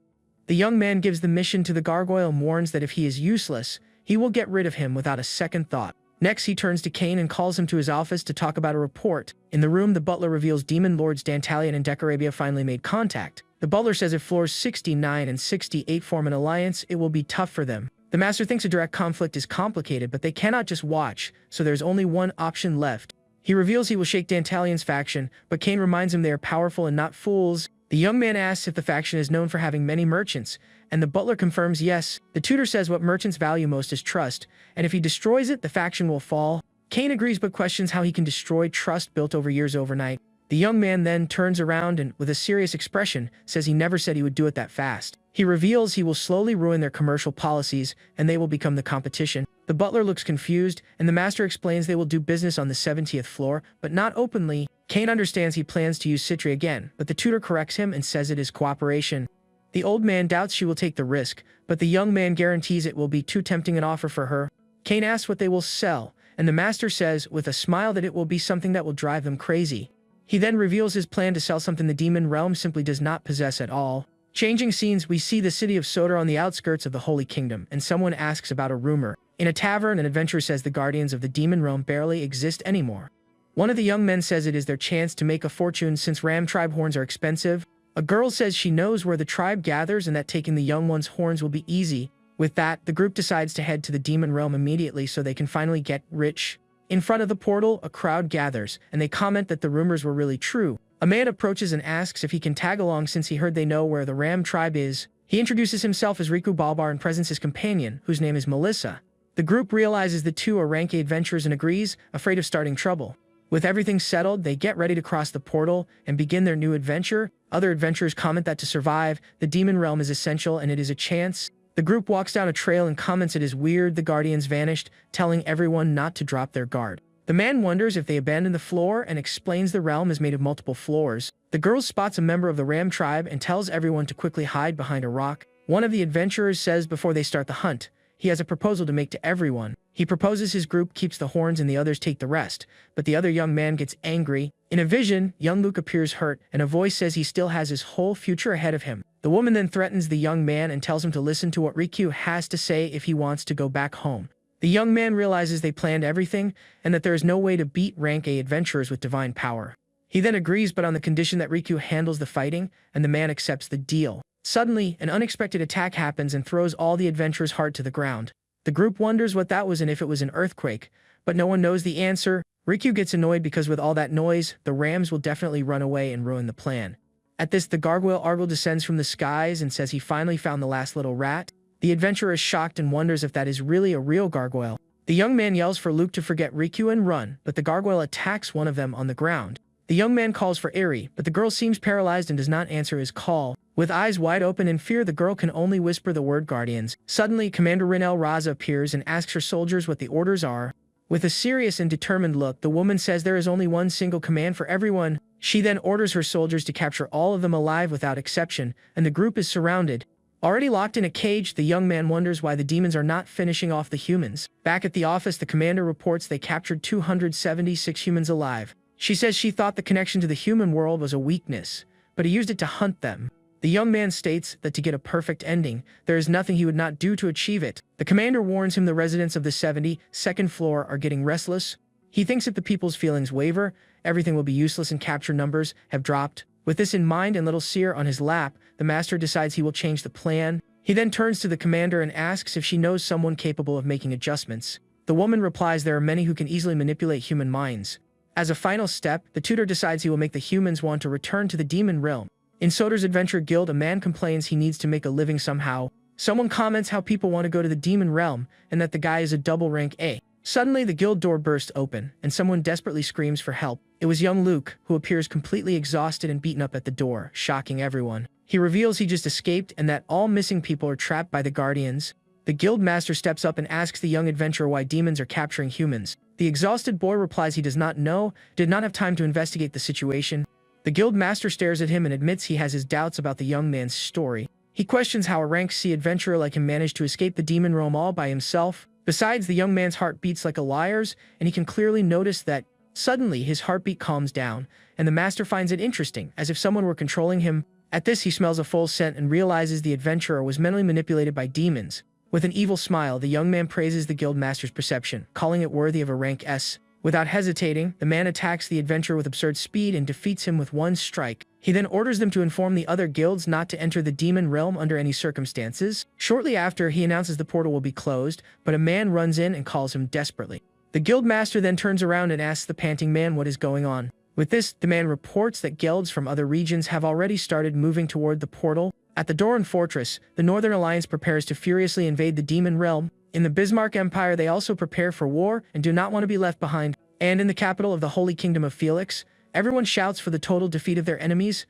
Speaker 1: The young man gives the mission to the gargoyle and warns that if he is useless, he will get rid of him without a second thought. Next, he turns to Cain and calls him to his office to talk about a report. In the room, the butler reveals Demon Lords Dantalion and Decarabia finally made contact. The butler says if floors 69 and 68 form an alliance, it will be tough for them. The master thinks a direct conflict is complicated, but they cannot just watch, so there's only one option left. He reveals he will shake Dantalion's faction, but Cain reminds him they are powerful and not fools. The young man asks if the faction is known for having many merchants, and the butler confirms yes. The tutor says what merchants value most is trust, and if he destroys it, the faction will fall. Cain agrees but questions how he can destroy trust built over years overnight. The young man then turns around and, with a serious expression, says he never said he would do it that fast. He reveals he will slowly ruin their commercial policies, and they will become the competition. The butler looks confused, and the master explains they will do business on the 70th floor, but not openly. Cain understands he plans to use Citri again, but the tutor corrects him and says it is cooperation. The old man doubts she will take the risk, but the young man guarantees it will be too tempting an offer for her. Cain asks what they will sell, and the master says with a smile that it will be something that will drive them crazy. He then reveals his plan to sell something the demon realm simply does not possess at all. Changing scenes, we see the city of Sodor on the outskirts of the Holy Kingdom, and someone asks about a rumor. In a tavern, an adventurer says the guardians of the demon realm barely exist anymore. One of the young men says it is their chance to make a fortune since ram tribe horns are expensive. A girl says she knows where the tribe gathers and that taking the young one's horns will be easy. With that, the group decides to head to the demon realm immediately so they can finally get rich. In front of the portal, a crowd gathers, and they comment that the rumors were really true. A man approaches and asks if he can tag along since he heard they know where the Ram tribe is. He introduces himself as Riku Balbar and presents his companion, whose name is Melissa. The group realizes the two are rank A adventurers and agrees, afraid of starting trouble. With everything settled, they get ready to cross the portal and begin their new adventure. Other adventurers comment that to survive, the demon realm is essential and it is a chance. The group walks down a trail and comments it is weird the guardians vanished, telling everyone not to drop their guard. The man wonders if they abandoned the floor and explains the realm is made of multiple floors. The girl spots a member of the Ram tribe and tells everyone to quickly hide behind a rock. One of the adventurers says before they start the hunt, he has a proposal to make to everyone. He proposes his group keeps the horns and the others take the rest, but the other young man gets angry. In a vision, young Luke appears hurt, and a voice says he still has his whole future ahead of him. The woman then threatens the young man and tells him to listen to what Riku has to say if he wants to go back home. The young man realizes they planned everything, and that there is no way to beat rank A adventurers with divine power. He then agrees, but on the condition that Riku handles the fighting, and the man accepts the deal. Suddenly, an unexpected attack happens and throws all the adventurers hard to the ground. The group wonders what that was and if it was an earthquake, but no one knows the answer. Riku gets annoyed because with all that noise, the rams will definitely run away and ruin the plan. At this, the gargoyle Argyle descends from the skies and says he finally found the last little rat. The adventurer is shocked and wonders if that is really a real gargoyle. The young man yells for Luke to forget Riku and run, but the gargoyle attacks one of them on the ground. The young man calls for Eri, but the girl seems paralyzed and does not answer his call. With eyes wide open in fear, the girl can only whisper the word guardians. Suddenly, Commander Rinel Raza appears and asks her soldiers what the orders are. With a serious and determined look, the woman says there is only one single command for everyone. She then orders her soldiers to capture all of them alive without exception, and the group is surrounded. Already locked in a cage, the young man wonders why the demons are not finishing off the humans. Back at the office, the commander reports they captured 276 humans alive. She says she thought the connection to the human world was a weakness, but he used it to hunt them. The young man states that to get a perfect ending, there is nothing he would not do to achieve it. The commander warns him the residents of the 72nd floor are getting restless. He thinks if the people's feelings waver, everything will be useless and capture numbers have dropped. With this in mind and little Seer on his lap, the master decides he will change the plan. He then turns to the commander and asks if she knows someone capable of making adjustments. The woman replies there are many who can easily manipulate human minds. As a final step, the tutor decides he will make the humans want to return to the demon realm. In Soder's Adventure Guild, a man complains he needs to make a living somehow. Someone comments how people want to go to the demon realm, and that the guy is a double rank A. Suddenly, the guild door bursts open, and someone desperately screams for help. It was young Luke, who appears completely exhausted and beaten up at the door, shocking everyone. He reveals he just escaped and that all missing people are trapped by the guardians. The guild master steps up and asks the young adventurer why demons are capturing humans. The exhausted boy replies he does not know, did not have time to investigate the situation. The guild master stares at him and admits he has his doubts about the young man's story. He questions how a rank C adventurer like him managed to escape the demon realm all by himself. Besides, the young man's heart beats like a liar's, and he can clearly notice that. Suddenly, his heartbeat calms down, and the master finds it interesting, as if someone were controlling him. At this, he smells a full scent and realizes the adventurer was mentally manipulated by demons. With an evil smile, the young man praises the guild master's perception, calling it worthy of a rank S. Without hesitating, the man attacks the adventurer with absurd speed and defeats him with one strike. He then orders them to inform the other guilds not to enter the demon realm under any circumstances. Shortly after, he announces the portal will be closed, but a man runs in and calls him desperately. The guild master then turns around and asks the panting man what is going on. With this, the man reports that guilds from other regions have already started moving toward the portal. At the Doran Fortress, the Northern Alliance prepares to furiously invade the demon realm. In the Bismarck Empire, they also prepare for war and do not want to be left behind. And in the capital of the Holy Kingdom of Felix, everyone shouts for the total defeat of their enemies.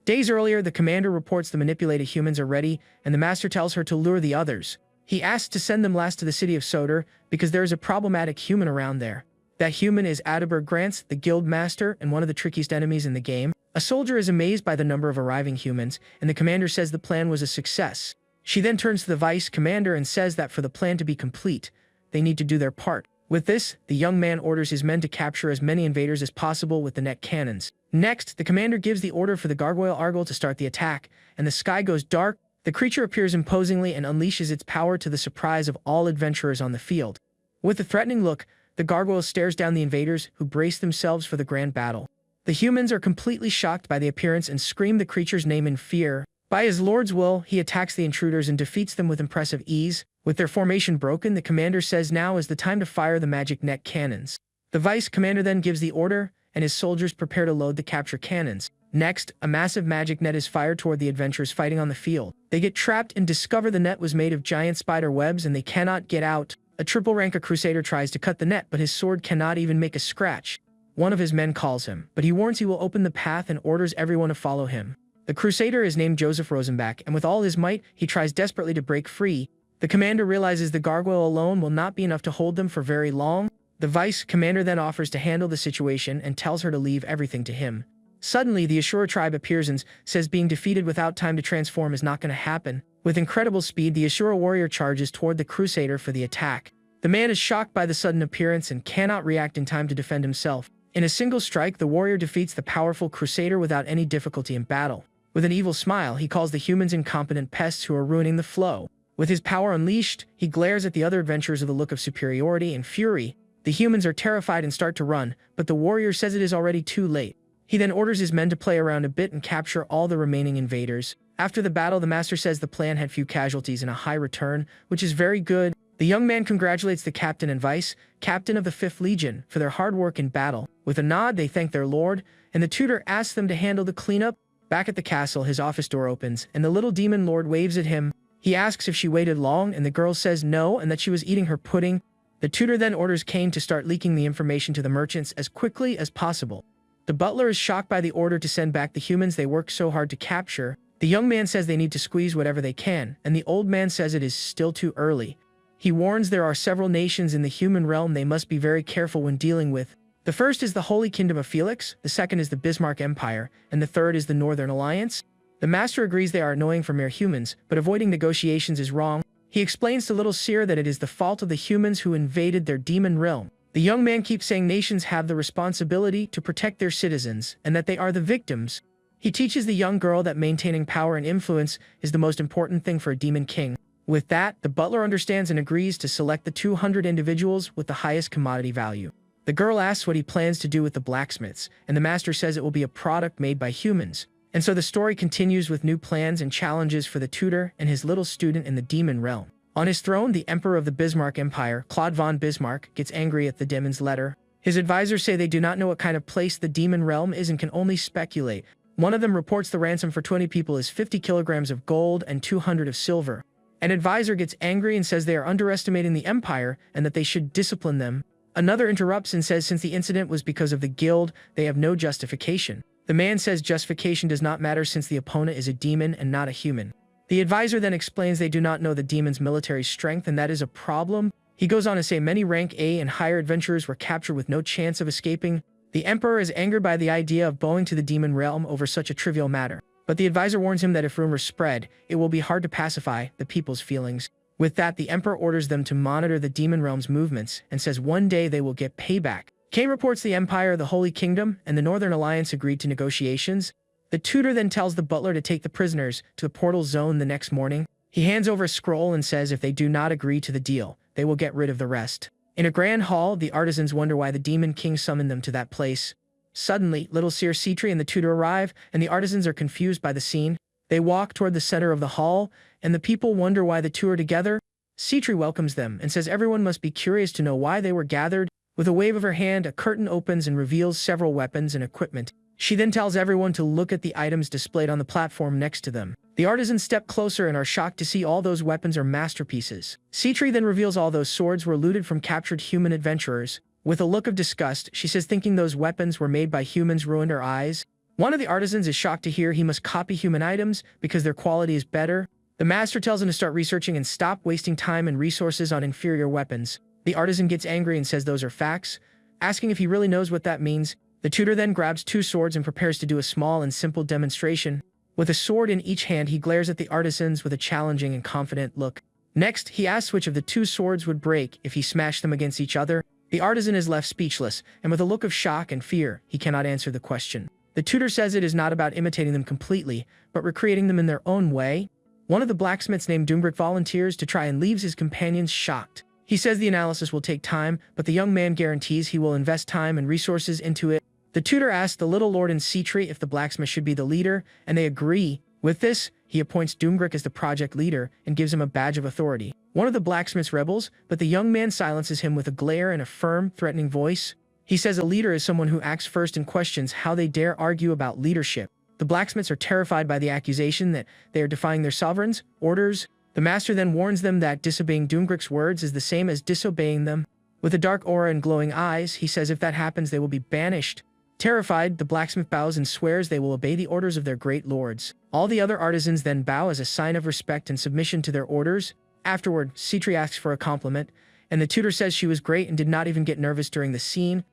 Speaker 1: Days earlier, the commander reports the manipulated humans are ready, and the master tells her to lure the others. He asks to send them last to the city of Soder because there is a problematic human around there. That human is Adalbert Grants, the guild master and one of the trickiest enemies in the game. A soldier is amazed by the number of arriving humans, and the commander says the plan was a success. She then turns to the vice commander and says that for the plan to be complete, they need to do their part. With this, the young man orders his men to capture as many invaders as possible with the net cannons. Next, the commander gives the order for the gargoyle Argyle to start the attack, and the sky goes dark. The creature appears imposingly and unleashes its power to the surprise of all adventurers on the field. With a threatening look, the gargoyle stares down the invaders, who brace themselves for the grand battle. The humans are completely shocked by the appearance and scream the creature's name in fear. By his lord's will, he attacks the intruders and defeats them with impressive ease. With their formation broken, the commander says now is the time to fire the magic net cannons. The vice commander then gives the order, and his soldiers prepare to load the capture cannons. Next, a massive magic net is fired toward the adventurers fighting on the field. They get trapped and discover the net was made of giant spider webs and they cannot get out. A triple-rank crusader tries to cut the net, but his sword cannot even make a scratch. One of his men calls him, but he warns he will open the path and orders everyone to follow him. The crusader is named Joseph Rosenbach, and with all his might, he tries desperately to break free. The commander realizes the gargoyle alone will not be enough to hold them for very long. The vice commander then offers to handle the situation and tells her to leave everything to him. Suddenly, the Ashura tribe appears and says being defeated without time to transform is not going to happen. With incredible speed, the Ashura warrior charges toward the crusader for the attack. The man is shocked by the sudden appearance and cannot react in time to defend himself. In a single strike, the warrior defeats the powerful crusader without any difficulty in battle. With an evil smile, he calls the humans incompetent pests who are ruining the flow. With his power unleashed, he glares at the other adventurers with a look of superiority and fury. The humans are terrified and start to run, but the warrior says it is already too late. He then orders his men to play around a bit and capture all the remaining invaders. After the battle, the master says the plan had few casualties and a high return, which is very good. The young man congratulates the captain and vice captain of the 5th Legion for their hard work in battle. With a nod, they thank their lord, and the tutor asks them to handle the cleanup. Back at the castle, his office door opens, and the little demon lord waves at him. He asks if she waited long, and the girl says no, and that she was eating her pudding. The tutor then orders Kane to start leaking the information to the merchants as quickly as possible. The butler is shocked by the order to send back the humans they worked so hard to capture. The young man says they need to squeeze whatever they can, and the old man says it is still too early. He warns there are several nations in the human realm they must be very careful when dealing with. The first is the Holy Kingdom of Felix, the second is the Bismarck Empire, and the third is the Northern Alliance. The master agrees they are annoying for mere humans, but avoiding negotiations is wrong. He explains to little Seer that it is the fault of the humans who invaded their demon realm. The young man keeps saying nations have the responsibility to protect their citizens, and that they are the victims. He teaches the young girl that maintaining power and influence is the most important thing for a demon king. With that, the butler understands and agrees to select the 200 individuals with the highest commodity value. The girl asks what he plans to do with the blacksmiths, and the master says it will be a product made by humans. And so the story continues with new plans and challenges for the tutor and his little student in the demon realm. On his throne, the emperor of the Bismarck Empire, Claude von Bismarck, gets angry at the demon's letter. His advisors say they do not know what kind of place the demon realm is and can only speculate. One of them reports the ransom for 20 people is 50 kilograms of gold and 200 of silver. An advisor gets angry and says they are underestimating the empire and that they should discipline them. Another interrupts and says since the incident was because of the guild, they have no justification. The man says justification does not matter since the opponent is a demon and not a human. The advisor then explains they do not know the demon's military strength and that is a problem. He goes on to say many rank A and higher adventurers were captured with no chance of escaping. The emperor is angered by the idea of bowing to the demon realm over such a trivial matter. But the advisor warns him that if rumors spread, it will be hard to pacify the people's feelings. With that, the emperor orders them to monitor the demon realm's movements and says one day they will get payback. Kane reports the Empire, the Holy Kingdom, and the Northern Alliance agreed to negotiations. The tutor then tells the butler to take the prisoners to the portal zone the next morning. He hands over a scroll and says if they do not agree to the deal, they will get rid of the rest. In a grand hall, the artisans wonder why the demon king summoned them to that place. Suddenly, little Seer Citri and the tutor arrive, and the artisans are confused by the scene. They walk toward the center of the hall, and the people wonder why the two are together. Citri welcomes them and says everyone must be curious to know why they were gathered. With a wave of her hand, a curtain opens and reveals several weapons and equipment. She then tells everyone to look at the items displayed on the platform next to them. The artisans step closer and are shocked to see all those weapons are masterpieces. Citri then reveals all those swords were looted from captured human adventurers. With a look of disgust, she says thinking those weapons were made by humans ruined her eyes. One of the artisans is shocked to hear he must copy human items because their quality is better. The master tells him to start researching and stop wasting time and resources on inferior weapons. The artisan gets angry and says those are facts, asking if he really knows what that means. The tutor then grabs 2 swords and prepares to do a small and simple demonstration. With a sword in each hand, he glares at the artisans with a challenging and confident look. Next, he asks which of the 2 swords would break if he smashed them against each other. The artisan is left speechless, and with a look of shock and fear, he cannot answer the question. The tutor says it is not about imitating them completely, but recreating them in their own way. One of the blacksmiths named Doombrick volunteers to try and leaves his companions shocked. He says the analysis will take time, but the young man guarantees he will invest time and resources into it. The tutor asks the little lord and Citri if the blacksmith should be the leader, and they agree. With this, he appoints Doombrick as the project leader and gives him a badge of authority. One of the blacksmiths rebels, but the young man silences him with a glare and a firm, threatening voice. He says a leader is someone who acts first and questions how they dare argue about leadership. The blacksmiths are terrified by the accusation that they are defying their sovereign's orders. The master then warns them that disobeying Doombrick's words is the same as disobeying them. With a dark aura and glowing eyes, he says if that happens they will be banished. Terrified, the blacksmith bows and swears they will obey the orders of their great lords. All the other artisans then bow as a sign of respect and submission to their orders. Afterward, Citri asks for a compliment, and the tutor says she was great and did not even get nervous during the scene.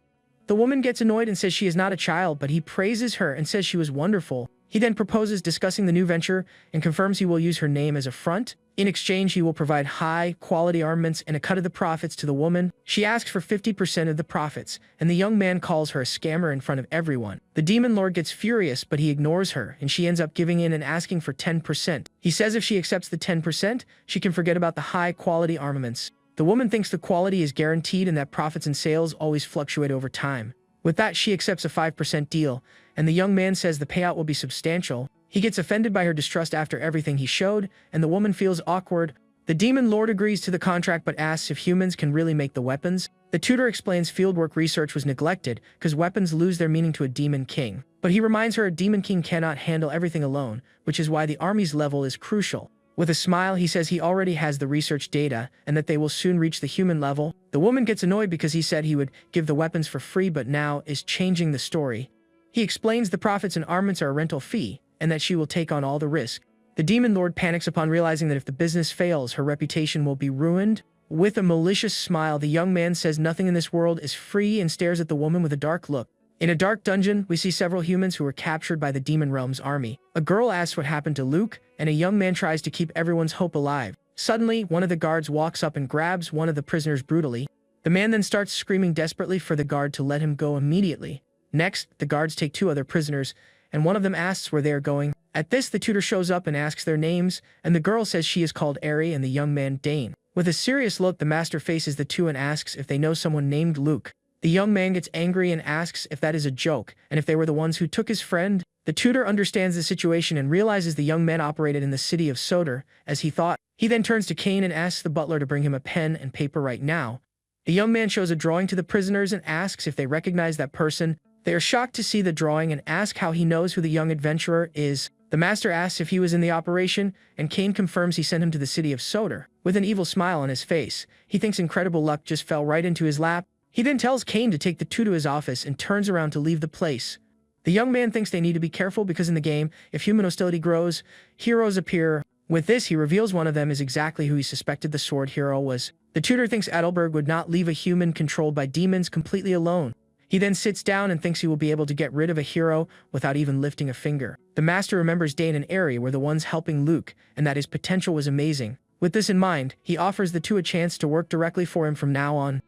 Speaker 1: The woman gets annoyed and says she is not a child, but he praises her and says she was wonderful. He then proposes discussing the new venture and confirms he will use her name as a front. In exchange, he will provide high-quality armaments and a cut of the profits to the woman. She asks for 50% of the profits, and the young man calls her a scammer in front of everyone. The demon lord gets furious, but he ignores her, and she ends up giving in and asking for 10%. He says if she accepts the 10%, she can forget about the high-quality armaments. The woman thinks the quality is guaranteed and that profits and sales always fluctuate over time. With that, she accepts a 5% deal, and the young man says the payout will be substantial. He gets offended by her distrust after everything he showed, and the woman feels awkward. The demon lord agrees to the contract but asks if humans can really make the weapons. The tutor explains fieldwork research was neglected because weapons lose their meaning to a demon king. But he reminds her a demon king cannot handle everything alone, which is why the army's level is crucial. With a smile, he says he already has the research data and that they will soon reach the human level. The woman gets annoyed because he said he would give the weapons for free but now is changing the story. He explains the profits and armaments are a rental fee and that she will take on all the risk. The demon lord panics upon realizing that if the business fails, her reputation will be ruined. With a malicious smile, the young man says nothing in this world is free and stares at the woman with a dark look. In a dark dungeon, we see several humans who were captured by the Demon Realm's army. A girl asks what happened to Luke, and a young man tries to keep everyone's hope alive. Suddenly, one of the guards walks up and grabs one of the prisoners brutally. The man then starts screaming desperately for the guard to let him go immediately. Next, the guards take 2 other prisoners, and one of them asks where they are going. At this, the tutor shows up and asks their names, and the girl says she is called Ari and the young man Dane. With a serious look, the master faces the 2 and asks if they know someone named Luke. The young man gets angry and asks if that is a joke, and if they were the ones who took his friend. The tutor understands the situation and realizes the young man operated in the city of Sodor, as he thought. He then turns to Kane and asks the butler to bring him a pen and paper right now. The young man shows a drawing to the prisoners and asks if they recognize that person. They are shocked to see the drawing and ask how he knows who the young adventurer is. The master asks if he was in the operation, and Kane confirms he sent him to the city of Sodor. With an evil smile on his face, he thinks incredible luck just fell right into his lap. He then tells Kane to take the 2 to his office and turns around to leave the place. The young man thinks they need to be careful because in the game, if human hostility grows, heroes appear. With this, he reveals one of them is exactly who he suspected the sword hero was. The tutor thinks Adelberg would not leave a human controlled by demons completely alone. He then sits down and thinks he will be able to get rid of a hero without even lifting a finger. The master remembers Dane and Ari were the ones helping Luke, and that his potential was amazing. With this in mind, he offers the 2 a chance to work directly for him from now on.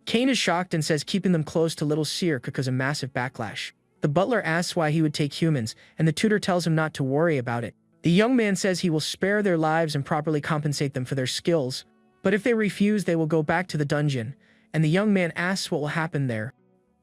Speaker 1: Kane is shocked and says keeping them close to Little Seer could cause a massive backlash. The butler asks why he would take humans, and the tutor tells him not to worry about it. The young man says he will spare their lives and properly compensate them for their skills, but if they refuse, they will go back to the dungeon, and the young man asks what will happen there.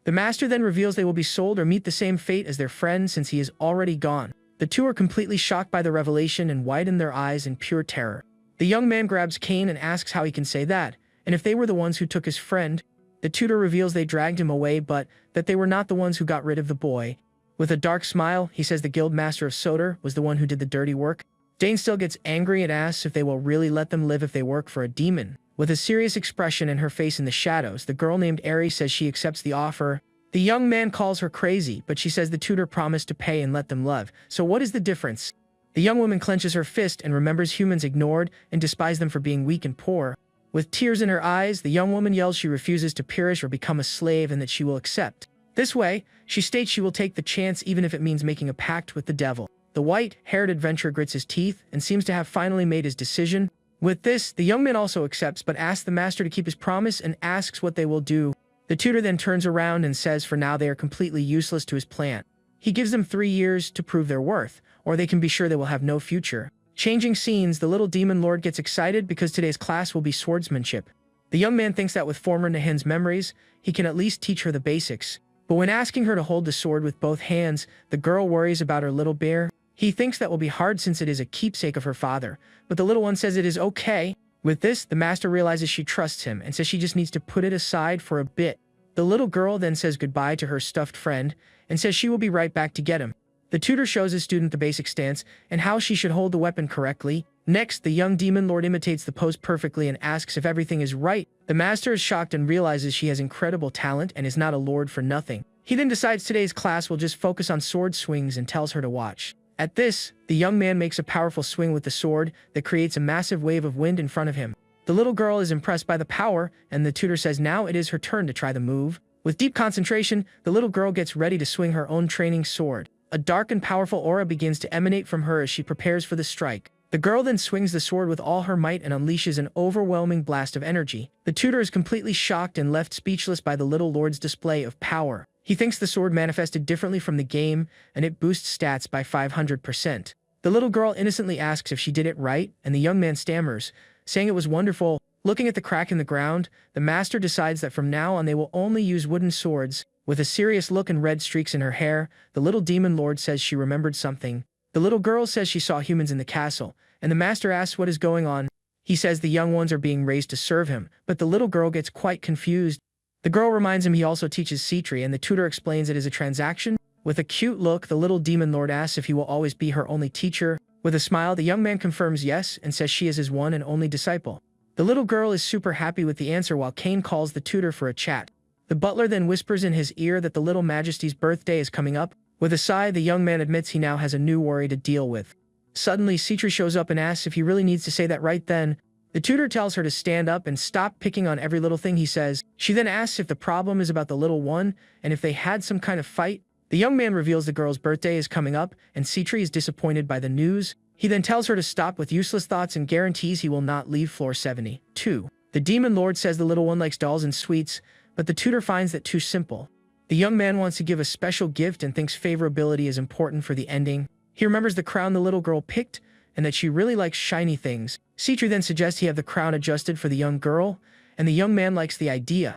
Speaker 1: The master then reveals they will be sold or meet the same fate as their friend since he is already gone. The 2 are completely shocked by the revelation and widen their eyes in pure terror. The young man grabs Kane and asks how he can say that, and if they were the ones who took his friend. The tutor reveals they dragged him away but that they were not the ones who got rid of the boy. With a dark smile, he says the guild master of Sodor was the one who did the dirty work. Dane still gets angry and asks if they will really let them live if they work for a demon. With a serious expression in her face in the shadows, the girl named Ari says she accepts the offer. The young man calls her crazy, but she says the tutor promised to pay and let them live. So what is the difference? The young woman clenches her fist and remembers humans ignored and despise them for being weak and poor. With tears in her eyes, the young woman yells she refuses to perish or become a slave and that she will accept. This way, she states she will take the chance even if it means making a pact with the devil. The white-haired adventurer grits his teeth and seems to have finally made his decision. With this, the young man also accepts but asks the master to keep his promise and asks what they will do. The tutor then turns around and says for now they are completely useless to his plan. He gives them 3 years to prove their worth, or they can be sure they will have no future. Changing scenes, the little demon lord gets excited because today's class will be swordsmanship. The young man thinks that with former Nahin's memories, he can at least teach her the basics. But when asking her to hold the sword with both hands, the girl worries about her little bear. He thinks that will be hard since it is a keepsake of her father, but the little one says it is okay. With this, the master realizes she trusts him and says she just needs to put it aside for a bit. The little girl then says goodbye to her stuffed friend and says she will be right back to get him. The tutor shows his student the basic stance and how she should hold the weapon correctly. Next, the young demon lord imitates the pose perfectly and asks if everything is right. The master is shocked and realizes she has incredible talent and is not a lord for nothing. He then decides today's class will just focus on sword swings and tells her to watch. At this, the young man makes a powerful swing with the sword that creates a massive wave of wind in front of him. The little girl is impressed by the power, and the tutor says now it is her turn to try the move. With deep concentration, the little girl gets ready to swing her own training sword. A dark and powerful aura begins to emanate from her as she prepares for the strike. The girl then swings the sword with all her might and unleashes an overwhelming blast of energy. The tutor is completely shocked and left speechless by the little lord's display of power. He thinks the sword manifested differently from the game, and it boosts stats by 500%. The little girl innocently asks if she did it right, and the young man stammers, saying it was wonderful. Looking at the crack in the ground, the master decides that from now on they will only use wooden swords. With a serious look and red streaks in her hair, the little demon lord says she remembered something. The little girl says she saw humans in the castle, and the master asks what is going on. He says the young ones are being raised to serve him, but the little girl gets quite confused. The girl reminds him he also teaches Citri, and the tutor explains it is a transaction. With a cute look, the little demon lord asks if he will always be her only teacher. With a smile, the young man confirms yes and says she is his one and only disciple. The little girl is super happy with the answer while Kane calls the tutor for a chat. The butler then whispers in his ear that the little majesty's birthday is coming up. With a sigh, the young man admits he now has a new worry to deal with. Suddenly, Citri shows up and asks if he really needs to say that right then. The tutor tells her to stand up and stop picking on every little thing he says. She then asks if the problem is about the little one and if they had some kind of fight. The young man reveals the girl's birthday is coming up, and Citri is disappointed by the news. He then tells her to stop with useless thoughts and guarantees he will not leave floor 72. The demon lord says the little one likes dolls and sweets, but the tutor finds that too simple. The young man wants to give a special gift and thinks favorability is important for the ending. He remembers the crown the little girl picked, and that she really likes shiny things. Citri then suggests he have the crown adjusted for the young girl, and the young man likes the idea.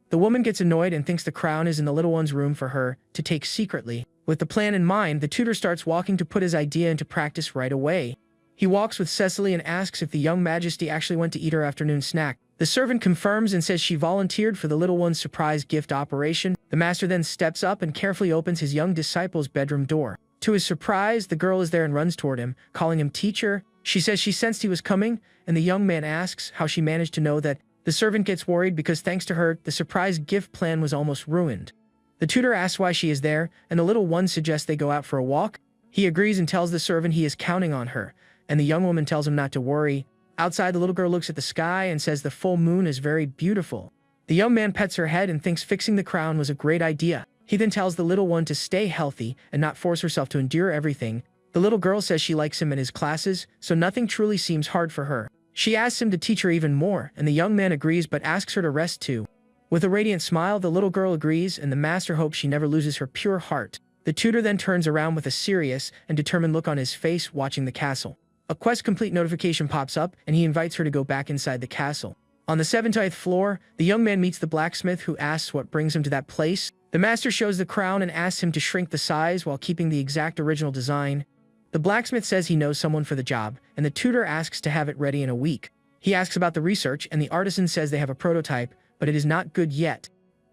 Speaker 1: The woman gets annoyed and thinks the crown is in the little one's room for her to take secretly. With the plan in mind, the tutor starts walking to put his idea into practice right away. He walks with Cecily and asks if the young majesty actually went to eat her afternoon snack. The servant confirms and says she volunteered for the little one's surprise gift operation. The master then steps up and carefully opens his young disciple's bedroom door. To his surprise, the girl is there and runs toward him, calling him teacher. She says she sensed he was coming, and the young man asks how she managed to know that. The servant gets worried because thanks to her, the surprise gift plan was almost ruined. The tutor asks why she is there, and the little one suggests they go out for a walk. He agrees and tells the servant he is counting on her, and the young woman tells him not to worry. Outside, the little girl looks at the sky and says the full moon is very beautiful. The young man pets her head and thinks fixing the crown was a great idea. He then tells the little one to stay healthy and not force herself to endure everything. The little girl says she likes him and his classes, so nothing truly seems hard for her. She asks him to teach her even more, and the young man agrees but asks her to rest too. With a radiant smile, the little girl agrees, and the master hopes she never loses her pure heart. The tutor then turns around with a serious and determined look on his face, watching the castle. A quest complete notification pops up, and he invites her to go back inside the castle. On the 17th floor, the young man meets the blacksmith, who asks what brings him to that place. The master shows the crown and asks him to shrink the size while keeping the exact original design. The blacksmith says he knows someone for the job, and the tutor asks to have it ready in a week. He asks about the research, and the artisan says they have a prototype, but it is not good yet.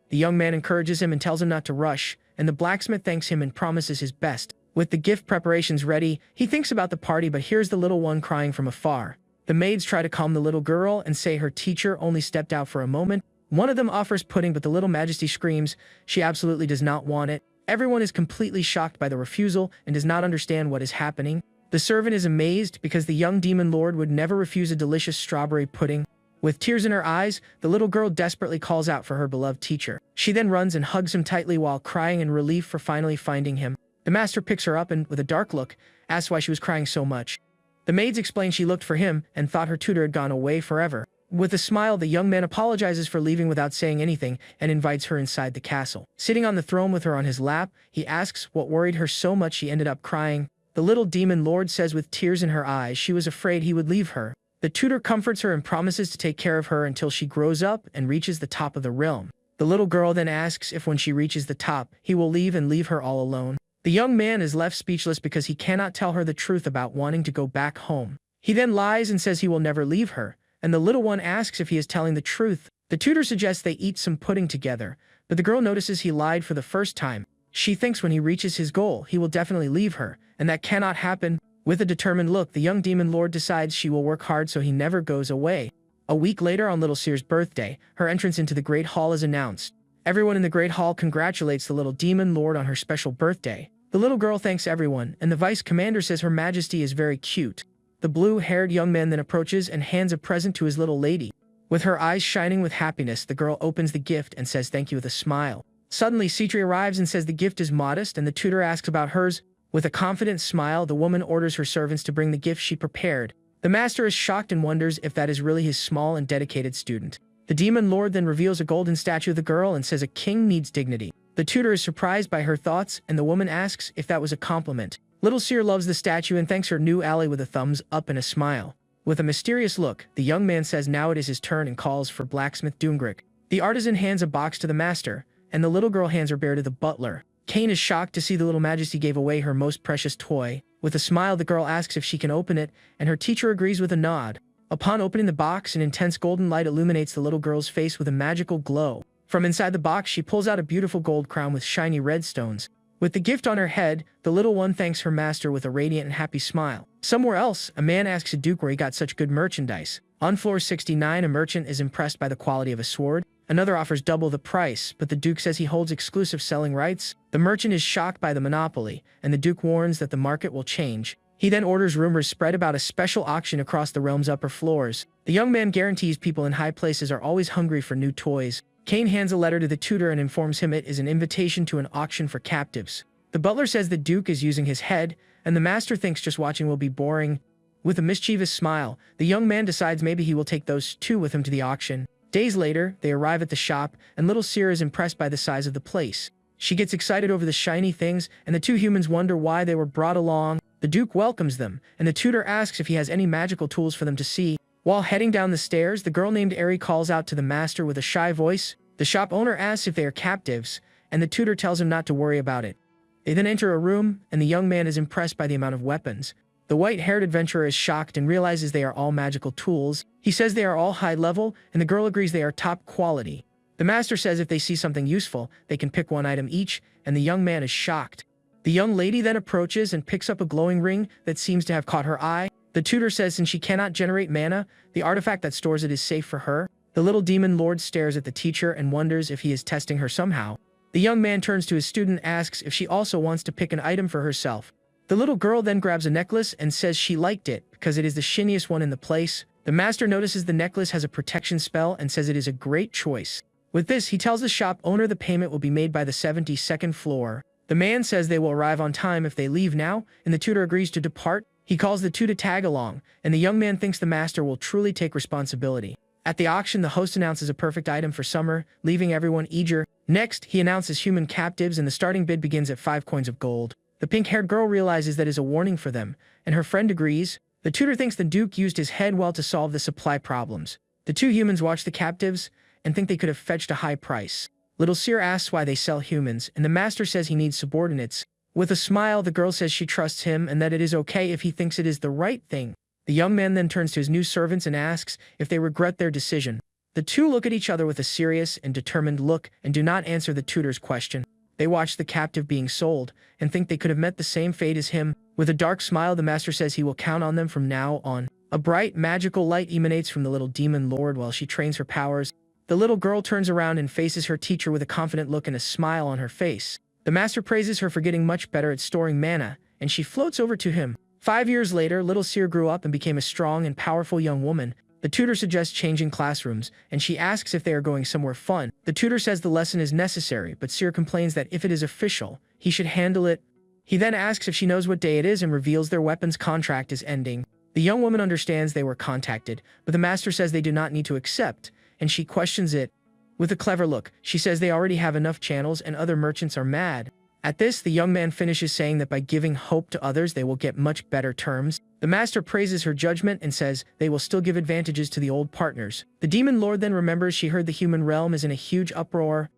Speaker 1: The young man encourages him and tells him not to rush, and the blacksmith thanks him and promises his best. With the gift preparations ready, he thinks about the party but hears the little one crying from afar. The maids try to calm the little girl and say her teacher only stepped out for a moment. One of them offers pudding, but the little majesty screams she absolutely does not want it. Everyone is completely shocked by the refusal and does not understand what is happening. The servant is amazed because the young demon lord would never refuse a delicious strawberry pudding. With tears in her eyes, the little girl desperately calls out for her beloved teacher. She then runs and hugs him tightly while crying in relief for finally finding him. The master picks her up and, with a dark look, asks why she was crying so much. The maids explain she looked for him and thought her tutor had gone away forever. With a smile, the young man apologizes for leaving without saying anything and invites her inside the castle. Sitting on the throne with her on his lap, he asks what worried her so much she ended up crying. The little demon lord says with tears in her eyes she was afraid he would leave her. The tutor comforts her and promises to take care of her until she grows up and reaches the top of the realm. The little girl then asks if when she reaches the top, he will leave her all alone. The young man is left speechless because he cannot tell her the truth about wanting to go back home. He then lies and says he will never leave her, and the little one asks if he is telling the truth. The tutor suggests they eat some pudding together, but the girl notices he lied for the first time. She thinks when he reaches his goal, he will definitely leave her, and that cannot happen. With a determined look, the young demon lord decides she will work hard so he never goes away. A week later, on Little Seer's birthday, her entrance into the Great Hall is announced. Everyone in the Great Hall congratulates the little demon lord on her special birthday. The little girl thanks everyone, and the vice commander says Her Majesty is very cute. The blue-haired young man then approaches and hands a present to his little lady. With her eyes shining with happiness, the girl opens the gift and says thank you with a smile. Suddenly, Citri arrives and says the gift is modest, and the tutor asks about hers. With a confident smile, the woman orders her servants to bring the gift she prepared. The master is shocked and wonders if that is really his small and dedicated student. The demon lord then reveals a golden statue of the girl and says a king needs dignity. The tutor is surprised by her thoughts, and the woman asks if that was a compliment. Little Seer loves the statue and thanks her new ally with a thumbs up and a smile. With a mysterious look, the young man says now it is his turn and calls for blacksmith Doomgrick. The artisan hands a box to the master, and the little girl hands her bear to the butler. Kane is shocked to see the little majesty gave away her most precious toy. With a smile, the girl asks if she can open it, and her teacher agrees with a nod. Upon opening the box, an intense golden light illuminates the little girl's face with a magical glow. From inside the box, she pulls out a beautiful gold crown with shiny red stones. With the gift on her head, the little one thanks her master with a radiant and happy smile. Somewhere else, a man asks a duke where he got such good merchandise. On floor 69, a merchant is impressed by the quality of a sword. Another offers double the price, but the duke says he holds exclusive selling rights. The merchant is shocked by the monopoly, and the duke warns that the market will change. He then orders rumors spread about a special auction across the realm's upper floors. The young man guarantees people in high places are always hungry for new toys. Kane hands a letter to the tutor and informs him it is an invitation to an auction for captives. The butler says the duke is using his head, and the master thinks just watching will be boring. With a mischievous smile, the young man decides maybe he will take those two with him to the auction. Days later, they arrive at the shop, and little Seer is impressed by the size of the place. She gets excited over the shiny things, and the two humans wonder why they were brought along. The duke welcomes them, and the tutor asks if he has any magical tools for them to see. While heading down the stairs, the girl named Eri calls out to the master with a shy voice. The shop owner asks if they are captives, and the tutor tells him not to worry about it. They then enter a room, and the young man is impressed by the amount of weapons. The white-haired adventurer is shocked and realizes they are all magical tools. He says they are all high level, and the girl agrees they are top quality. The master says if they see something useful, they can pick one item each, and the young man is shocked. The young lady then approaches and picks up a glowing ring that seems to have caught her eye. The tutor says since she cannot generate mana, the artifact that stores it is safe for her. The little demon lord stares at the teacher and wonders if he is testing her somehow. The young man turns to his student and asks if she also wants to pick an item for herself. The little girl then grabs a necklace and says she liked it because it is the shiniest one in the place. The master notices the necklace has a protection spell and says it is a great choice. With this, he tells the shop owner the payment will be made by the 72nd floor. The man says they will arrive on time if they leave now, and the tutor agrees to depart. He calls the two to tag along, and the young man thinks the master will truly take responsibility. At the auction, the host announces a perfect item for summer, leaving everyone eager. Next, he announces human captives, and the starting bid begins at 5 coins of gold. The pink-haired girl realizes that is a warning for them, and her friend agrees. The tutor thinks the duke used his head well to solve the supply problems. The two humans watch the captives and think they could have fetched a high price. Little Seer asks why they sell humans, and the master says he needs subordinates. With a smile, the girl says she trusts him and that it is okay if he thinks it is the right thing. The young man then turns to his new servants and asks if they regret their decision. The two look at each other with a serious and determined look and do not answer the tutor's question. They watch the captive being sold and think they could have met the same fate as him. With a dark smile, the master says he will count on them from now on. A bright, magical light emanates from the little demon lord while she trains her powers. The little girl turns around and faces her teacher with a confident look and a smile on her face. The master praises her for getting much better at storing mana, and she floats over to him. 5 years later, little Seer grew up and became a strong and powerful young woman. The tutor suggests changing classrooms, and she asks if they are going somewhere fun. The tutor says the lesson is necessary, but Seer complains that if it is official, he should handle it. He then asks if she knows what day it is and reveals their weapons contract is ending. The young woman understands they were contacted, but the master says they do not need to accept, and she questions it. With a clever look, she says they already have enough channels and other merchants are mad. At this, the young man finishes saying that by giving hope to others, they will get much better terms. The master praises her judgment and says they will still give advantages to the old partners. The demon lord then remembers she heard the human realm is in a huge uproar.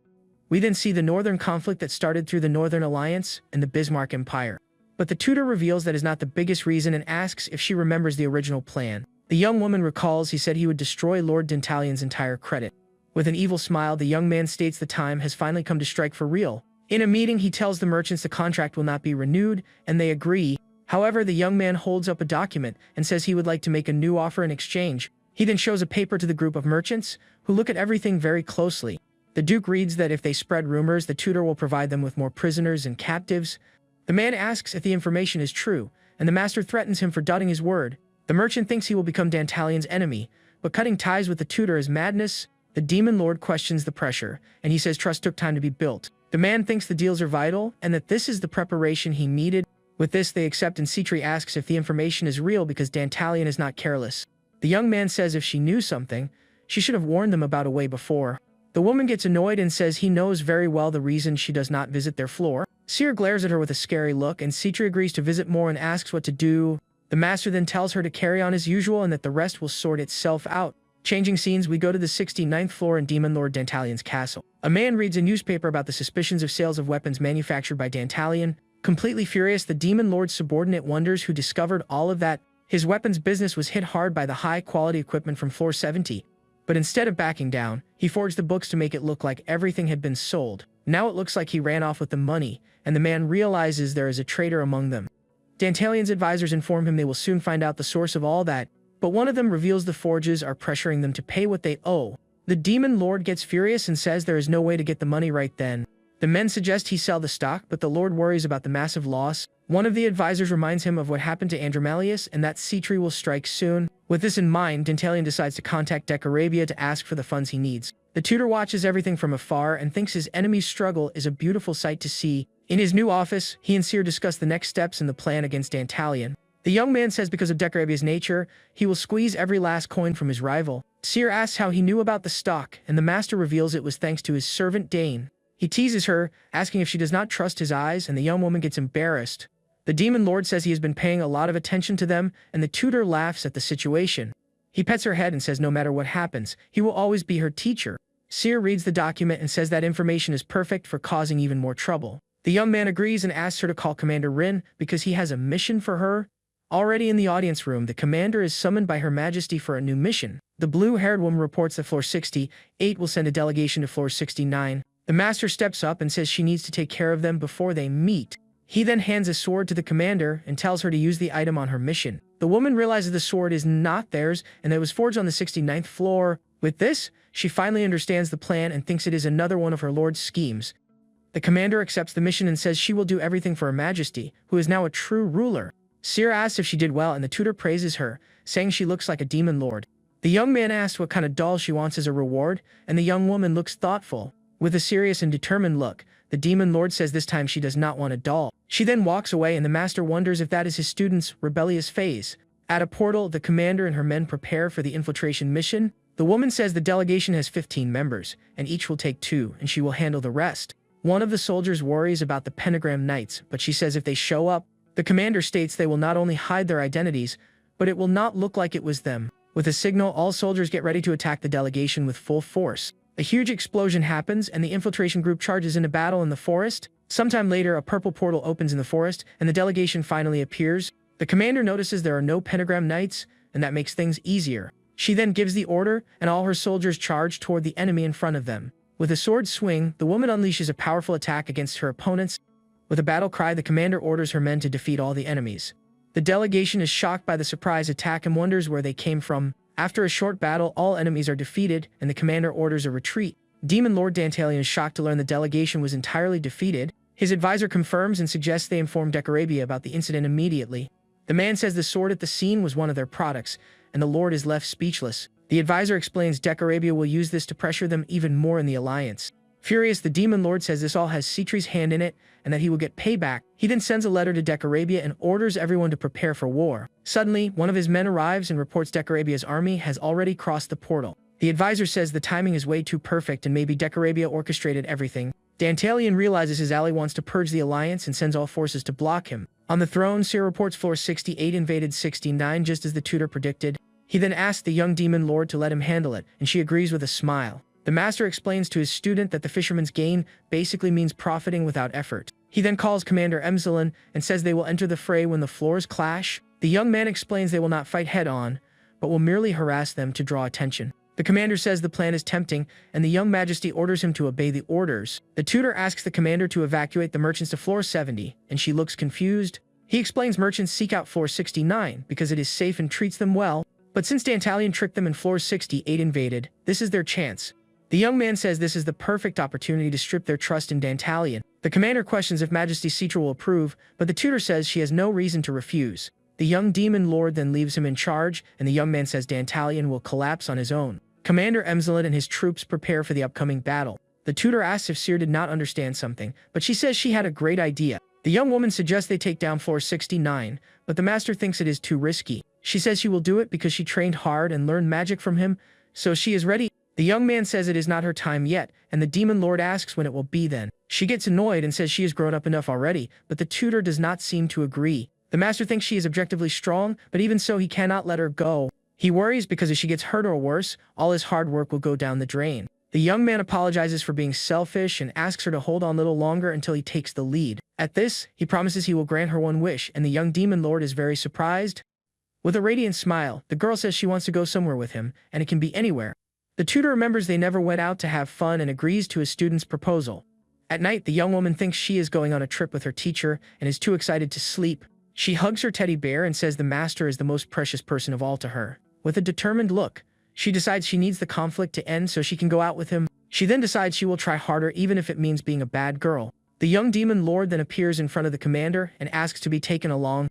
Speaker 1: We then see the northern conflict that started through the Northern Alliance and the Bismarck Empire. But the tutor reveals that is not the biggest reason and asks if she remembers the original plan. The young woman recalls he said he would destroy Lord Dentalion's entire credit. With an evil smile, the young man states the time has finally come to strike for real. In a meeting, he tells the merchants the contract will not be renewed, and they agree. However, the young man holds up a document and says he would like to make a new offer in exchange. He then shows a paper to the group of merchants, who look at everything very closely. The duke reads that if they spread rumors, the tutor will provide them with more prisoners and captives. The man asks if the information is true, and the master threatens him for doubting his word. The merchant thinks he will become Dantalion's enemy, but cutting ties with the tutor is madness. The demon lord questions the pressure, and he says trust took time to be built. The man thinks the deals are vital, and that this is the preparation he needed. With this, they accept, and Citri asks if the information is real because Dantalion is not careless. The young man says if she knew something, she should have warned them about a way before. The woman gets annoyed and says he knows very well the reason she does not visit their floor. Seer glares at her with a scary look, and Citri agrees to visit more and asks what to do. The master then tells her to carry on as usual and that the rest will sort itself out. Changing scenes, we go to the 69th floor in Demon Lord Dantalion's castle. A man reads a newspaper about the suspicions of sales of weapons manufactured by Dantalion. Completely furious, the Demon Lord's subordinate wonders who discovered all of that. His weapons business was hit hard by the high-quality equipment from floor 70. But instead of backing down, he forged the books to make it look like everything had been sold. Now it looks like he ran off with the money, and the man realizes there is a traitor among them. Dantalion's advisors inform him they will soon find out the source of all that, but one of them reveals the forges are pressuring them to pay what they owe. The Demon Lord gets furious and says there is no way to get the money right then. The men suggest he sell the stock, but the Lord worries about the massive loss. One of the advisors reminds him of what happened to Andromalius and that Cetri will strike soon. With this in mind, Dantalion decides to contact Decarabia to ask for the funds he needs. The tutor watches everything from afar and thinks his enemy's struggle is a beautiful sight to see. In his new office, he and Seer discuss the next steps in the plan against Dantalion. The young man says because of Decarabia's nature, he will squeeze every last coin from his rival. Seer asks how he knew about the stock, and the master reveals it was thanks to his servant Dane. He teases her, asking if she does not trust his eyes, and the young woman gets embarrassed. The Demon Lord says he has been paying a lot of attention to them, and the tutor laughs at the situation. He pets her head and says no matter what happens, he will always be her teacher. Seer reads the document and says that information is perfect for causing even more trouble. The young man agrees and asks her to call Commander Rin because he has a mission for her. Already in the audience room, the commander is summoned by Her Majesty for a new mission. The blue-haired woman reports that floor 68 will send a delegation to floor 69. The master steps up and says she needs to take care of them before they meet. He then hands a sword to the commander and tells her to use the item on her mission. The woman realizes the sword is not theirs and that it was forged on the 69th floor. With this, she finally understands the plan and thinks it is another one of her lord's schemes. The commander accepts the mission and says she will do everything for Her Majesty, who is now a true ruler. Seer asks if she did well and the tutor praises her, saying she looks like a demon lord. The young man asks what kind of doll she wants as a reward, and the young woman looks thoughtful. With a serious and determined look, the Demon Lord says this time she does not want a doll. She then walks away and the master wonders if that is his student's rebellious phase. At a portal, the commander and her men prepare for the infiltration mission. The woman says the delegation has 15 members, and each will take 2, and she will handle the rest. One of the soldiers worries about the Pentagram Knights, but she says if they show up, the commander states they will not only hide their identities, but it will not look like it was them. With a signal, all soldiers get ready to attack the delegation with full force. A huge explosion happens, and the infiltration group charges into battle in the forest. Sometime later, a purple portal opens in the forest, and the delegation finally appears. The commander notices there are no Pentagram Knights, and that makes things easier. She then gives the order, and all her soldiers charge toward the enemy in front of them. With a sword swing, the woman unleashes a powerful attack against her opponents. With a battle cry, the commander orders her men to defeat all the enemies. The delegation is shocked by the surprise attack and wonders where they came from. After a short battle, all enemies are defeated, and the commander orders a retreat. Demon Lord Dantalion is shocked to learn the delegation was entirely defeated. His advisor confirms and suggests they inform Decarabia about the incident immediately. The man says the sword at the scene was one of their products, and the Lord is left speechless. The advisor explains Decarabia will use this to pressure them even more in the alliance. Furious, the Demon Lord says this all has Cetri's hand in it, and that he will get payback. He then sends a letter to Decarabia and orders everyone to prepare for war. Suddenly, one of his men arrives and reports Decarabia's army has already crossed the portal. The advisor says the timing is way too perfect and maybe Decarabia orchestrated everything. Dantalion realizes his ally wants to purge the alliance and sends all forces to block him. On the throne, Seer reports floor 68 invaded 69 just as the tutor predicted. He then asks the young Demon Lord to let him handle it, and she agrees with a smile. The master explains to his student that the fisherman's gain basically means profiting without effort. He then calls Commander Emzalin and says they will enter the fray when the floors clash. The young man explains they will not fight head-on, but will merely harass them to draw attention. The commander says the plan is tempting, and the young majesty orders him to obey the orders. The tutor asks the commander to evacuate the merchants to floor 70, and she looks confused. He explains merchants seek out floor 69 because it is safe and treats them well, but since Dantalion tricked them and floor 68 invaded, this is their chance. The young man says this is the perfect opportunity to strip their trust in Dantalion. The commander questions if Majesty Citra will approve, but the tutor says she has no reason to refuse. The young demon lord then leaves him in charge, and the young man says Dantalion will collapse on his own. Commander Emzalin and his troops prepare for the upcoming battle. The tutor asks if Seer did not understand something, but she says she had a great idea. The young woman suggests they take down floor 69, but the master thinks it is too risky. She says she will do it because she trained hard and learned magic from him, so she is ready. The young man says it is not her time yet, and the demon lord asks when it will be then. She gets annoyed and says she has grown up enough already, but the tutor does not seem to agree. The master thinks she is objectively strong, but even so he cannot let her go. He worries because if she gets hurt or worse, all his hard work will go down the drain. The young man apologizes for being selfish and asks her to hold on a little longer until he takes the lead. At this, he promises he will grant her one wish, and the young demon lord is very surprised. With a radiant smile, the girl says she wants to go somewhere with him, and it can be anywhere. The tutor remembers they never went out to have fun and agrees to his student's proposal. At night, the young woman thinks she is going on a trip with her teacher and is too excited to sleep. She hugs her teddy bear and says the master is the most precious person of all to her. With a determined look, she decides she needs the conflict to end so she can go out with him. She then decides she will try harder even if it means being a bad girl. The young demon lord then appears in front of the commander and asks to be taken along.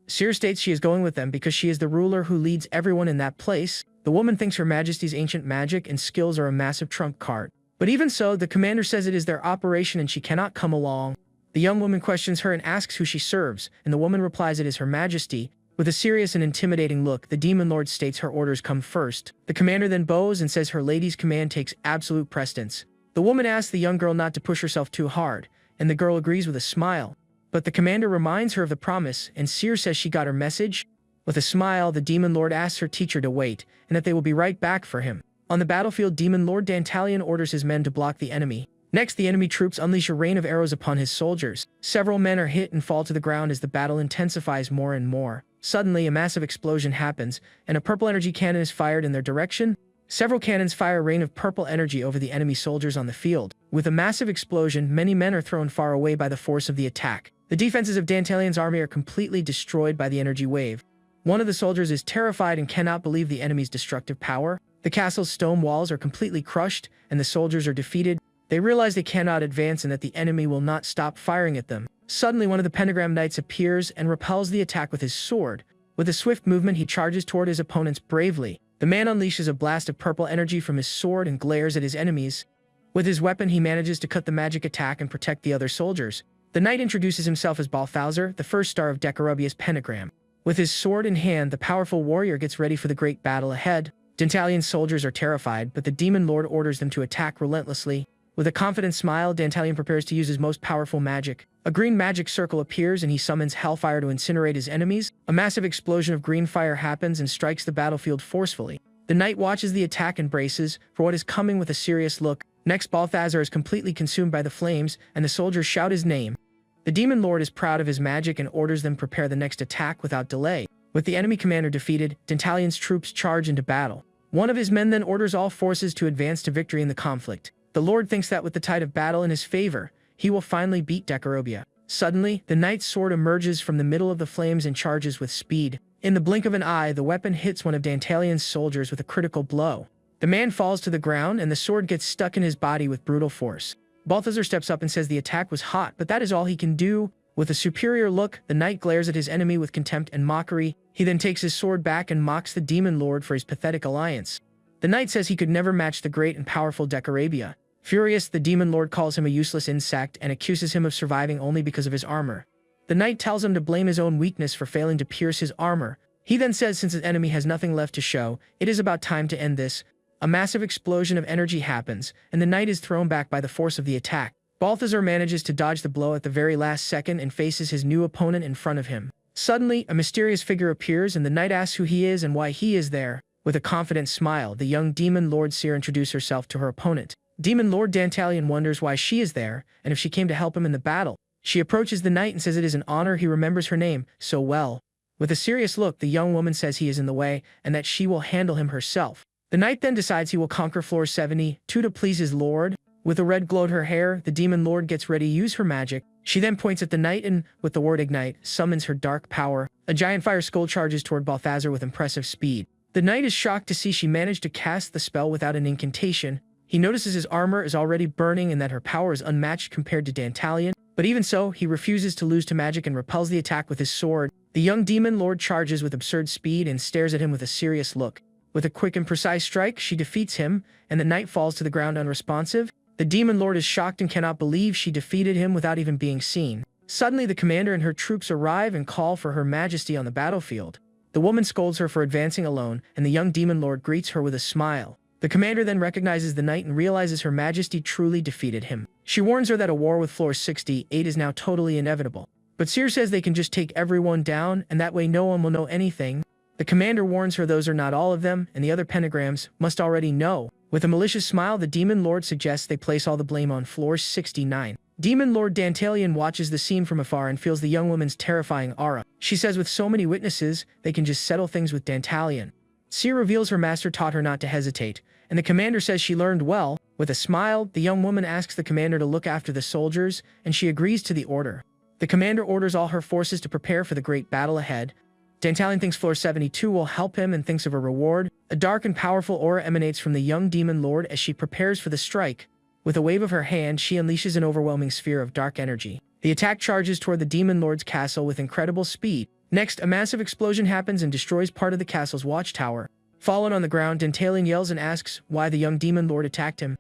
Speaker 1: Seer states she is going with them because she is the ruler who leads everyone in that place. The woman thinks Her Majesty's ancient magic and skills are a massive trump card. But even so, the commander says it is their operation and she cannot come along. The young woman questions her and asks who she serves, and the woman replies it is Her Majesty. With a serious and intimidating look, the demon lord states her orders come first. The commander then bows and says her lady's command takes absolute precedence. The woman asks the young girl not to push herself too hard, and the girl agrees with a smile. But the commander reminds her of the promise, and Seer says she got her message. With a smile, the demon lord asks her teacher to wait, and that they will be right back for him. On the battlefield, demon lord Dantalion orders his men to block the enemy. Next, the enemy troops unleash a rain of arrows upon his soldiers. Several men are hit and fall to the ground as the battle intensifies more and more. Suddenly, a massive explosion happens, and a purple energy cannon is fired in their direction. Several cannons fire a rain of purple energy over the enemy soldiers on the field. With a massive explosion, many men are thrown far away by the force of the attack. The defenses of Dantalion's army are completely destroyed by the energy wave. One of the soldiers is terrified and cannot believe the enemy's destructive power. The castle's stone walls are completely crushed, and the soldiers are defeated. They realize they cannot advance and that the enemy will not stop firing at them. Suddenly, one of the pentagram knights appears and repels the attack with his sword. With a swift movement, he charges toward his opponents bravely. The man unleashes a blast of purple energy from his sword and glares at his enemies. With his weapon, he manages to cut the magic attack and protect the other soldiers. The knight introduces himself as Balthazar, the first star of Decarubia's pentagram. With his sword in hand, the powerful warrior gets ready for the great battle ahead. Dantalion's soldiers are terrified, but the demon lord orders them to attack relentlessly. With a confident smile, Dantalion prepares to use his most powerful magic. A green magic circle appears and he summons hellfire to incinerate his enemies. A massive explosion of green fire happens and strikes the battlefield forcefully. The knight watches the attack and braces for what is coming with a serious look. Next, Balthazar is completely consumed by the flames, and the soldiers shout his name. The demon lord is proud of his magic and orders them prepare the next attack without delay. With the enemy commander defeated, Dantalion's troops charge into battle. One of his men then orders all forces to advance to victory in the conflict. The lord thinks that with the tide of battle in his favor, he will finally beat Decarubia. Suddenly, the knight's sword emerges from the middle of the flames and charges with speed. In the blink of an eye, the weapon hits one of Dantalion's soldiers with a critical blow. The man falls to the ground and the sword gets stuck in his body with brutal force. Balthazar steps up and says the attack was hot, but that is all he can do. With a superior look, the knight glares at his enemy with contempt and mockery. He then takes his sword back and mocks the demon lord for his pathetic alliance. The knight says he could never match the great and powerful Decarabia. Furious, the demon lord calls him a useless insect and accuses him of surviving only because of his armor. The knight tells him to blame his own weakness for failing to pierce his armor. He then says since his enemy has nothing left to show, it is about time to end this. A massive explosion of energy happens, and the knight is thrown back by the force of the attack. Balthazar manages to dodge the blow at the very last second and faces his new opponent in front of him. Suddenly, a mysterious figure appears and the knight asks who he is and why he is there. With a confident smile, the young demon lord Seer introduces herself to her opponent. Demon Lord Dantalion wonders why she is there, and if she came to help him in the battle. She approaches the knight and says it is an honor he remembers her name so well. With a serious look, the young woman says he is in the way, and that she will handle him herself. The knight then decides he will conquer floor 72 to please his lord. With a red glow in her hair, the demon lord gets ready to use her magic. She then points at the knight and, with the word ignite, summons her dark power. A giant fire skull charges toward Balthazar with impressive speed. The knight is shocked to see she managed to cast the spell without an incantation. He notices his armor is already burning and that her power is unmatched compared to Dantalion. But even so, he refuses to lose to magic and repels the attack with his sword. The young demon lord charges with absurd speed and stares at him with a serious look. With a quick and precise strike, she defeats him, and the knight falls to the ground unresponsive. The demon lord is shocked and cannot believe she defeated him without even being seen. Suddenly, the commander and her troops arrive and call for Her Majesty on the battlefield. The woman scolds her for advancing alone, and the young demon lord greets her with a smile. The commander then recognizes the knight and realizes Her Majesty truly defeated him. She warns her that a war with floor 68 is now totally inevitable. But Seer says they can just take everyone down, and that way no one will know anything. The commander warns her those are not all of them, and the other pentagrams must already know. With a malicious smile, the Demon Lord suggests they place all the blame on floor 69. Demon Lord Dantalion watches the scene from afar and feels the young woman's terrifying aura. She says with so many witnesses, they can just settle things with Dantalion. Seer reveals her master taught her not to hesitate, and the commander says she learned well. With a smile, the young woman asks the commander to look after the soldiers, and she agrees to the order. The commander orders all her forces to prepare for the great battle ahead. Dantalion thinks floor 72 will help him and thinks of a reward. A dark and powerful aura emanates from the young Demon Lord as she prepares for the strike. With a wave of her hand, she unleashes an overwhelming sphere of dark energy. The attack charges toward the Demon Lord's castle with incredible speed. Next, a massive explosion happens and destroys part of the castle's watchtower. Fallen on the ground, Dantalion yells and asks why the young Demon Lord attacked him.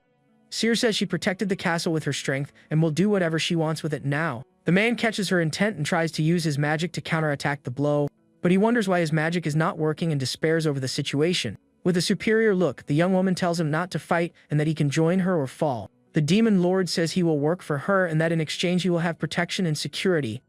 Speaker 1: Seer says she protected the castle with her strength and will do whatever she wants with it now. The man catches her intent and tries to use his magic to counterattack the blow, but he wonders why his magic is not working and despairs over the situation. With a superior look, the young woman tells him not to fight and that he can join her or fall. The Demon Lord says he will work for her and that in exchange he will have protection and security.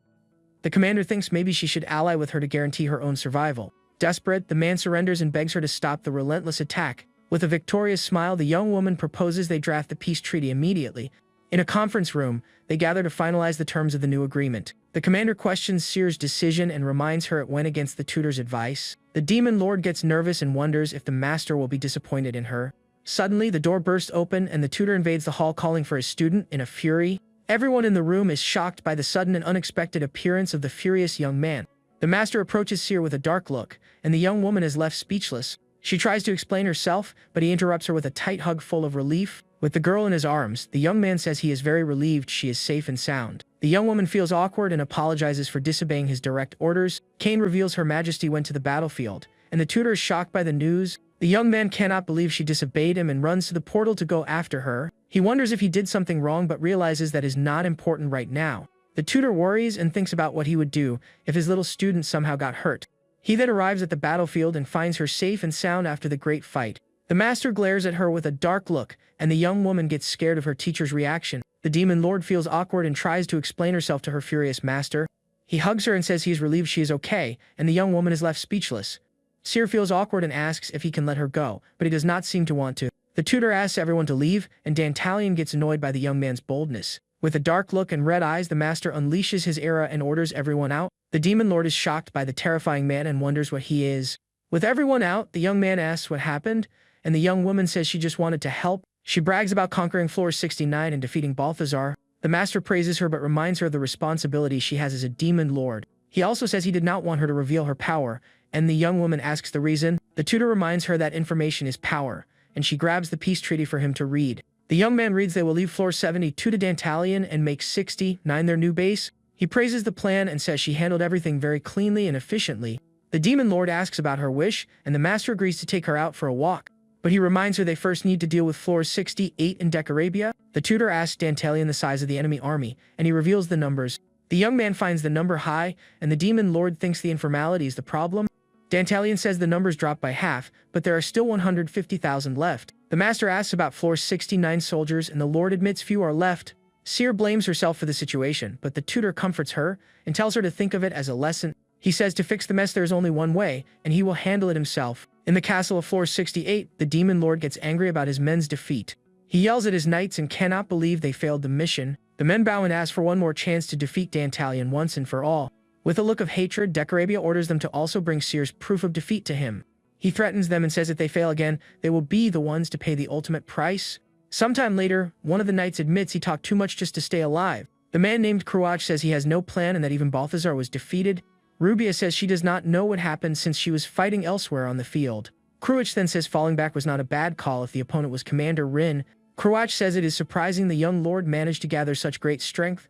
Speaker 1: The commander thinks maybe she should ally with her to guarantee her own survival. Desperate, the man surrenders and begs her to stop the relentless attack. With a victorious smile, the young woman proposes they draft the peace treaty immediately. In a conference room, they gather to finalize the terms of the new agreement. The commander questions Seer's decision and reminds her it went against the tutor's advice. The Demon Lord gets nervous and wonders if the master will be disappointed in her. Suddenly, the door bursts open and the tutor invades the hall calling for his student in a fury. Everyone in the room is shocked by the sudden and unexpected appearance of the furious young man. The master approaches Seer with a dark look, and the young woman is left speechless. She tries to explain herself, but he interrupts her with a tight hug full of relief. With the girl in his arms, the young man says he is very relieved she is safe and sound. The young woman feels awkward and apologizes for disobeying his direct orders. Cain reveals Her Majesty went to the battlefield, and the tutor is shocked by the news. The young man cannot believe she disobeyed him and runs to the portal to go after her. He wonders if he did something wrong but realizes that is not important right now. The tutor worries and thinks about what he would do if his little student somehow got hurt. He then arrives at the battlefield and finds her safe and sound after the great fight. The master glares at her with a dark look, and the young woman gets scared of her teacher's reaction. The Demon Lord feels awkward and tries to explain herself to her furious master. He hugs her and says he is relieved she is okay, and the young woman is left speechless. Seer feels awkward and asks if he can let her go, but he does not seem to want to. The tutor asks everyone to leave, and Dantalion gets annoyed by the young man's boldness. With a dark look and red eyes, the master unleashes his era and orders everyone out. The Demon Lord is shocked by the terrifying man and wonders what he is. With everyone out, the young man asks what happened, and the young woman says she just wanted to help. She brags about conquering floor 69 and defeating Balthazar. The master praises her but reminds her of the responsibility she has as a Demon Lord. He also says he did not want her to reveal her power, and the young woman asks the reason. The tutor reminds her that information is power, and she grabs the peace treaty for him to read. The young man reads they will leave floor 72 to Dantalion and make 69 their new base. He praises the plan and says she handled everything very cleanly and efficiently. The Demon Lord asks about her wish, and the master agrees to take her out for a walk. But he reminds her they first need to deal with floor 68 in Decarabia. The tutor asks Dantalion the size of the enemy army, and he reveals the numbers. The young man finds the number high, and the Demon Lord thinks the informality is the problem. Dantalion says the numbers dropped by half, but there are still 150,000 left. The master asks about floor 69 soldiers, and the Lord admits few are left. Seer blames herself for the situation, but the tutor comforts her and tells her to think of it as a lesson. He says to fix the mess there is only one way, and he will handle it himself. In the castle of floor 68, the Demon Lord gets angry about his men's defeat. He yells at his knights and cannot believe they failed the mission. The men bow and ask for one more chance to defeat Dantalion once and for all. With a look of hatred, Decarabia orders them to also bring Seer's proof of defeat to him. He threatens them and says if they fail again, they will be the ones to pay the ultimate price. Sometime later, one of the knights admits he talked too much just to stay alive. The man named Cruach says he has no plan and that even Balthazar was defeated. Rubia says she does not know what happened since she was fighting elsewhere on the field. Cruach then says falling back was not a bad call if the opponent was Commander Rin. Cruach says it is surprising the young lord managed to gather such great strength.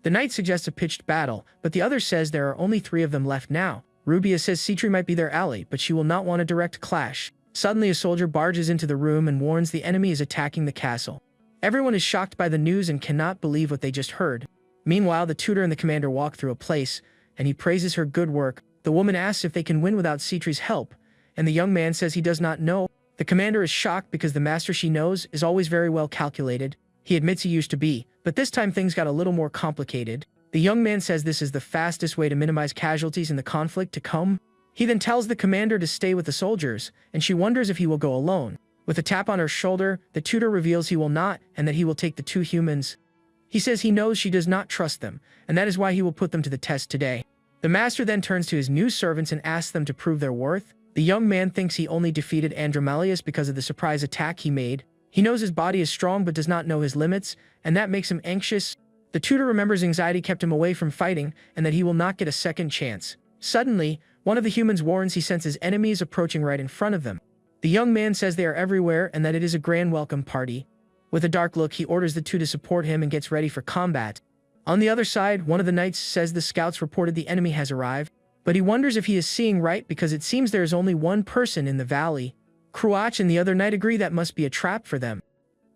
Speaker 1: The knight suggests a pitched battle, but the other says there are only 3 of them left now. Rubia says Citri might be their ally, but she will not want a direct clash. Suddenly a soldier barges into the room and warns the enemy is attacking the castle. Everyone is shocked by the news and cannot believe what they just heard. Meanwhile, the tutor and the commander walk through a place, and he praises her good work. The woman asks if they can win without Citri's help, and the young man says he does not know. The commander is shocked because the master she knows is always very well calculated. He admits he used to be, but this time things got a little more complicated. The young man says this is the fastest way to minimize casualties in the conflict to come. He then tells the commander to stay with the soldiers, and she wonders if he will go alone. With a tap on her shoulder, the tutor reveals he will not and that he will take the two humans. He says he knows she does not trust them, and that is why he will put them to the test today. The master then turns to his new servants and asks them to prove their worth. The young man thinks he only defeated Andromalius because of the surprise attack he made. He knows his body is strong but does not know his limits, and that makes him anxious. The tutor remembers anxiety kept him away from fighting and that he will not get a second chance. Suddenly, one of the humans warns he senses enemies approaching right in front of them. The young man says they are everywhere and that it is a grand welcome party. With a dark look, he orders the two to support him and gets ready for combat. On the other side, one of the knights says the scouts reported the enemy has arrived, but he wonders if he is seeing right because it seems there is only one person in the valley. Cruach and the other knight agree that must be a trap for them.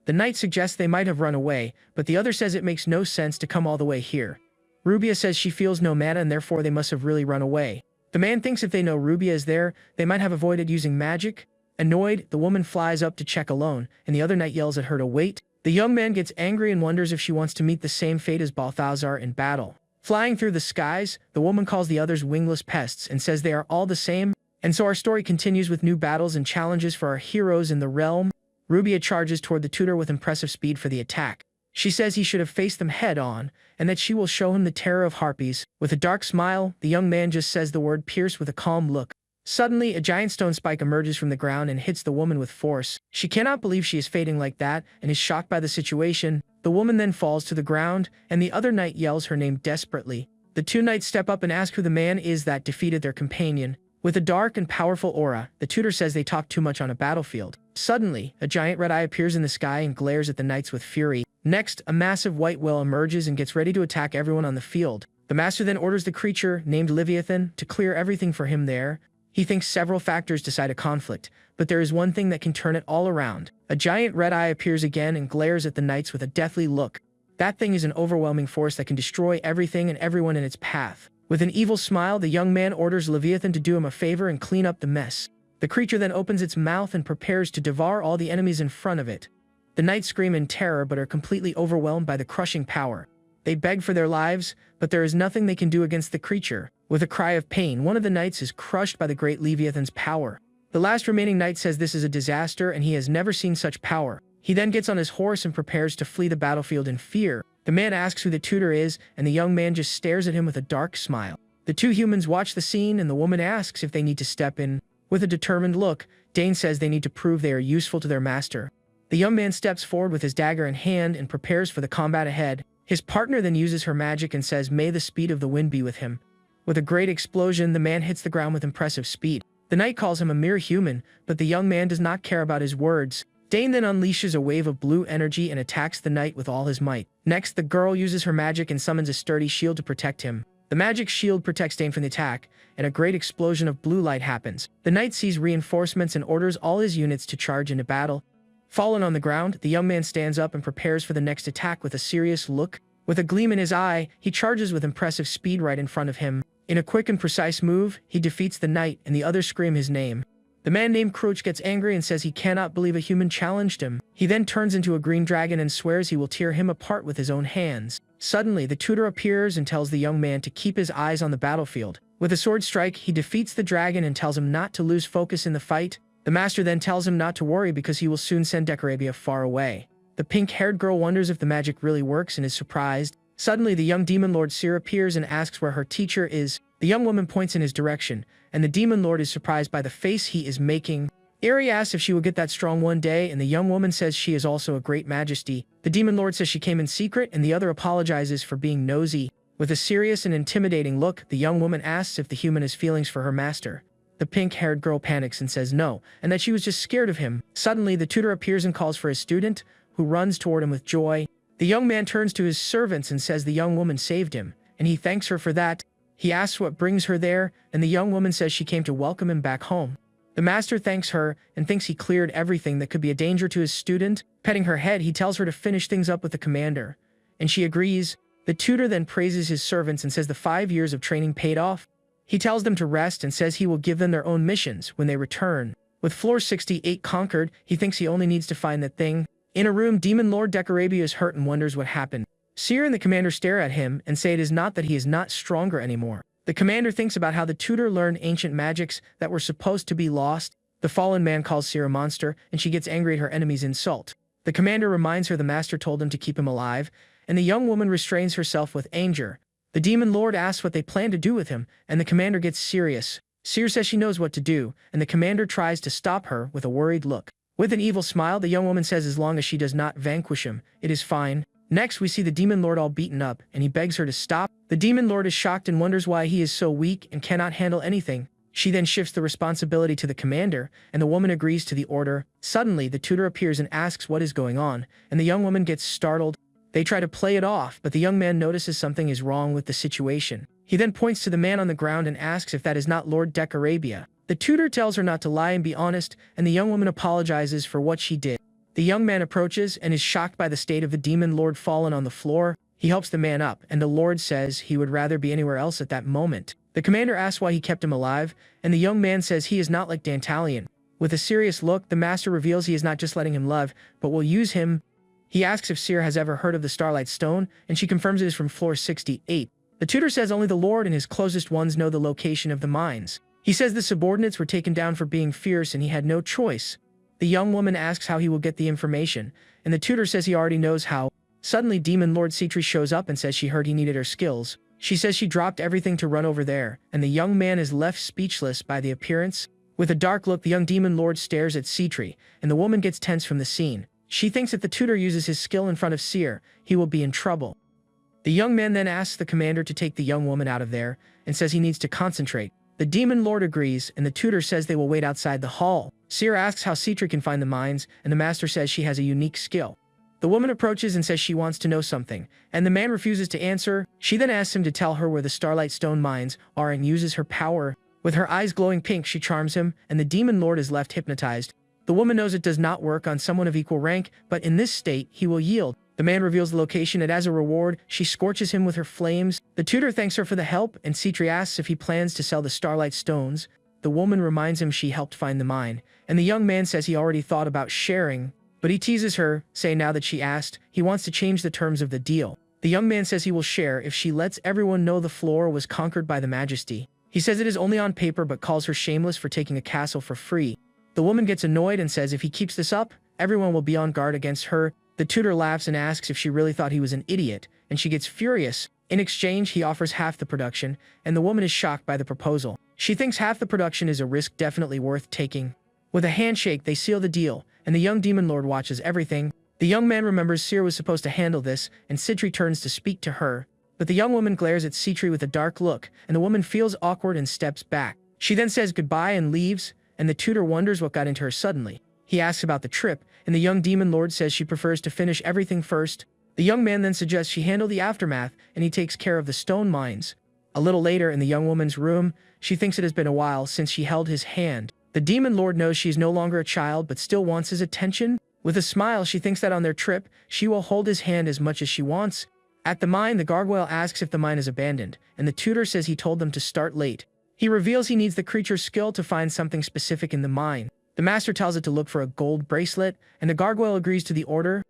Speaker 1: The knight suggests they might have run away, but the other says it makes no sense to come all the way here. Rubia says she feels no mana and therefore they must have really run away. The man thinks if they know Rubia is there, they might have avoided using magic. Annoyed, the woman flies up to check alone, and the other knight yells at her to wait. The young man gets angry and wonders if she wants to meet the same fate as Balthazar in battle. Flying through the skies, the woman calls the others wingless pests and says they are all the same. And so our story continues with new battles and challenges for our heroes in the realm. Rubia charges toward the tutor with impressive speed for the attack. She says he should have faced them head-on, and that she will show him the terror of harpies. With a dark smile, the young man just says the word pierce with a calm look. Suddenly, a giant stone spike emerges from the ground and hits the woman with force. She cannot believe she is fainting like that and is shocked by the situation. The woman then falls to the ground, and the other knight yells her name desperately. The two knights step up and ask who the man is that defeated their companion. With a dark and powerful aura, the tutor says they talk too much on a battlefield. Suddenly, a giant red eye appears in the sky and glares at the knights with fury. Next, a massive white whale emerges and gets ready to attack everyone on the field. The master then orders the creature, named Leviathan, to clear everything for him there. He thinks several factors decide a conflict, but there is one thing that can turn it all around. A giant red eye appears again and glares at the knights with a deathly look. That thing is an overwhelming force that can destroy everything and everyone in its path. With an evil smile, the young man orders Leviathan to do him a favor and clean up the mess. The creature then opens its mouth and prepares to devour all the enemies in front of it. The knights scream in terror but are completely overwhelmed by the crushing power. They beg for their lives, but there is nothing they can do against the creature. With a cry of pain, one of the knights is crushed by the great Leviathan's power. The last remaining knight says this is a disaster and he has never seen such power. He then gets on his horse and prepares to flee the battlefield in fear. The man asks who the tutor is, and the young man just stares at him with a dark smile. The two humans watch the scene, and the woman asks if they need to step in. With a determined look, Dane says they need to prove they are useful to their master. The young man steps forward with his dagger in hand and prepares for the combat ahead. His partner then uses her magic and says, "May the speed of the wind be with him." With a great explosion, the man hits the ground with impressive speed. The knight calls him a mere human, but the young man does not care about his words. Dane then unleashes a wave of blue energy and attacks the knight with all his might. Next, the girl uses her magic and summons a sturdy shield to protect him. The magic shield protects Dane from the attack, and a great explosion of blue light happens. The knight sees reinforcements and orders all his units to charge into battle. Fallen on the ground, the young man stands up and prepares for the next attack with a serious look. With a gleam in his eye, he charges with impressive speed right in front of him. In a quick and precise move, he defeats the knight, and the others scream his name. The man named Crouch gets angry and says he cannot believe a human challenged him. He then turns into a green dragon and swears he will tear him apart with his own hands. Suddenly, the tutor appears and tells the young man to keep his eyes on the battlefield. With a sword strike, he defeats the dragon and tells him not to lose focus in the fight. The master then tells him not to worry because he will soon send Decorabia far away. The pink-haired girl wonders if the magic really works and is surprised. Suddenly, the young demon lord Seer appears and asks where her teacher is. The young woman points in his direction, and the demon lord is surprised by the face he is making. Eri asks if she will get that strong one day, and the young woman says she is also a great majesty. The demon lord says she came in secret, and the other apologizes for being nosy. With a serious and intimidating look, the young woman asks if the human has feelings for her master. The pink-haired girl panics and says no, and that she was just scared of him. Suddenly, the tutor appears and calls for his student, who runs toward him with joy. The young man turns to his servants and says the young woman saved him, and he thanks her for that. He asks what brings her there, and the young woman says she came to welcome him back home. The master thanks her and thinks he cleared everything that could be a danger to his student. Petting her head, he tells her to finish things up with the commander, and she agrees. The tutor then praises his servants and says the 5 years of training paid off. He tells them to rest and says he will give them their own missions when they return. With floor 68 conquered, he thinks he only needs to find that thing. In a room, Demon Lord Decorabia is hurt and wonders what happened. Seer and the commander stare at him and say it is not that he is not stronger anymore, The commander thinks about how the tutor learned ancient magics that were supposed to be lost. The fallen man calls Seer a monster, and she gets angry at her enemy's insult. The commander reminds her the master told him to keep him alive, and the young woman restrains herself with anger. The demon lord asks what they plan to do with him, and the commander gets serious. Seer says she knows what to do, and the commander tries to stop her with a worried look. With an evil smile, the young woman says as long as she does not vanquish him, it is fine. Next, we see the demon lord all beaten up, and he begs her to stop. The demon lord is shocked and wonders why he is so weak and cannot handle anything. She then shifts the responsibility to the commander, and the woman agrees to the order. Suddenly, the tutor appears and asks what is going on, and the young woman gets startled. They try to play it off, but the young man notices something is wrong with the situation. He then points to the man on the ground and asks if that is not Lord Decarabia. The tutor tells her not to lie and be honest, and the young woman apologizes for what she did. The young man approaches and is shocked by the state of the demon lord fallen on the floor. He helps the man up, and the lord says he would rather be anywhere else at that moment. The commander asks why he kept him alive, and the young man says he is not like Dantalion. With a serious look, the master reveals he is not just letting him live, but will use him. He asks if Seer has ever heard of the Starlight Stone, and she confirms it is from floor 68. The tutor says only the lord and his closest ones know the location of the mines. He says the subordinates were taken down for being fierce and he had no choice. The young woman asks how he will get the information, and the tutor says he already knows how. Suddenly, Demon Lord Citri shows up and says she heard he needed her skills. She says she dropped everything to run over there, and the young man is left speechless by the appearance. With a dark look, the young Demon Lord stares at Citri, and the woman gets tense from the scene. She thinks if the tutor uses his skill in front of Seer, he will be in trouble. The young man then asks the commander to take the young woman out of there, and says he needs to concentrate. The Demon Lord agrees, and the tutor says they will wait outside the hall. Seer asks how Citri can find the mines, and the master says she has a unique skill. The woman approaches and says she wants to know something, and the man refuses to answer. She then asks him to tell her where the Starlight Stone mines are and uses her power. With her eyes glowing pink, she charms him, and the Demon Lord is left hypnotized. The woman knows it does not work on someone of equal rank, but in this state, he will yield. The man reveals the location, and as a reward, she scorches him with her flames. The tutor thanks her for the help, and Citri asks if he plans to sell the Starlight Stones. The woman reminds him she helped find the mine, and the young man says he already thought about sharing, but he teases her, saying now that she asked, he wants to change the terms of the deal. The young man says he will share if she lets everyone know the floor was conquered by the Majesty. He says it is only on paper but calls her shameless for taking a castle for free. The woman gets annoyed and says if he keeps this up, everyone will be on guard against her. The tutor laughs and asks if she really thought he was an idiot, and she gets furious. In exchange, he offers half the production, and the woman is shocked by the proposal. She thinks half the production is a risk definitely worth taking. With a handshake, they seal the deal, and the young Demon Lord watches everything. The young man remembers Seer was supposed to handle this, and Citri turns to speak to her. But the young woman glares at Citri with a dark look, and the woman feels awkward and steps back. She then says goodbye and leaves, and the tutor wonders what got into her suddenly. He asks about the trip, and the young Demon Lord says she prefers to finish everything first. The young man then suggests she handle the aftermath, and he takes care of the stone mines. A little later, in the young woman's room, she thinks it has been a while since she held his hand. The Demon Lord knows she is no longer a child but still wants his attention. With a smile, she thinks that on their trip, she will hold his hand as much as she wants. At the mine, the gargoyle asks if the mine is abandoned, and the tutor says he told them to start late. He reveals he needs the creature's skill to find something specific in the mine. The master tells it to look for a gold bracelet, and the gargoyle agrees to the order.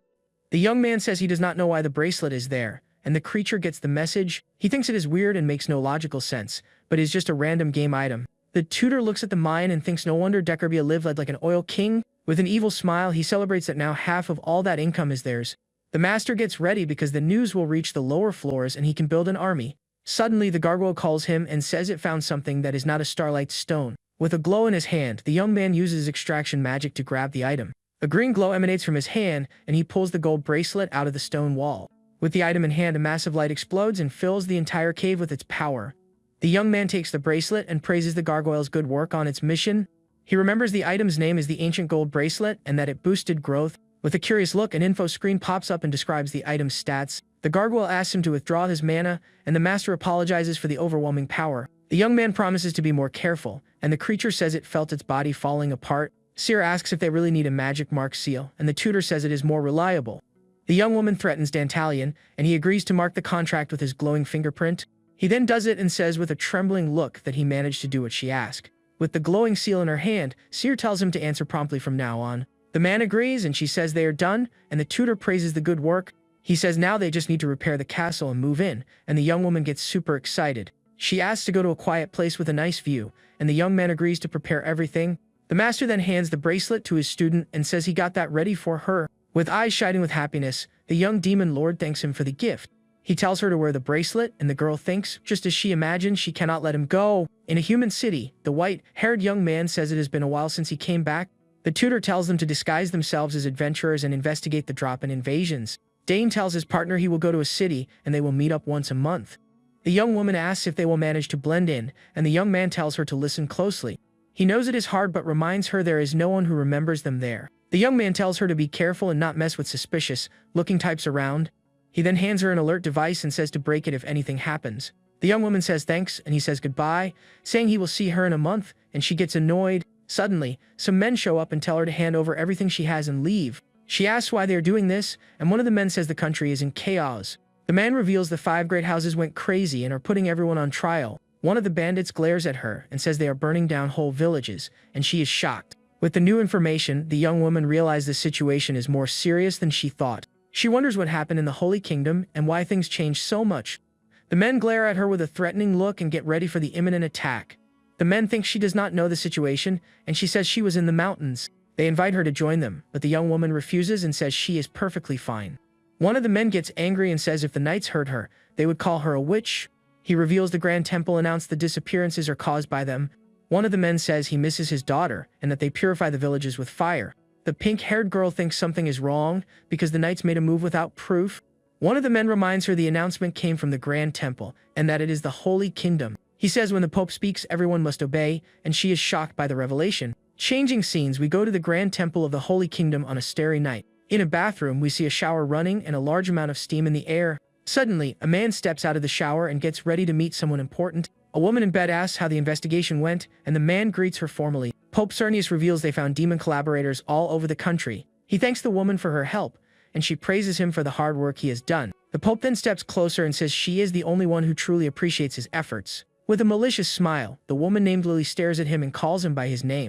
Speaker 1: The young man says he does not know why the bracelet is there, and the creature gets the message. He thinks it is weird and makes no logical sense, but is just a random game item. The tutor looks at the mine and thinks no wonder Decarabia led like an oil king. With an evil smile, he celebrates that now half of all that income is theirs. The master gets ready because the news will reach the lower floors and he can build an army. Suddenly, the gargoyle calls him and says it found something that is not a Starlight Stone. With a glow in his hand, the young man uses extraction magic to grab the item. A green glow emanates from his hand, and he pulls the gold bracelet out of the stone wall. With the item in hand, a massive light explodes and fills the entire cave with its power. The young man takes the bracelet and praises the gargoyle's good work on its mission. He remembers the item's name is the ancient gold bracelet and that it boosted growth. With a curious look, an info screen pops up and describes the item's stats. The gargoyle asks him to withdraw his mana, and the master apologizes for the overwhelming power. The young man promises to be more careful, and the creature says it felt its body falling apart. Seer asks if they really need a magic mark seal, and the tutor says it is more reliable. The young woman threatens Dantalion, and he agrees to mark the contract with his glowing fingerprint. He then does it and says with a trembling look that he managed to do what she asked. With the glowing seal in her hand, Seer tells him to answer promptly from now on. The man agrees, and she says they are done, and the tutor praises the good work. He says now they just need to repair the castle and move in, and the young woman gets super excited. She asks to go to a quiet place with a nice view, and the young man agrees to prepare everything. The master then hands the bracelet to his student and says he got that ready for her. With eyes shining with happiness, the young demon lord thanks him for the gift. He tells her to wear the bracelet, and the girl thinks, just as she imagines, she cannot let him go. In a human city, the white-haired young man says it has been a while since he came back. The tutor tells them to disguise themselves as adventurers and investigate the drop and invasions. Dane tells his partner he will go to a city, and they will meet up once a month. The young woman asks if they will manage to blend in, and the young man tells her to listen closely. He knows it is hard but reminds her there is no one who remembers them there. The young man tells her to be careful and not mess with suspicious-looking types around. He then hands her an alert device and says to break it if anything happens. The young woman says thanks, and he says goodbye, saying he will see her in a month, and she gets annoyed. Suddenly, some men show up and tell her to hand over everything she has and leave. She asks why they are doing this, and one of the men says the country is in chaos. The man reveals the 5 great houses went crazy and are putting everyone on trial. One of the bandits glares at her and says they are burning down whole villages, and she is shocked. With the new information, the young woman realizes the situation is more serious than she thought. She wonders what happened in the Holy Kingdom and why things changed so much. The men glare at her with a threatening look and get ready for the imminent attack. The men think she does not know the situation, and she says she was in the mountains. They invite her to join them, but the young woman refuses and says she is perfectly fine. One of the men gets angry and says if the knights heard her, they would call her a witch. He reveals the Grand Temple announced the disappearances are caused by them. One of the men says he misses his daughter and that they purify the villages with fire. The pink-haired girl thinks something is wrong because the knights made a move without proof. One of the men reminds her the announcement came from the Grand Temple and that it is the Holy Kingdom. He says when the Pope speaks, everyone must obey, and she is shocked by the revelation. Changing scenes, we go to the Grand Temple of the Holy Kingdom on a starry night. In a bathroom, we see a shower running and a large amount of steam in the air. Suddenly, a man steps out of the shower and gets ready to meet someone important. A woman in bed asks how the investigation went, and the man greets her formally. Pope Cernius reveals they found demon collaborators all over the country. He thanks the woman for her help, and she praises him for the hard work he has done. The Pope then steps closer and says she is the only one who truly appreciates his efforts. With a malicious smile, the woman named Lily stares at him and calls him by his name.